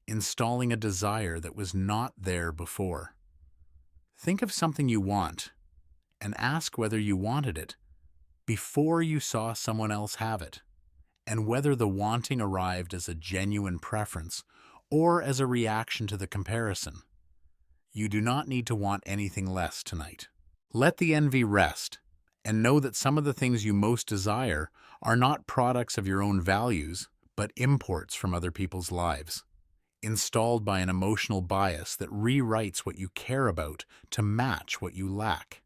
installing a desire that was not there before. Think of something you want and ask whether you wanted it before you saw someone else have it, and whether the wanting arrived as a genuine preference or as a reaction to the comparison. You do not need to want anything less tonight. Let the envy rest, and know that some of the things you most desire are not products of your own values, but imports from other people's lives, installed by an emotional bias that rewrites what you care about to match what you lack.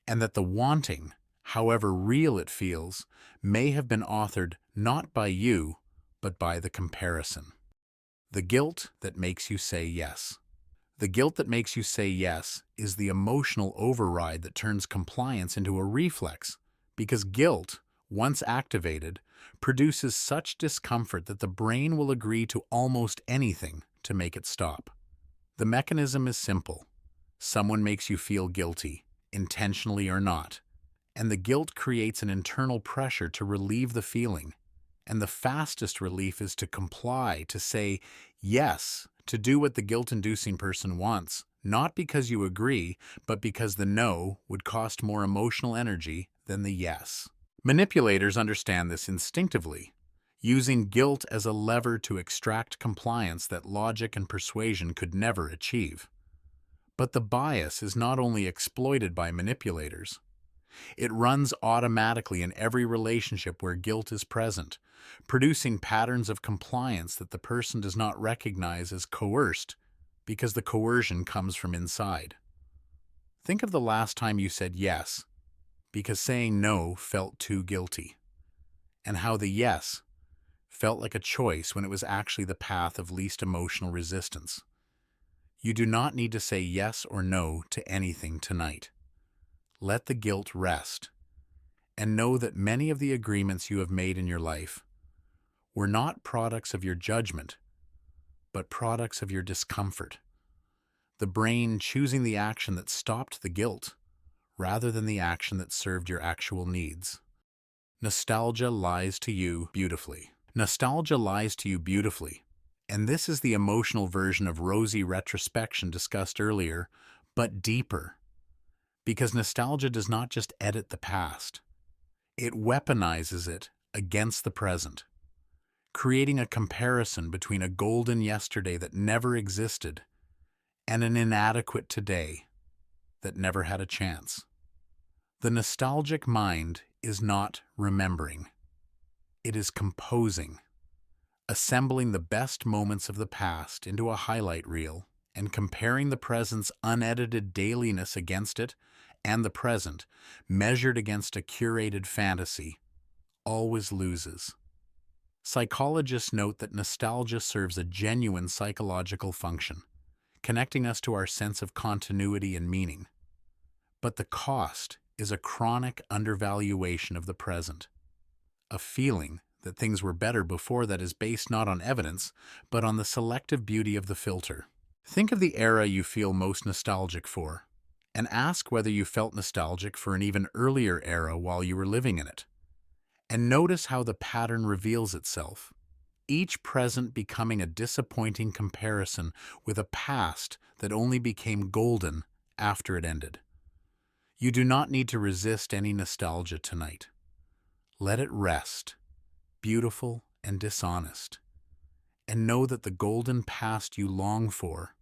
And that the wanting, however real it feels, may have been authored not by you, but by the comparison. The guilt that makes you say yes. The guilt that makes you say yes is the emotional override that turns compliance into a reflex, because guilt, once activated, produces such discomfort that the brain will agree to almost anything to make it stop. The mechanism is simple. Someone makes you feel guilty, intentionally or not, and the guilt creates an internal pressure to relieve the feeling. And the fastest relief is to comply, to say yes, to do what the guilt-inducing person wants, not because you agree, but because the no would cost more emotional energy than the yes. Manipulators understand this instinctively, using guilt as a lever to extract compliance that logic and persuasion could never achieve. But the bias is not only exploited by manipulators. It runs automatically in every relationship where guilt is present, producing patterns of compliance that the person does not recognize as coerced because the coercion comes from inside. Think of the last time you said yes because saying no felt too guilty, and how the yes felt like a choice when it was actually the path of least emotional resistance. You do not need to say yes or no to anything tonight. Let the guilt rest, and know that many of the agreements you have made in your life were not products of your judgment, but products of your discomfort. The brain choosing the action that stopped the guilt, rather than the action that served your actual needs. Nostalgia lies to you beautifully. Nostalgia lies to you beautifully, and this is the emotional version of rosy retrospection discussed earlier, but deeper. Because nostalgia does not just edit the past, it weaponizes it against the present. creating a comparison between a golden yesterday that never existed and an inadequate today that never had a chance. The nostalgic mind is not remembering. It is composing, assembling the best moments of the past into a highlight reel and comparing the present's unedited dailiness against it and the present, measured against a curated fantasy, always loses. Psychologists note that nostalgia serves a genuine psychological function, connecting us to our sense of continuity and meaning. But the cost is a chronic undervaluation of the present, a feeling that things were better before that is based not on evidence, but on the selective beauty of the filter. Think of the era you feel most nostalgic for, and ask whether you felt nostalgic for an even earlier era while you were living in it. And notice how the pattern reveals itself, each present becoming a disappointing comparison with a past that only became golden after it ended. You do not need to resist any nostalgia tonight. Let it rest, beautiful and dishonest, and know that the golden past you long for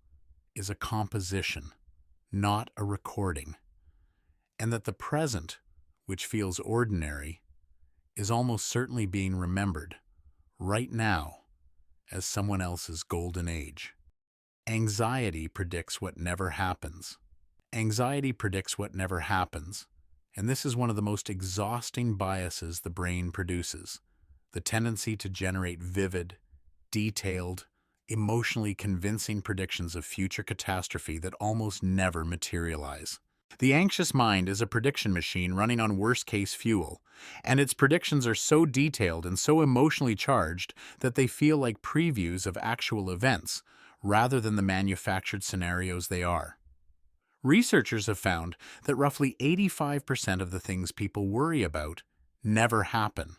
is a composition, not a recording, and that the present, which feels ordinary, is almost certainly being remembered right now as someone else's golden age. Anxiety predicts what never happens. Anxiety predicts what never happens, and this is one of the most exhausting biases the brain produces, the tendency to generate vivid, detailed, emotionally convincing predictions of future catastrophe that almost never materialize. The anxious mind is a prediction machine running on worst-case fuel, and its predictions are so detailed and so emotionally charged that they feel like previews of actual events, rather than the manufactured scenarios they are. Researchers have found that roughly 85% of the things people worry about never happen,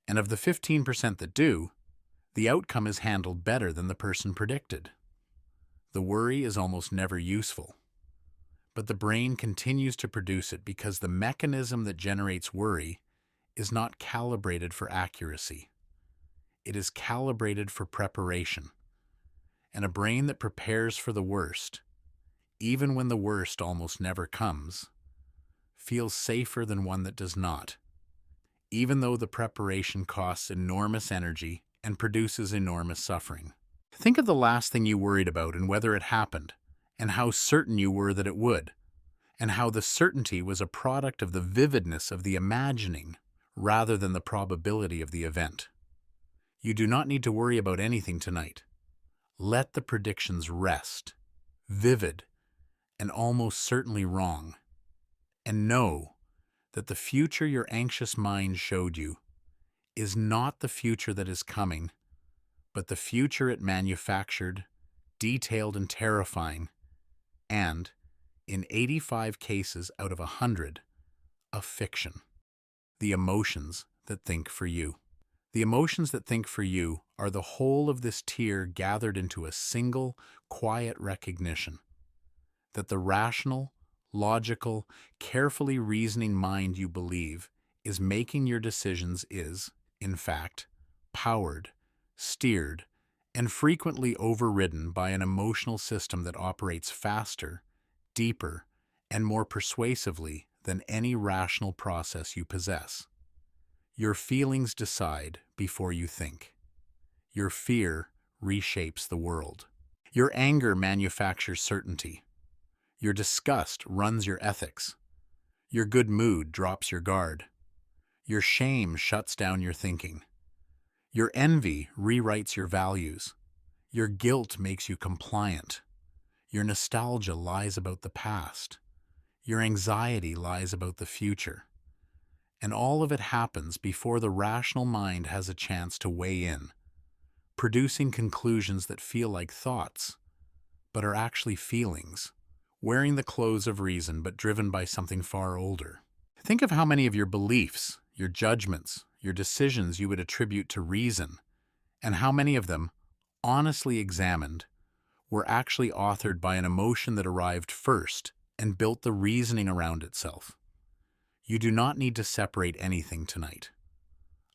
and of the 15% that do, the outcome is handled better than the person predicted. The worry is almost never useful, but the brain continues to produce it because the mechanism that generates worry is not calibrated for accuracy. It is calibrated for preparation, and a brain that prepares for the worst, even when the worst almost never comes, feels safer than one that does not, even though the preparation costs enormous energy and produces enormous suffering. Think of the last thing you worried about and whether it happened, and how certain you were that it would, and how the certainty was a product of the vividness of the imagining rather than the probability of the event. You do not need to worry about anything tonight. Let the predictions rest, vivid, and almost certainly wrong, and know that the future your anxious mind showed you is not the future that is coming, but the future it manufactured, detailed and terrifying, and, in 85 cases out of 100, a fiction. The emotions that think for you. The emotions that think for you are the whole of this tier gathered into a single, quiet recognition that the rational, logical, carefully reasoning mind you believe is making your decisions is, in fact, powered, steered, and frequently overridden by an emotional system that operates faster, deeper, and more persuasively than any rational process you possess. Your feelings decide before you think. Your fear reshapes the world. Your anger manufactures certainty. Your disgust runs your ethics. Your good mood drops your guard. Your shame shuts down your thinking. Your envy rewrites your values. Your guilt makes you compliant. Your nostalgia lies about the past. Your anxiety lies about the future. And all of it happens before the rational mind has a chance to weigh in, producing conclusions that feel like thoughts, but are actually feelings, wearing the clothes of reason but driven by something far older. Think of how many of your beliefs, your judgments, your decisions you would attribute to reason, and how many of them, honestly examined, were actually authored by an emotion that arrived first and built the reasoning around itself. You do not need to separate anything tonight.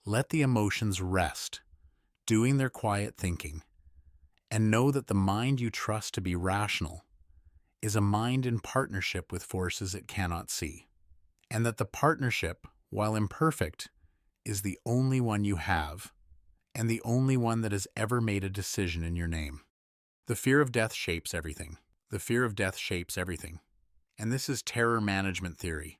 Let the emotions rest, doing their quiet thinking, and know that the mind you trust to be rational is a mind in partnership with forces it cannot see, and that the partnership, while imperfect, is the only one you have, and the only one that has ever made a decision in your name. The fear of death shapes everything. The fear of death shapes everything. And this is terror management theory.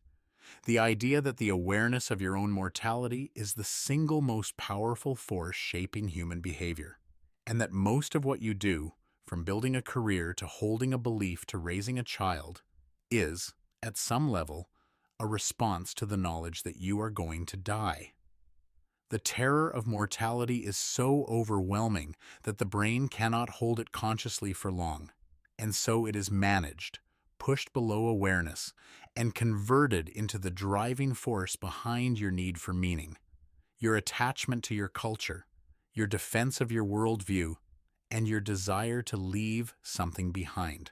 The idea that the awareness of your own mortality is the single most powerful force shaping human behavior, and that most of what you do, from building a career to holding a belief to raising a child, is, at some level, a response to the knowledge that you are going to die. The terror of mortality is so overwhelming that the brain cannot hold it consciously for long, and so it is managed, pushed below awareness, and converted into the driving force behind your need for meaning, your attachment to your culture, your defense of your worldview, and your desire to leave something behind.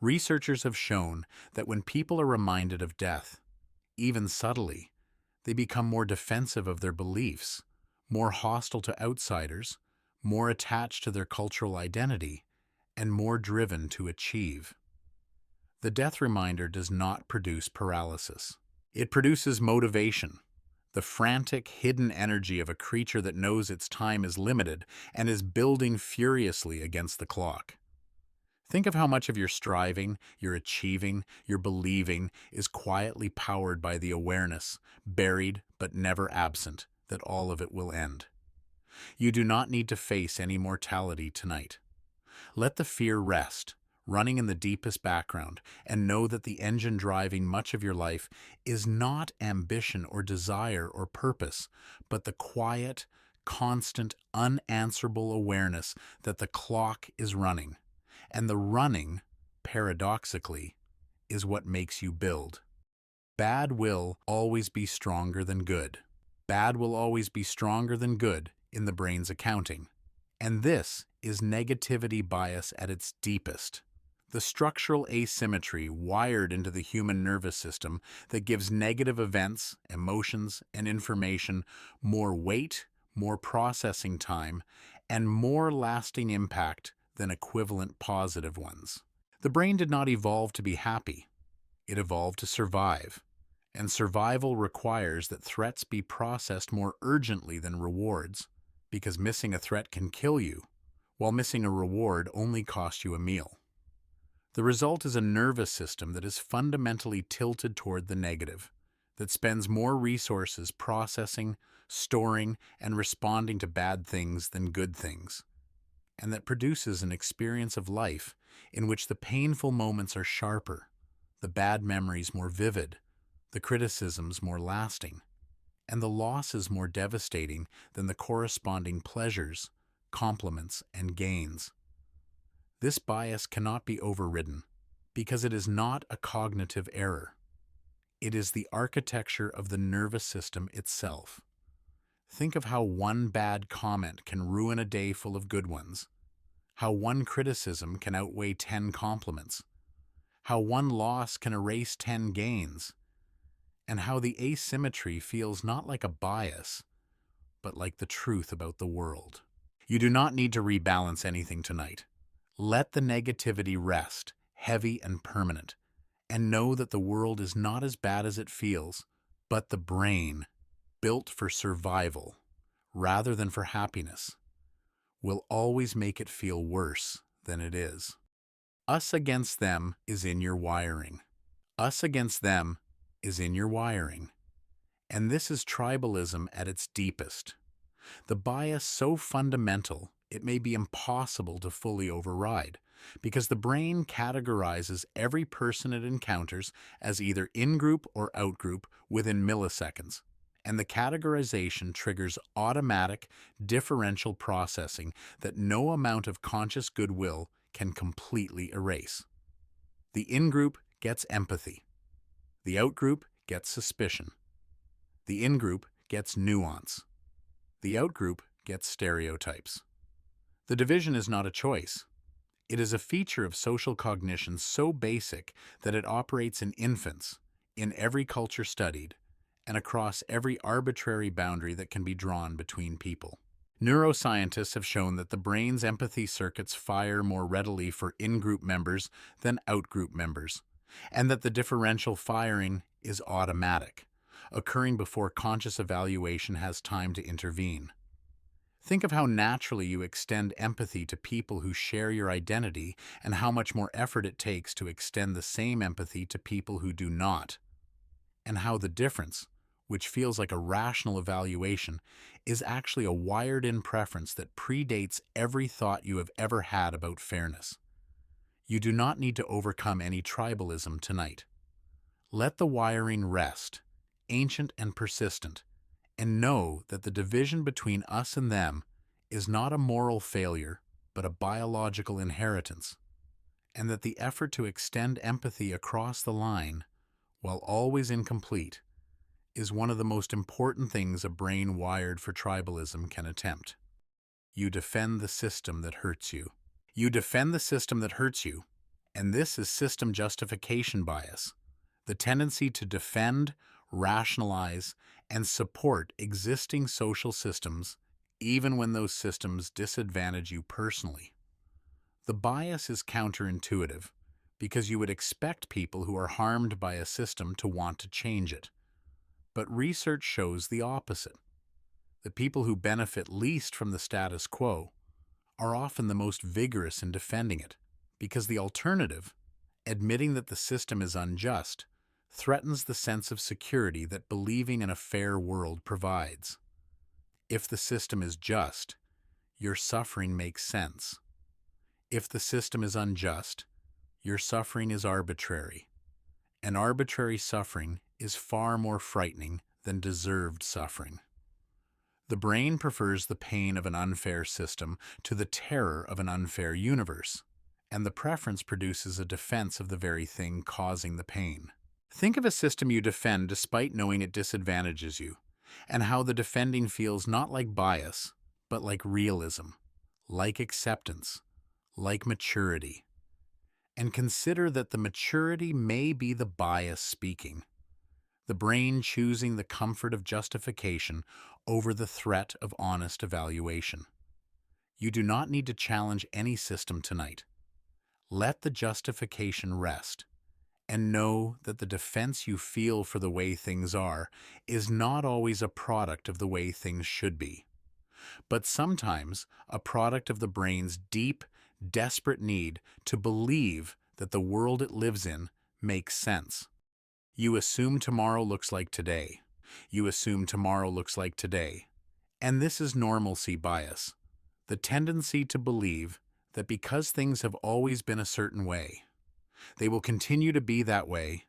Researchers have shown that when people are reminded of death, even subtly, they become more defensive of their beliefs, more hostile to outsiders, more attached to their cultural identity, and more driven to achieve. The death reminder does not produce paralysis. It produces motivation, the frantic, hidden energy of a creature that knows its time is limited and is building furiously against the clock. Think of how much of your striving, your achieving, your believing is quietly powered by the awareness, buried but never absent, that all of it will end. You do not need to face any mortality tonight. Let the fear rest, running in the deepest background, and know that the engine driving much of your life is not ambition or desire or purpose, but the quiet, constant, unanswerable awareness that the clock is running. And the running, paradoxically, is what makes you build. Bad will always be stronger than good. Bad will always be stronger than good in the brain's accounting. And this is negativity bias at its deepest. The structural asymmetry wired into the human nervous system that gives negative events, emotions, and information more weight, more processing time, and more lasting impact than equivalent positive ones. The brain did not evolve to be happy. It evolved to survive. And survival requires that threats be processed more urgently than rewards, because missing a threat can kill you, while missing a reward only costs you a meal. The result is a nervous system that is fundamentally tilted toward the negative, that spends more resources processing, storing, and responding to bad things than good things, and that produces an experience of life in which the painful moments are sharper, the bad memories more vivid, the criticisms more lasting, and the losses more devastating than the corresponding pleasures, compliments, and gains. This bias cannot be overridden because it is not a cognitive error. It is the architecture of the nervous system itself. Think of how one bad comment can ruin a day full of good ones, how one criticism can outweigh 10 compliments, how one loss can erase 10 gains, and how the asymmetry feels not like a bias, but like the truth about the world. You do not need to rebalance anything tonight. Let the negativity rest, heavy and permanent, and know that the world is not as bad as it feels, but the brain, built for survival rather than for happiness, will always make it feel worse than it is. Us against them is in your wiring. Us against them is in your wiring. And this is tribalism at its deepest. The bias so fundamental it may be impossible to fully override, because the brain categorizes every person it encounters as either in-group or out-group within milliseconds, and the categorization triggers automatic, differential processing that no amount of conscious goodwill can completely erase. The in-group gets empathy. The out-group gets suspicion. The in-group gets nuance. The out-group gets stereotypes. The division is not a choice. It is a feature of social cognition so basic that it operates in infants, in every culture studied, and across every arbitrary boundary that can be drawn between people. Neuroscientists have shown that the brain's empathy circuits fire more readily for in-group members than out-group members, and that the differential firing is automatic, occurring before conscious evaluation has time to intervene. Think of how naturally you extend empathy to people who share your identity and how much more effort it takes to extend the same empathy to people who do not, and how the difference, which feels like a rational evaluation, is actually a wired-in preference that predates every thought you have ever had about fairness. You do not need to overcome any tribalism tonight. Let the wiring rest, ancient and persistent, and know that the division between us and them is not a moral failure, but a biological inheritance, and that the effort to extend empathy across the line, while always incomplete, is one of the most important things a brain wired for tribalism can attempt. You defend the system that hurts you. You defend the system that hurts you, and this is system justification bias, the tendency to defend, rationalize, and support existing social systems even when those systems disadvantage you personally. The bias is counterintuitive because you would expect people who are harmed by a system to want to change it. But research shows the opposite. The people who benefit least from the status quo are often the most vigorous in defending it, because the alternative, admitting that the system is unjust, threatens the sense of security that believing in a fair world provides. If the system is just, your suffering makes sense. If the system is unjust, your suffering is arbitrary. And arbitrary suffering is far more frightening than deserved suffering. The brain prefers the pain of an unfair system to the terror of an unfair universe, and the preference produces a defense of the very thing causing the pain. Think of a system you defend despite knowing it disadvantages you, and how the defending feels not like bias, but like realism, like acceptance, like maturity. And consider that the maturity may be the bias speaking, the brain choosing the comfort of justification over the threat of honest evaluation. You do not need to challenge any system tonight. Let the justification rest, and know that the defense you feel for the way things are is not always a product of the way things should be, but sometimes a product of the brain's deep, desperate need to believe that the world it lives in makes sense. You assume tomorrow looks like today. You assume tomorrow looks like today. And this is normalcy bias, the tendency to believe that because things have always been a certain way, they will continue to be that way,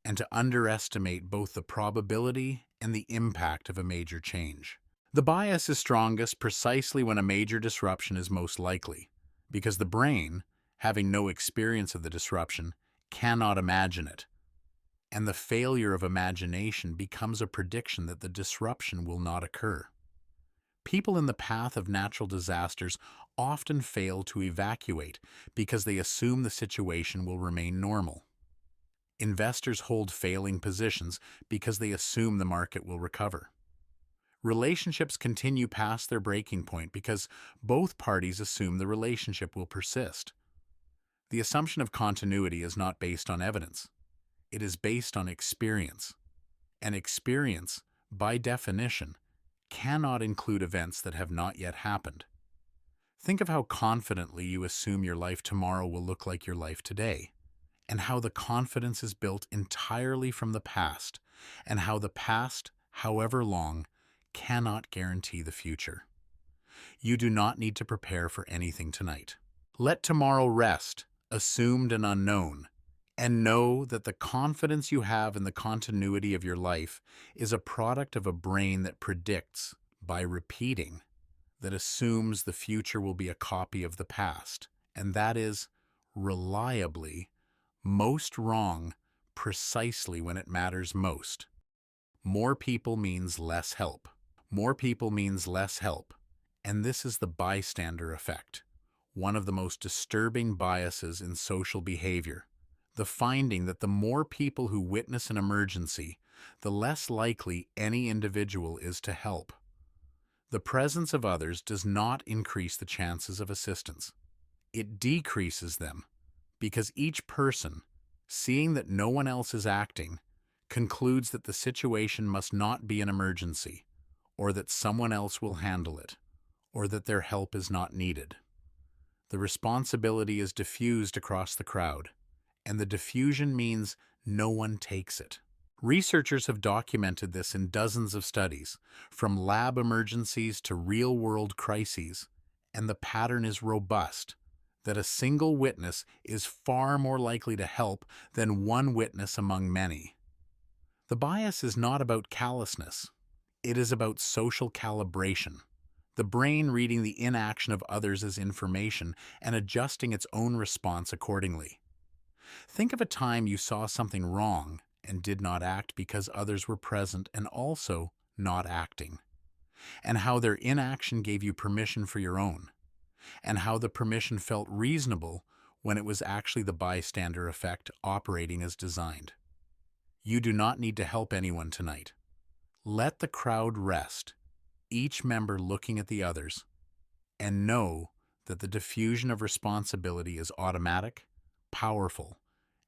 and to underestimate both the probability and the impact of a major change. The bias is strongest precisely when a major disruption is most likely, because the brain, having no experience of the disruption, cannot imagine it. And the failure of imagination becomes a prediction that the disruption will not occur. People in the path of natural disasters often fail to evacuate because they assume the situation will remain normal. Investors hold failing positions because they assume the market will recover. Relationships continue past their breaking point because both parties assume the relationship will persist. The assumption of continuity is not based on evidence. It is based on experience. And experience, by definition, cannot include events that have not yet happened. Think of how confidently you assume your life tomorrow will look like your life today, and how the confidence is built entirely from the past, and how the past, however long, cannot guarantee the future. You do not need to prepare for anything tonight. Let tomorrow rest, assumed and unknown, and know that the confidence you have in the continuity of your life is a product of a brain that predicts, by repeating, that assumes the future will be a copy of the past, and that is, reliably, most wrong precisely when it matters most. More people means less help. More people means less help, and this is the bystander effect, one of the most disturbing biases in social behavior. The finding that the more people who witness an emergency, the less likely any individual is to help. The presence of others does not increase the chances of assistance. It decreases them because each person, seeing that no one else is acting, concludes that the situation must not be an emergency, or that someone else will handle it, or that their help is not needed. The responsibility is diffused across the crowd, and the diffusion means no one takes it. Researchers have documented this in dozens of studies, from lab emergencies to real-world crises, and the pattern is robust, that a single witness is far more likely to help than one witness among many. The bias is not about callousness. It is about social calibration, the brain reading the inaction of others as information and adjusting its own response accordingly. Think of a time you saw something wrong and did not act because others were present and also not acting, and how their inaction gave you permission for your own, and how the permission felt reasonable when it was actually the bystander effect operating as designed. You do not need to help anyone tonight. Let the crowd rest, each member looking at the others, and know that the diffusion of responsibility is automatic, powerful,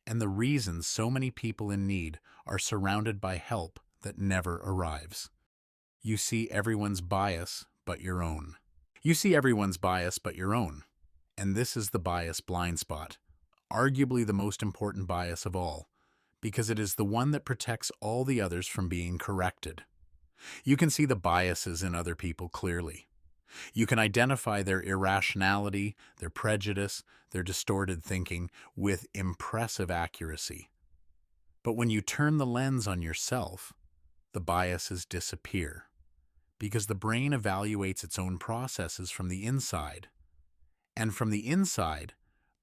and the reason so many people in need are surrounded by help that never arrives. You see everyone's bias but your own. You see everyone's bias but your own. And this is the bias blind spot, arguably the most important bias of all, because it is the one that protects all the others from being corrected. You can see the biases in other people clearly. You can identify their irrationality, their prejudice, their distorted thinking with impressive accuracy. But when you turn the lens on yourself, the biases disappear, because the brain evaluates its own processes from the inside. And from the inside,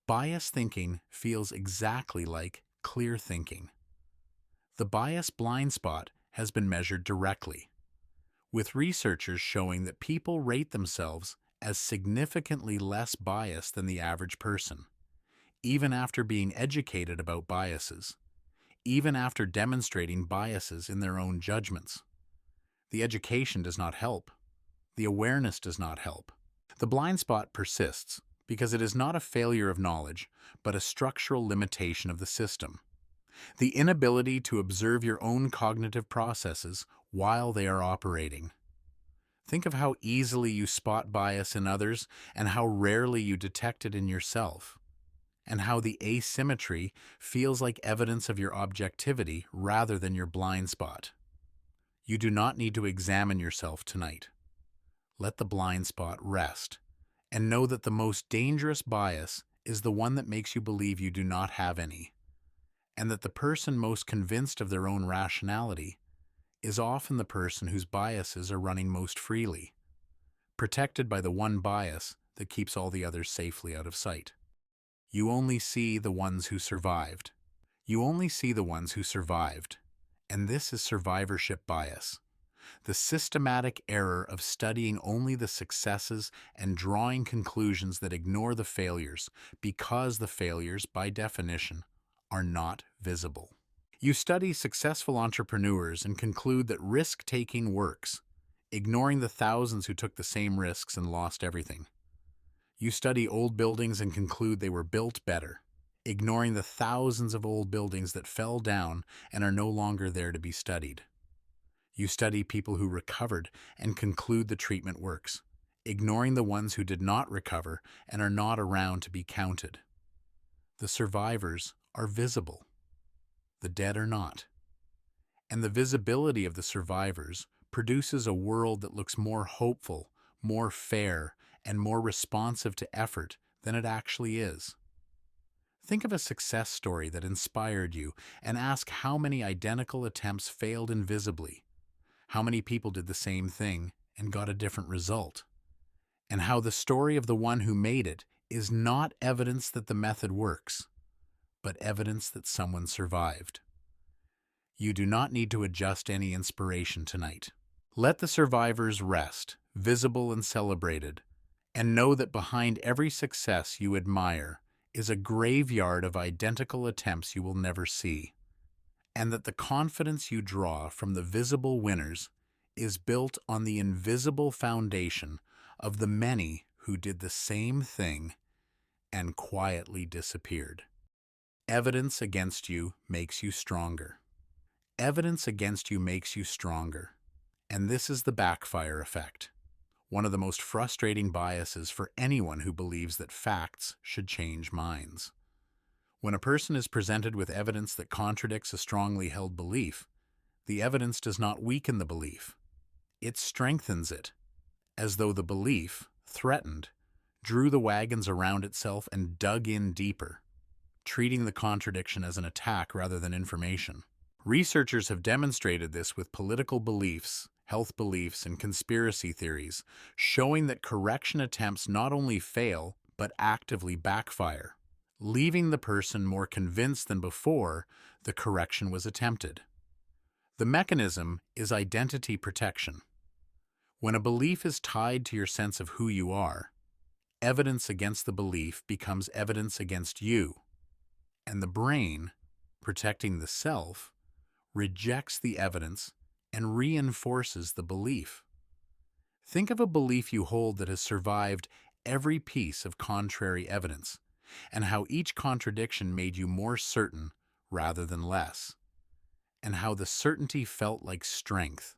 bias thinking feels exactly like clear thinking. The bias blind spot has been measured directly, with researchers showing that people rate themselves as significantly less biased than the average person, even after being educated about biases, even after demonstrating biases in their own judgments. The education does not help. The awareness does not help. The blind spot persists because it is not a failure of knowledge, but a structural limitation of the system. The inability to observe your own cognitive processes while they are operating. Think of how easily you spot bias in others and how rarely you detect it in yourself, and how the asymmetry feels like evidence of your objectivity rather than your blind spot. You do not need to examine yourself tonight. Let the blind spot rest, and know that the most dangerous bias is the one that makes you believe you do not have any, and that the person most convinced of their own rationality is often the person whose biases are running most freely, protected by the one bias that keeps all the others safely out of sight. You only see the ones who survived. You only see the ones who survived, and this is survivorship bias, the systematic error of studying only the successes and drawing conclusions that ignore the failures because the failures, by definition, are not visible. You study successful entrepreneurs and conclude that risk-taking works, ignoring the thousands who took the same risks and lost everything. You study old buildings and conclude they were built better, ignoring the thousands of old buildings that fell down and are no longer there to be studied. You study people who recovered and conclude the treatment works, ignoring the ones who did not recover and are not around to be counted. The survivors are visible. The dead are not. And the visibility of the survivors produces a world that looks more hopeful, more fair, and more responsive to effort than it actually is. Think of a success story that inspired you and ask how many identical attempts failed invisibly, how many people did the same thing and got a different result, and how the story of the one who made it is not evidence that the method works, but evidence that someone survived. You do not need to adjust any inspiration tonight. Let the survivors rest, visible and celebrated, and know that behind every success you admire is a graveyard of identical attempts you will never see, and that the confidence you draw from the visible winners is built on the invisible foundation of the many who did the same thing and quietly disappeared. Evidence against you makes you stronger. Evidence against you makes you stronger. And this is the backfire effect, one of the most frustrating biases for anyone who believes that facts should change minds. When a person is presented with evidence that contradicts a strongly held belief, the evidence does not weaken the belief. It strengthens it, as though the belief, threatened, drew the wagons around itself and dug in deeper, treating the contradiction as an attack rather than information. Researchers have demonstrated this with political beliefs, health beliefs, and conspiracy theories, showing that correction attempts not only fail, but actively backfire, leaving the person more convinced than before the correction was attempted. The mechanism is identity protection. When a belief is tied to your sense of who you are, evidence against the belief becomes evidence against you, and the brain, protecting the self, rejects the evidence and reinforces the belief. Think of a belief you hold that has survived every piece of contrary evidence, and how each contradiction made you more certain rather than less, and how the certainty felt like strength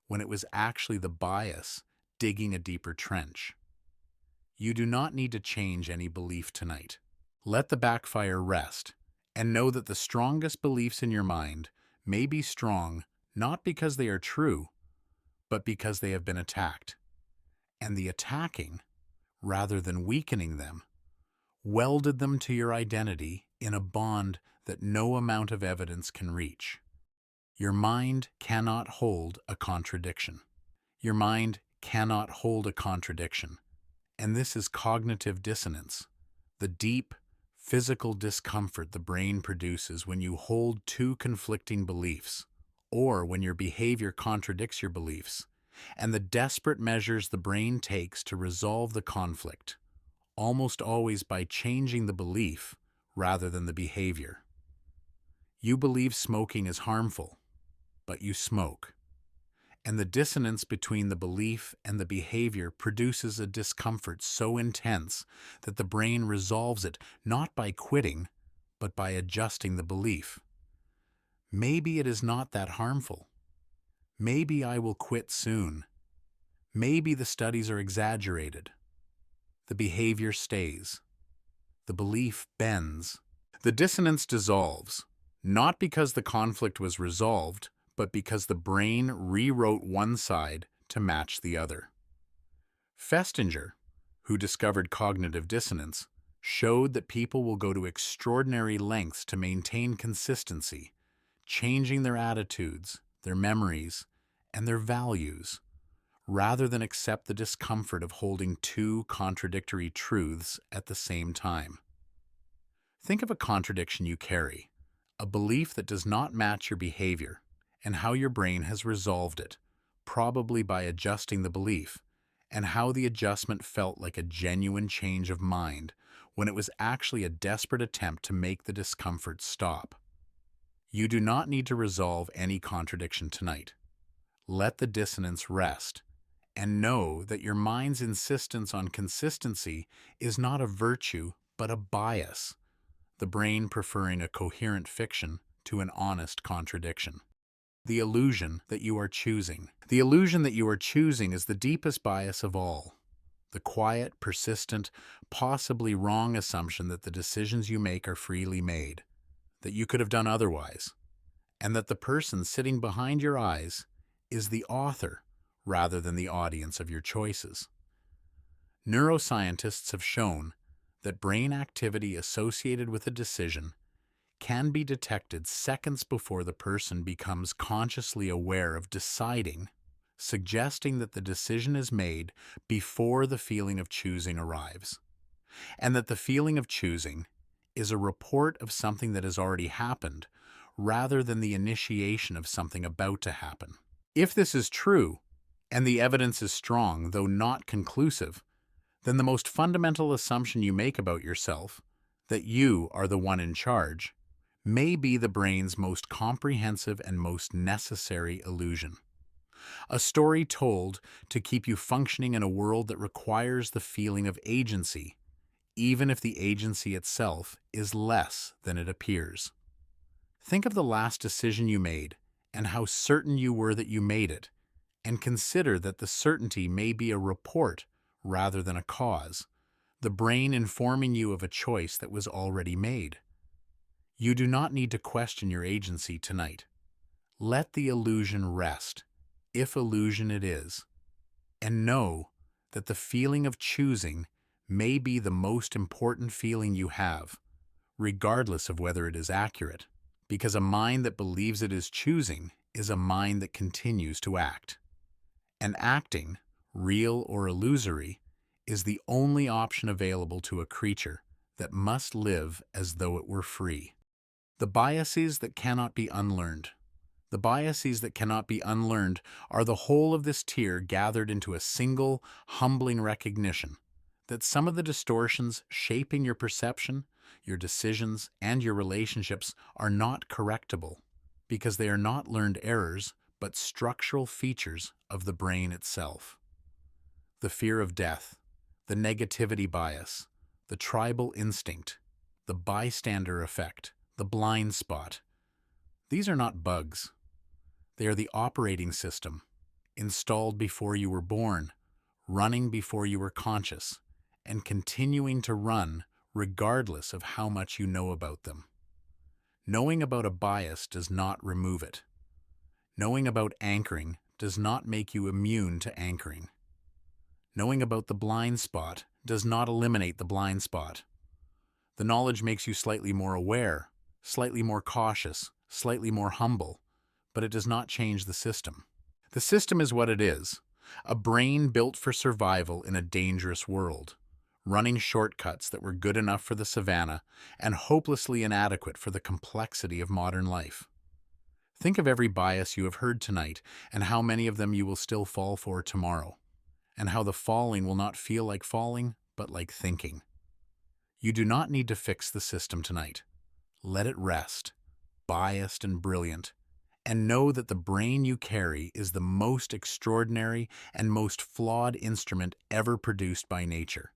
when it was actually the bias digging a deeper trench. You do not need to change any belief tonight. Let the backfire rest, and know that the strongest beliefs in your mind may be strong not because they are true, but because they have been attacked. And the attacking, rather than weakening them, welded them to your identity in a bond that no amount of evidence can reach. Your mind cannot hold a contradiction. Your mind cannot hold a contradiction. And this is cognitive dissonance, the deep, physical discomfort the brain produces when you hold two conflicting beliefs, or when your behavior contradicts your beliefs, and the desperate measures the brain takes to resolve the conflict, almost always by changing the belief rather than the behavior. You believe smoking is harmful, but you smoke. And the dissonance between the belief and the behavior produces a discomfort so intense that the brain resolves it not by quitting, but by adjusting the belief. Maybe it is not that harmful. Maybe I will quit soon. Maybe the studies are exaggerated. The behavior stays. The belief bends. The dissonance dissolves, not because the conflict was resolved, but because the brain rewrote one side to match the other. Festinger, who discovered cognitive dissonance, showed that people will go to extraordinary lengths to maintain consistency, changing their attitudes, their memories, and their values, rather than accept the discomfort of holding two contradictory truths at the same time. Think of a contradiction you carry, a belief that does not match your behavior, and how your brain has resolved it, probably by adjusting the belief, and how the adjustment felt like a genuine change of mind when it was actually a desperate attempt to make the discomfort stop. You do not need to resolve any contradiction tonight. Let the dissonance rest, and know that your mind's insistence on consistency is not a virtue, but a bias, the brain preferring a coherent fiction to an honest contradiction. The illusion that you are choosing. The illusion that you are choosing is the deepest bias of all. The quiet, persistent, possibly wrong assumption that the decisions you make are freely made, that you could have done otherwise, and that the person sitting behind your eyes is the author rather than the audience of your choices. Neuroscientists have shown that brain activity associated with a decision can be detected seconds before the person becomes consciously aware of deciding, suggesting that the decision is made before the feeling of choosing arrives, and that the feeling of choosing is a report of something that has already happened rather than the initiation of something about to happen. If this is true, and the evidence is strong, though not conclusive, then the most fundamental assumption you make about yourself, that you are the one in charge, may be the brain's most comprehensive and most necessary illusion. A story told to keep you functioning in a world that requires the feeling of agency, even if the agency itself is less than it appears. Think of the last decision you made and how certain you were that you made it, and consider that the certainty may be a report rather than a cause, the brain informing you of a choice that was already made. You do not need to question your agency tonight. Let the illusion rest, if illusion it is, and know that the feeling of choosing may be the most important feeling you have, regardless of whether it is accurate, because a mind that believes it is choosing is a mind that continues to act. And acting, real or illusory, is the only option available to a creature that must live as though it were free. The biases that cannot be unlearned. The biases that cannot be unlearned are the whole of this tier gathered into a single, humbling recognition that some of the distortions shaping your perception, your decisions, and your relationships are not correctable because they are not learned errors but structural features of the brain itself. The fear of death, the negativity bias, the tribal instinct, the bystander effect, the blind spot. These are not bugs. They are the operating system, installed before you were born, running before you were conscious, and continuing to run regardless of how much you know about them. Knowing about a bias does not remove it. Knowing about anchoring does not make you immune to anchoring. Knowing about the blind spot does not eliminate the blind spot. The knowledge makes you slightly more aware, slightly more cautious, slightly more humble, but it does not change the system. The system is what it is, a brain built for survival in a dangerous world, running shortcuts that were good enough for the savannah and hopelessly inadequate for the complexity of modern life. Think of every bias you have heard tonight and how many of them you will still fall for tomorrow, and how the falling will not feel like falling, but like thinking. You do not need to fix the system tonight. Let it rest, biased and brilliant, and know that the brain you carry is the most extraordinary and most flawed instrument ever produced by nature,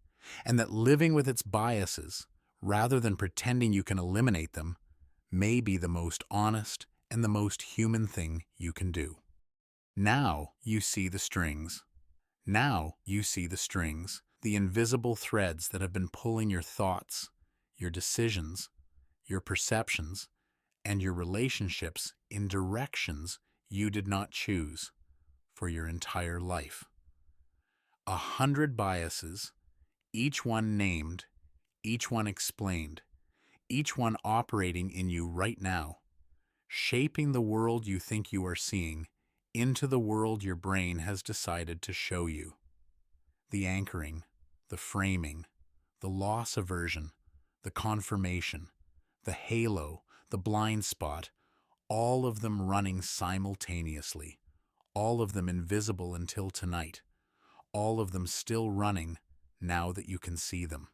and that living with its biases, rather than pretending you can eliminate them, may be the most honest and the most human thing you can do. Now you see the strings. Now you see the strings, the invisible threads that have been pulling your thoughts, your decisions, your perceptions, and your relationships in directions you did not choose for your entire life. 100 biases, each one named, each one explained, each one operating in you right now, shaping the world you think you are seeing into the world your brain has decided to show you. The anchoring, the framing, the loss aversion, the confirmation, the halo, the blind spot, all of them running simultaneously, all of them invisible until tonight, all of them still running now that you can see them.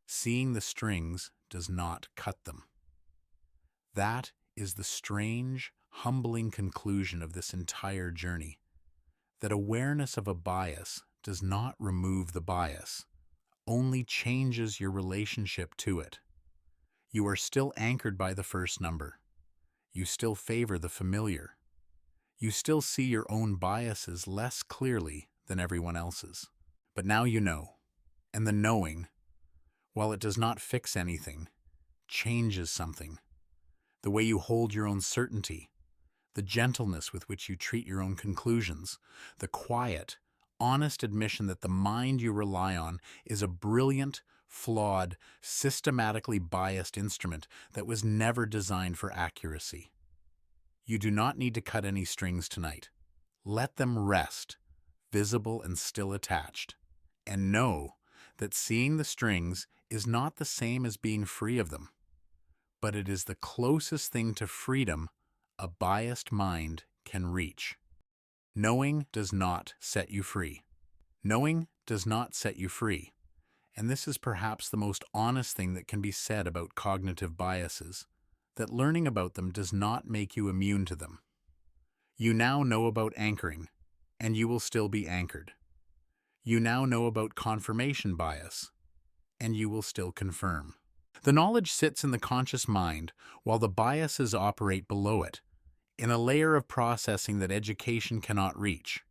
Seeing the strings does not cut them. That is the strange, humbling conclusion of this entire journey, that awareness of a bias does not remove the bias, only changes your relationship to it. You are still anchored by the first number. You still favor the familiar. You still see your own biases less clearly than everyone else's. But now you know, and the knowing, while it does not fix anything, changes something. The way you hold your own certainty, the gentleness with which you treat your own conclusions, the quiet, honest admission that the mind you rely on is a brilliant, flawed, systematically biased instrument that was never designed for accuracy. You do not need to cut any strings tonight. Let them rest, visible and still attached, and know that seeing the strings is not the same as being free of them, but it is the closest thing to freedom a biased mind can reach. Knowing does not set you free. Knowing does not set you free. And this is perhaps the most honest thing that can be said about cognitive biases, that learning about them does not make you immune to them. You now know about anchoring, and you will still be anchored. You now know about confirmation bias, and you will still confirm. The knowledge sits in the conscious mind while the biases operate below it, in a layer of processing that education cannot reach.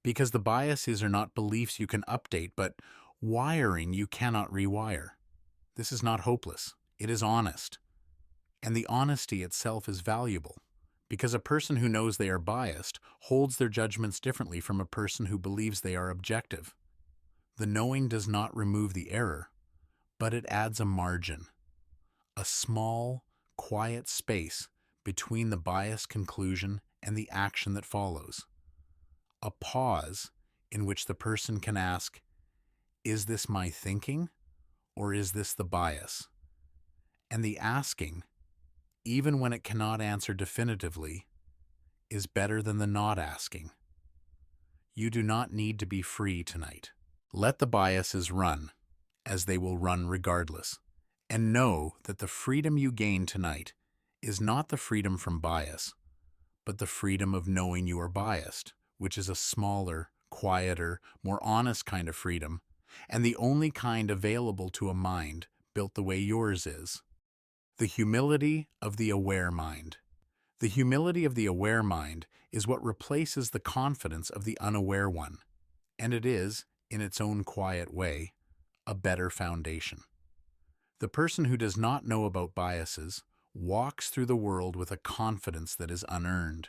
Because the biases are not beliefs you can update, but wiring you cannot rewire. This is not hopeless. It is honest. And the honesty itself is valuable, because a person who knows they are biased holds their judgments differently from a person who believes they are objective. The knowing does not remove the error, but it adds a margin, a small, quiet space between the biased conclusion and the action that follows. A pause in which the person can ask, is this my thinking, or is this the bias? And the asking, even when it cannot answer definitively, is better than the not asking. You do not need to be free tonight. Let the biases run, as they will run regardless, and know that the freedom you gain tonight is not the freedom from bias, but the freedom of knowing you are biased, which is a smaller, quieter, more honest kind of freedom, and the only kind available to a mind built the way yours is. The humility of the aware mind. The humility of the aware mind is what replaces the confidence of the unaware one, and it is, in its own quiet way, a better foundation. The person who does not know about biases walks through the world with a confidence that is unearned,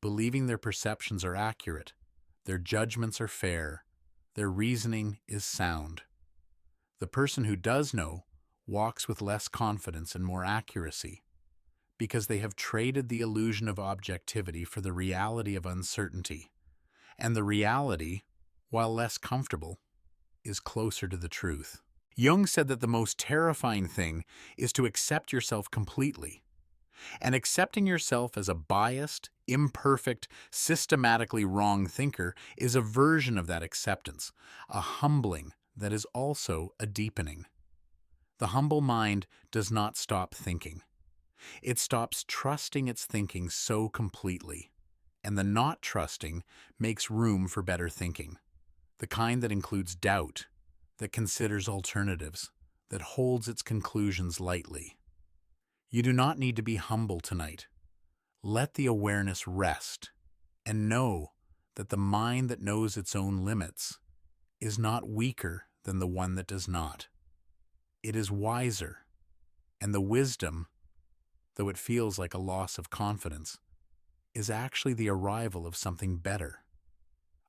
believing their perceptions are accurate, their judgments are fair, their reasoning is sound. The person who does know walks with less confidence and more accuracy, because they have traded the illusion of objectivity for the reality of uncertainty, and the reality, while less comfortable, is closer to the truth. Jung said that the most terrifying thing is to accept yourself completely. And accepting yourself as a biased, imperfect, systematically wrong thinker is a version of that acceptance, a humbling that is also a deepening. The humble mind does not stop thinking. It stops trusting its thinking so completely, and the not trusting makes room for better thinking, the kind that includes doubt, that considers alternatives, that holds its conclusions lightly. You do not need to be humble tonight. Let the awareness rest, and know that the mind that knows its own limits is not weaker than the one that does not. It is wiser, and the wisdom, though it feels like a loss of confidence, is actually the arrival of something better,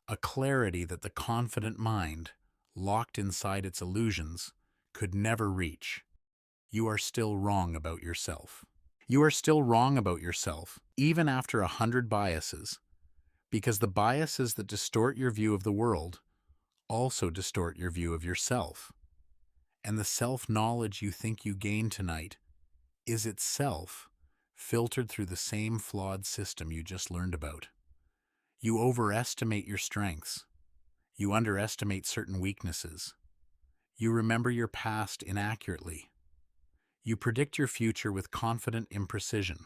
a clarity that the confident mind, locked inside its illusions, could never reach. You are still wrong about yourself. You are still wrong about yourself, even after 100 biases, because the biases that distort your view of the world also distort your view of yourself. And the self-knowledge you think you gain tonight is itself filtered through the same flawed system you just learned about. You overestimate your strengths. You underestimate certain weaknesses. You remember your past inaccurately. You predict your future with confident imprecision.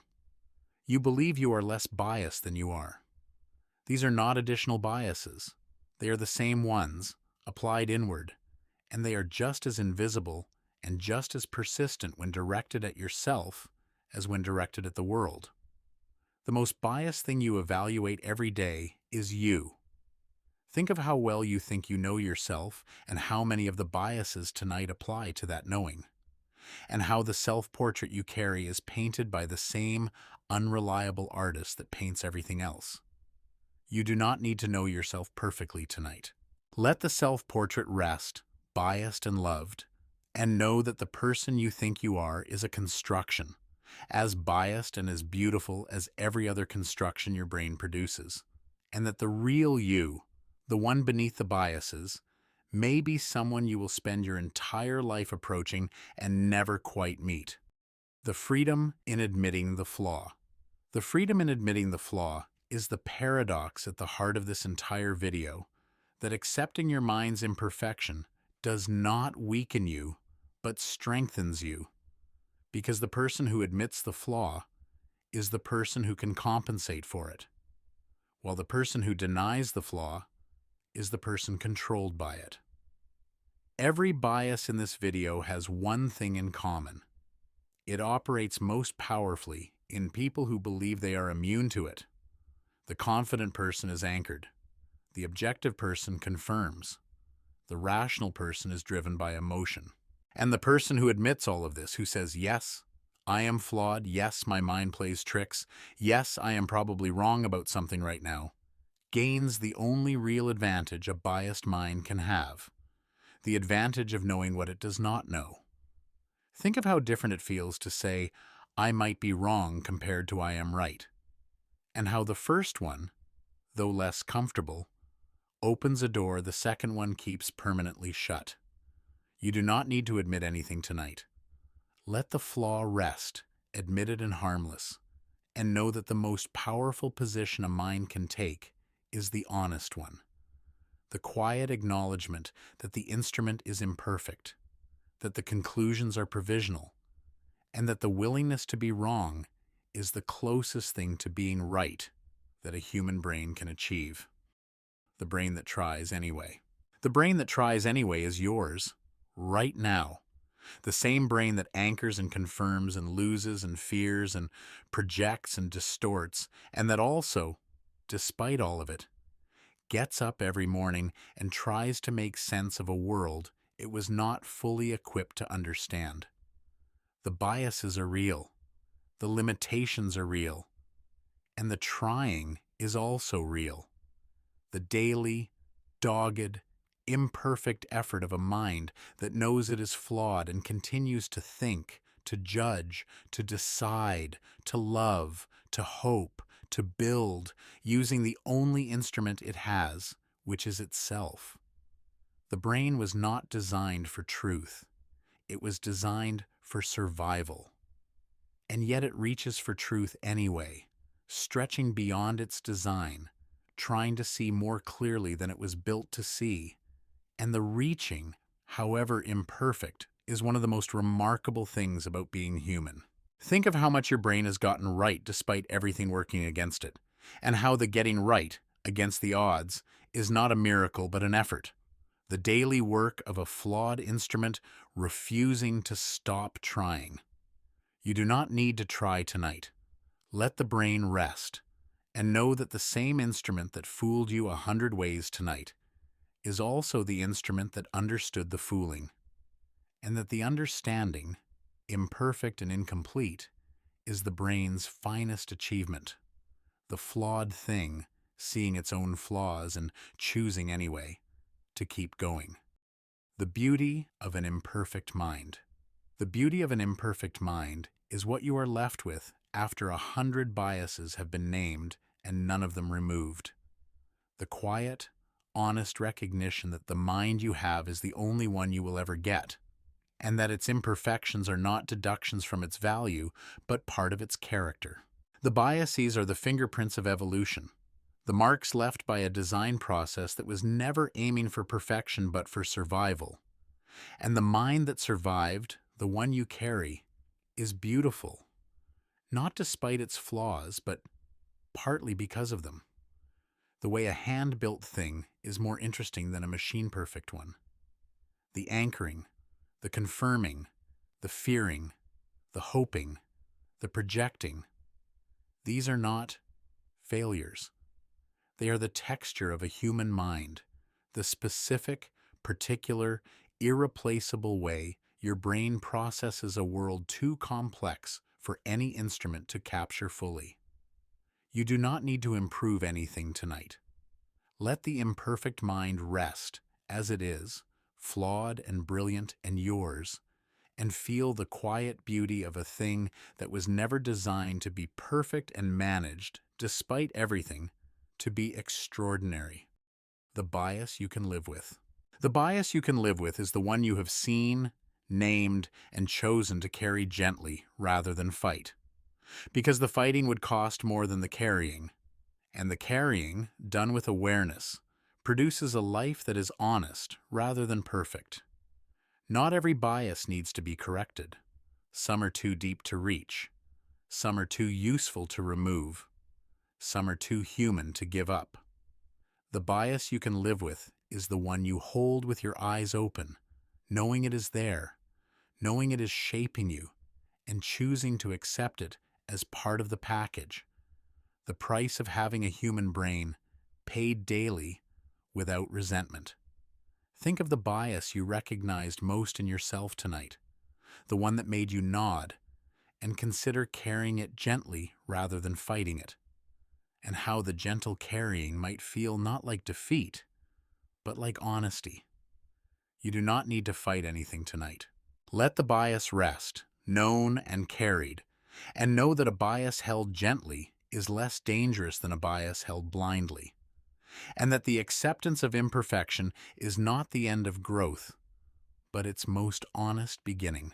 You believe you are less biased than you are. These are not additional biases. They are the same ones, applied inward, and they are just as invisible and just as persistent when directed at yourself as when directed at the world. The most biased thing you evaluate every day is you. Think of how well you think you know yourself and how many of the biases tonight apply to that knowing, and how the self-portrait you carry is painted by the same unreliable artist that paints everything else. You do not need to know yourself perfectly tonight. Let the self-portrait rest, biased and loved, and know that the person you think you are is a construction, as biased and as beautiful as every other construction your brain produces, and that the real you, the one beneath the biases, may be someone you will spend your entire life approaching and never quite meet. The freedom in admitting the flaw. The freedom in admitting the flaw is the paradox at the heart of this entire video, that accepting your mind's imperfection does not weaken you, but strengthens you, because the person who admits the flaw is the person who can compensate for it. while the person who denies the flaw is the person controlled by it. Every bias in this video has one thing in common. It operates most powerfully in people who believe they are immune to it. The confident person is anchored. The objective person confirms. The rational person is driven by emotion. And the person who admits all of this, who says, yes, I am flawed, yes, my mind plays tricks, yes, I am probably wrong about something right now, gains the only real advantage a biased mind can have, the advantage of knowing what it does not know. Think of how different it feels to say, I might be wrong compared to I am right, and how the first one, though less comfortable, opens a door the second one keeps permanently shut. You do not need to admit anything tonight. Let the flaw rest, admitted and harmless, and know that the most powerful position a mind can take is the honest one. The quiet acknowledgement that the instrument is imperfect, that the conclusions are provisional, and that the willingness to be wrong is the closest thing to being right that a human brain can achieve. The brain that tries anyway. The brain that tries anyway is yours, right now. The same brain that anchors and confirms and loses and fears and projects and distorts, and that also, despite all of it, gets up every morning and tries to make sense of a world it was not fully equipped to understand. The biases are real, the limitations are real, and the trying is also real. The daily, dogged, imperfect effort of a mind that knows it is flawed and continues to think, to judge, to decide, to love, to hope, to build, using the only instrument it has, which is itself. The brain was not designed for truth. It was designed for survival. And yet it reaches for truth anyway, stretching beyond its design, trying to see more clearly than it was built to see. And the reaching, however imperfect, is one of the most remarkable things about being human. Think of how much your brain has gotten right despite everything working against it, and how the getting right, against the odds, is not a miracle but an effort. The daily work of a flawed instrument refusing to stop trying. You do not need to try tonight. Let the brain rest, and know that the same instrument that fooled you 100 ways tonight is also the instrument that understood the fooling, and that the understanding, imperfect and incomplete, is the brain's finest achievement. The flawed thing seeing its own flaws and choosing anyway to keep going. The beauty of an imperfect mind. The beauty of an imperfect mind is what you are left with after 100 biases have been named and none of them removed. The quiet, honest recognition that the mind you have is the only one you will ever get, and that its imperfections are not deductions from its value, but part of its character. The biases are the fingerprints of evolution, the marks left by a design process that was never aiming for perfection but for survival. And the mind that survived, the one you carry, is beautiful, not despite its flaws, but partly because of them. The way a hand-built thing is more interesting than a machine-perfect one. The anchoring, the confirming, the fearing, the hoping, the projecting, these are not failures. They are the texture of a human mind, the specific, particular, irreplaceable way your brain processes a world too complex for any instrument to capture fully. You do not need to improve anything tonight. Let the imperfect mind rest as it is, flawed and brilliant and yours, and feel the quiet beauty of a thing that was never designed to be perfect and managed, despite everything, to be extraordinary. The bias you can live with. The bias you can live with is the one you have seen, named, and chosen to carry gently rather than fight. Because the fighting would cost more than the carrying, and the carrying, done with awareness, produces a life that is honest rather than perfect. Not every bias needs to be corrected. Some are too deep to reach. Some are too useful to remove. Some are too human to give up. The bias you can live with is the one you hold with your eyes open, knowing it is there, knowing it is shaping you, and choosing to accept it as part of the package. The price of having a human brain, paid daily, without resentment. Think of the bias you recognized most in yourself tonight, the one that made you nod, and consider carrying it gently rather than fighting it, and how the gentle carrying might feel not like defeat, but like honesty. You do not need to fight anything tonight. Let the bias rest, known and carried, and know that a bias held gently is less dangerous than a bias held blindly, and that the acceptance of imperfection is not the end of growth, but its most honest beginning.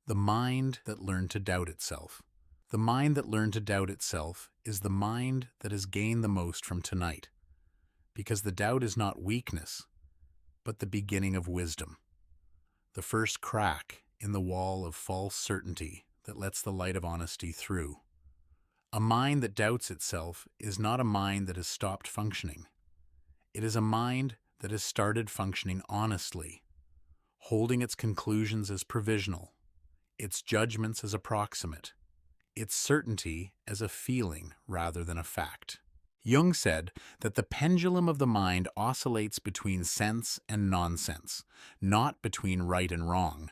The mind that learned to doubt itself. The mind that learned to doubt itself is the mind that has gained the most from tonight, because the doubt is not weakness, but the beginning of wisdom, the first crack in the wall of false certainty that lets the light of honesty through. A mind that doubts itself is not a mind that has stopped functioning. It is a mind that has started functioning honestly, holding its conclusions as provisional, its judgments as approximate, its certainty as a feeling rather than a fact. Jung said that the pendulum of the mind oscillates between sense and nonsense, not between right and wrong.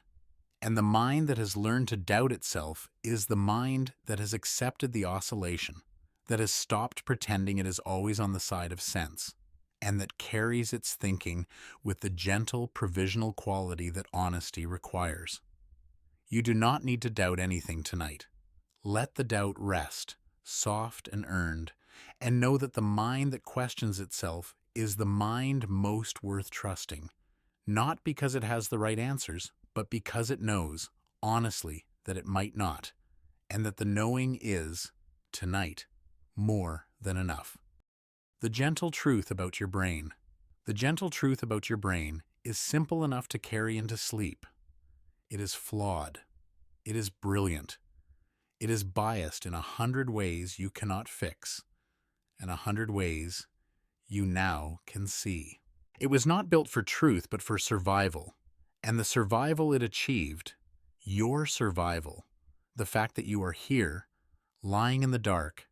And the mind that has learned to doubt itself is the mind that has accepted the oscillation, that has stopped pretending it is always on the side of sense, and that carries its thinking with the gentle, provisional quality that honesty requires. You do not need to doubt anything tonight. Let the doubt rest, soft and earned, and know that the mind that questions itself is the mind most worth trusting, not because it has the right answers, but because it knows, honestly, that it might not, and that the knowing is, tonight, more than enough. The gentle truth about your brain. The gentle truth about your brain is simple enough to carry into sleep. It is flawed. It is brilliant. It is biased in 100 ways you cannot fix, and 100 ways you now can see. It was not built for truth, but for survival. And the survival it achieved, your survival, the fact that you are here, lying in the dark,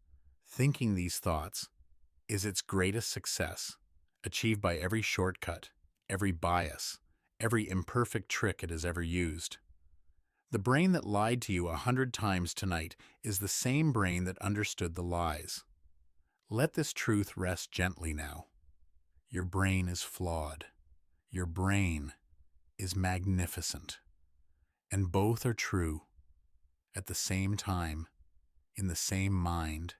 thinking these thoughts, is its greatest success, achieved by every shortcut, every bias, every imperfect trick it has ever used. The brain that lied to you 100 times tonight is the same brain that understood the lies. Let this truth rest gently now. Your brain is flawed. Your brain is magnificent. And both are true at the same time, in the same mind,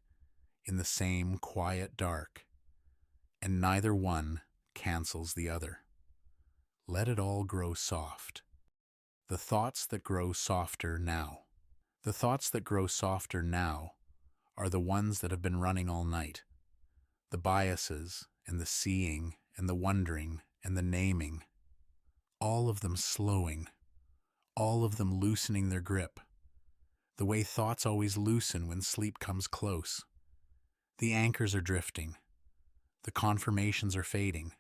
in the same quiet dark, and neither one cancels the other. Let it all grow soft. The thoughts that grow softer now. The thoughts that grow softer now are the ones that have been running all night. The biases and the seeing and the wondering and the naming, all of them slowing, all of them loosening their grip, the way thoughts always loosen when sleep comes close. The anchors are drifting, the confirmations are fading,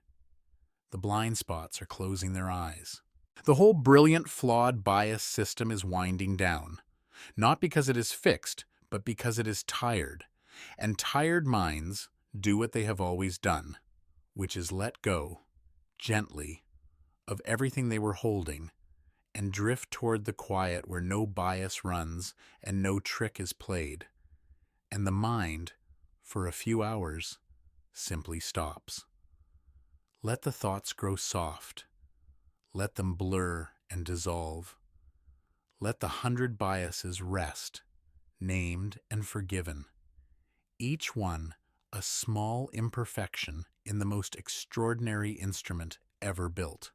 the blind spots are closing their eyes. The whole brilliant, flawed bias system is winding down, not because it is fixed, but because it is tired, and tired minds do what they have always done, which is let go, gently, of everything they were holding, and drift toward the quiet where no bias runs and no trick is played, and the mind, for a few hours, simply stops. Let the thoughts grow soft. Let them blur and dissolve. Let the 100 biases rest, named and forgiven, each one a small imperfection in the most extraordinary instrument ever built.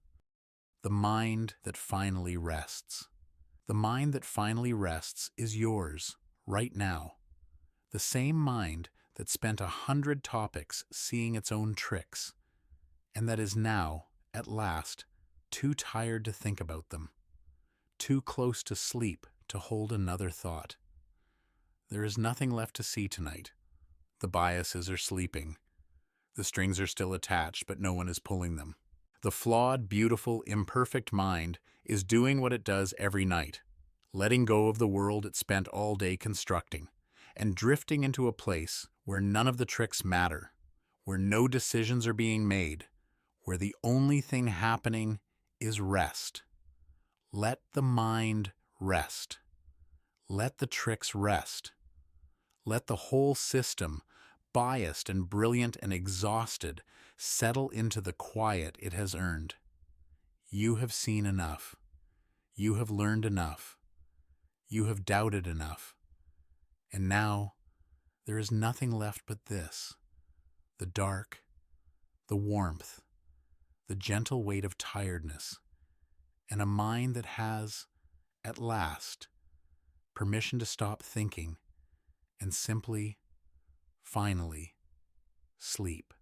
The mind that finally rests. The mind that finally rests is yours, right now. The same mind that spent 100 topics seeing its own tricks, and that is now, at last, too tired to think about them, too close to sleep to hold another thought. There is nothing left to see tonight. The biases are sleeping. The strings are still attached, but no one is pulling them. The flawed, beautiful, imperfect mind is doing what it does every night, letting go of the world it spent all day constructing, and drifting into a place where none of the tricks matter, where no decisions are being made, where the only thing happening is rest. Let the mind rest. Let the tricks rest. Let the whole system, biased and brilliant and exhausted, settle into the quiet it has earned. You have seen enough. You have learned enough. You have doubted enough. And now there is nothing left but this: the dark, the warmth, the gentle weight of tiredness, and a mind that has, at last, permission to stop thinking and simply, finally, sleep.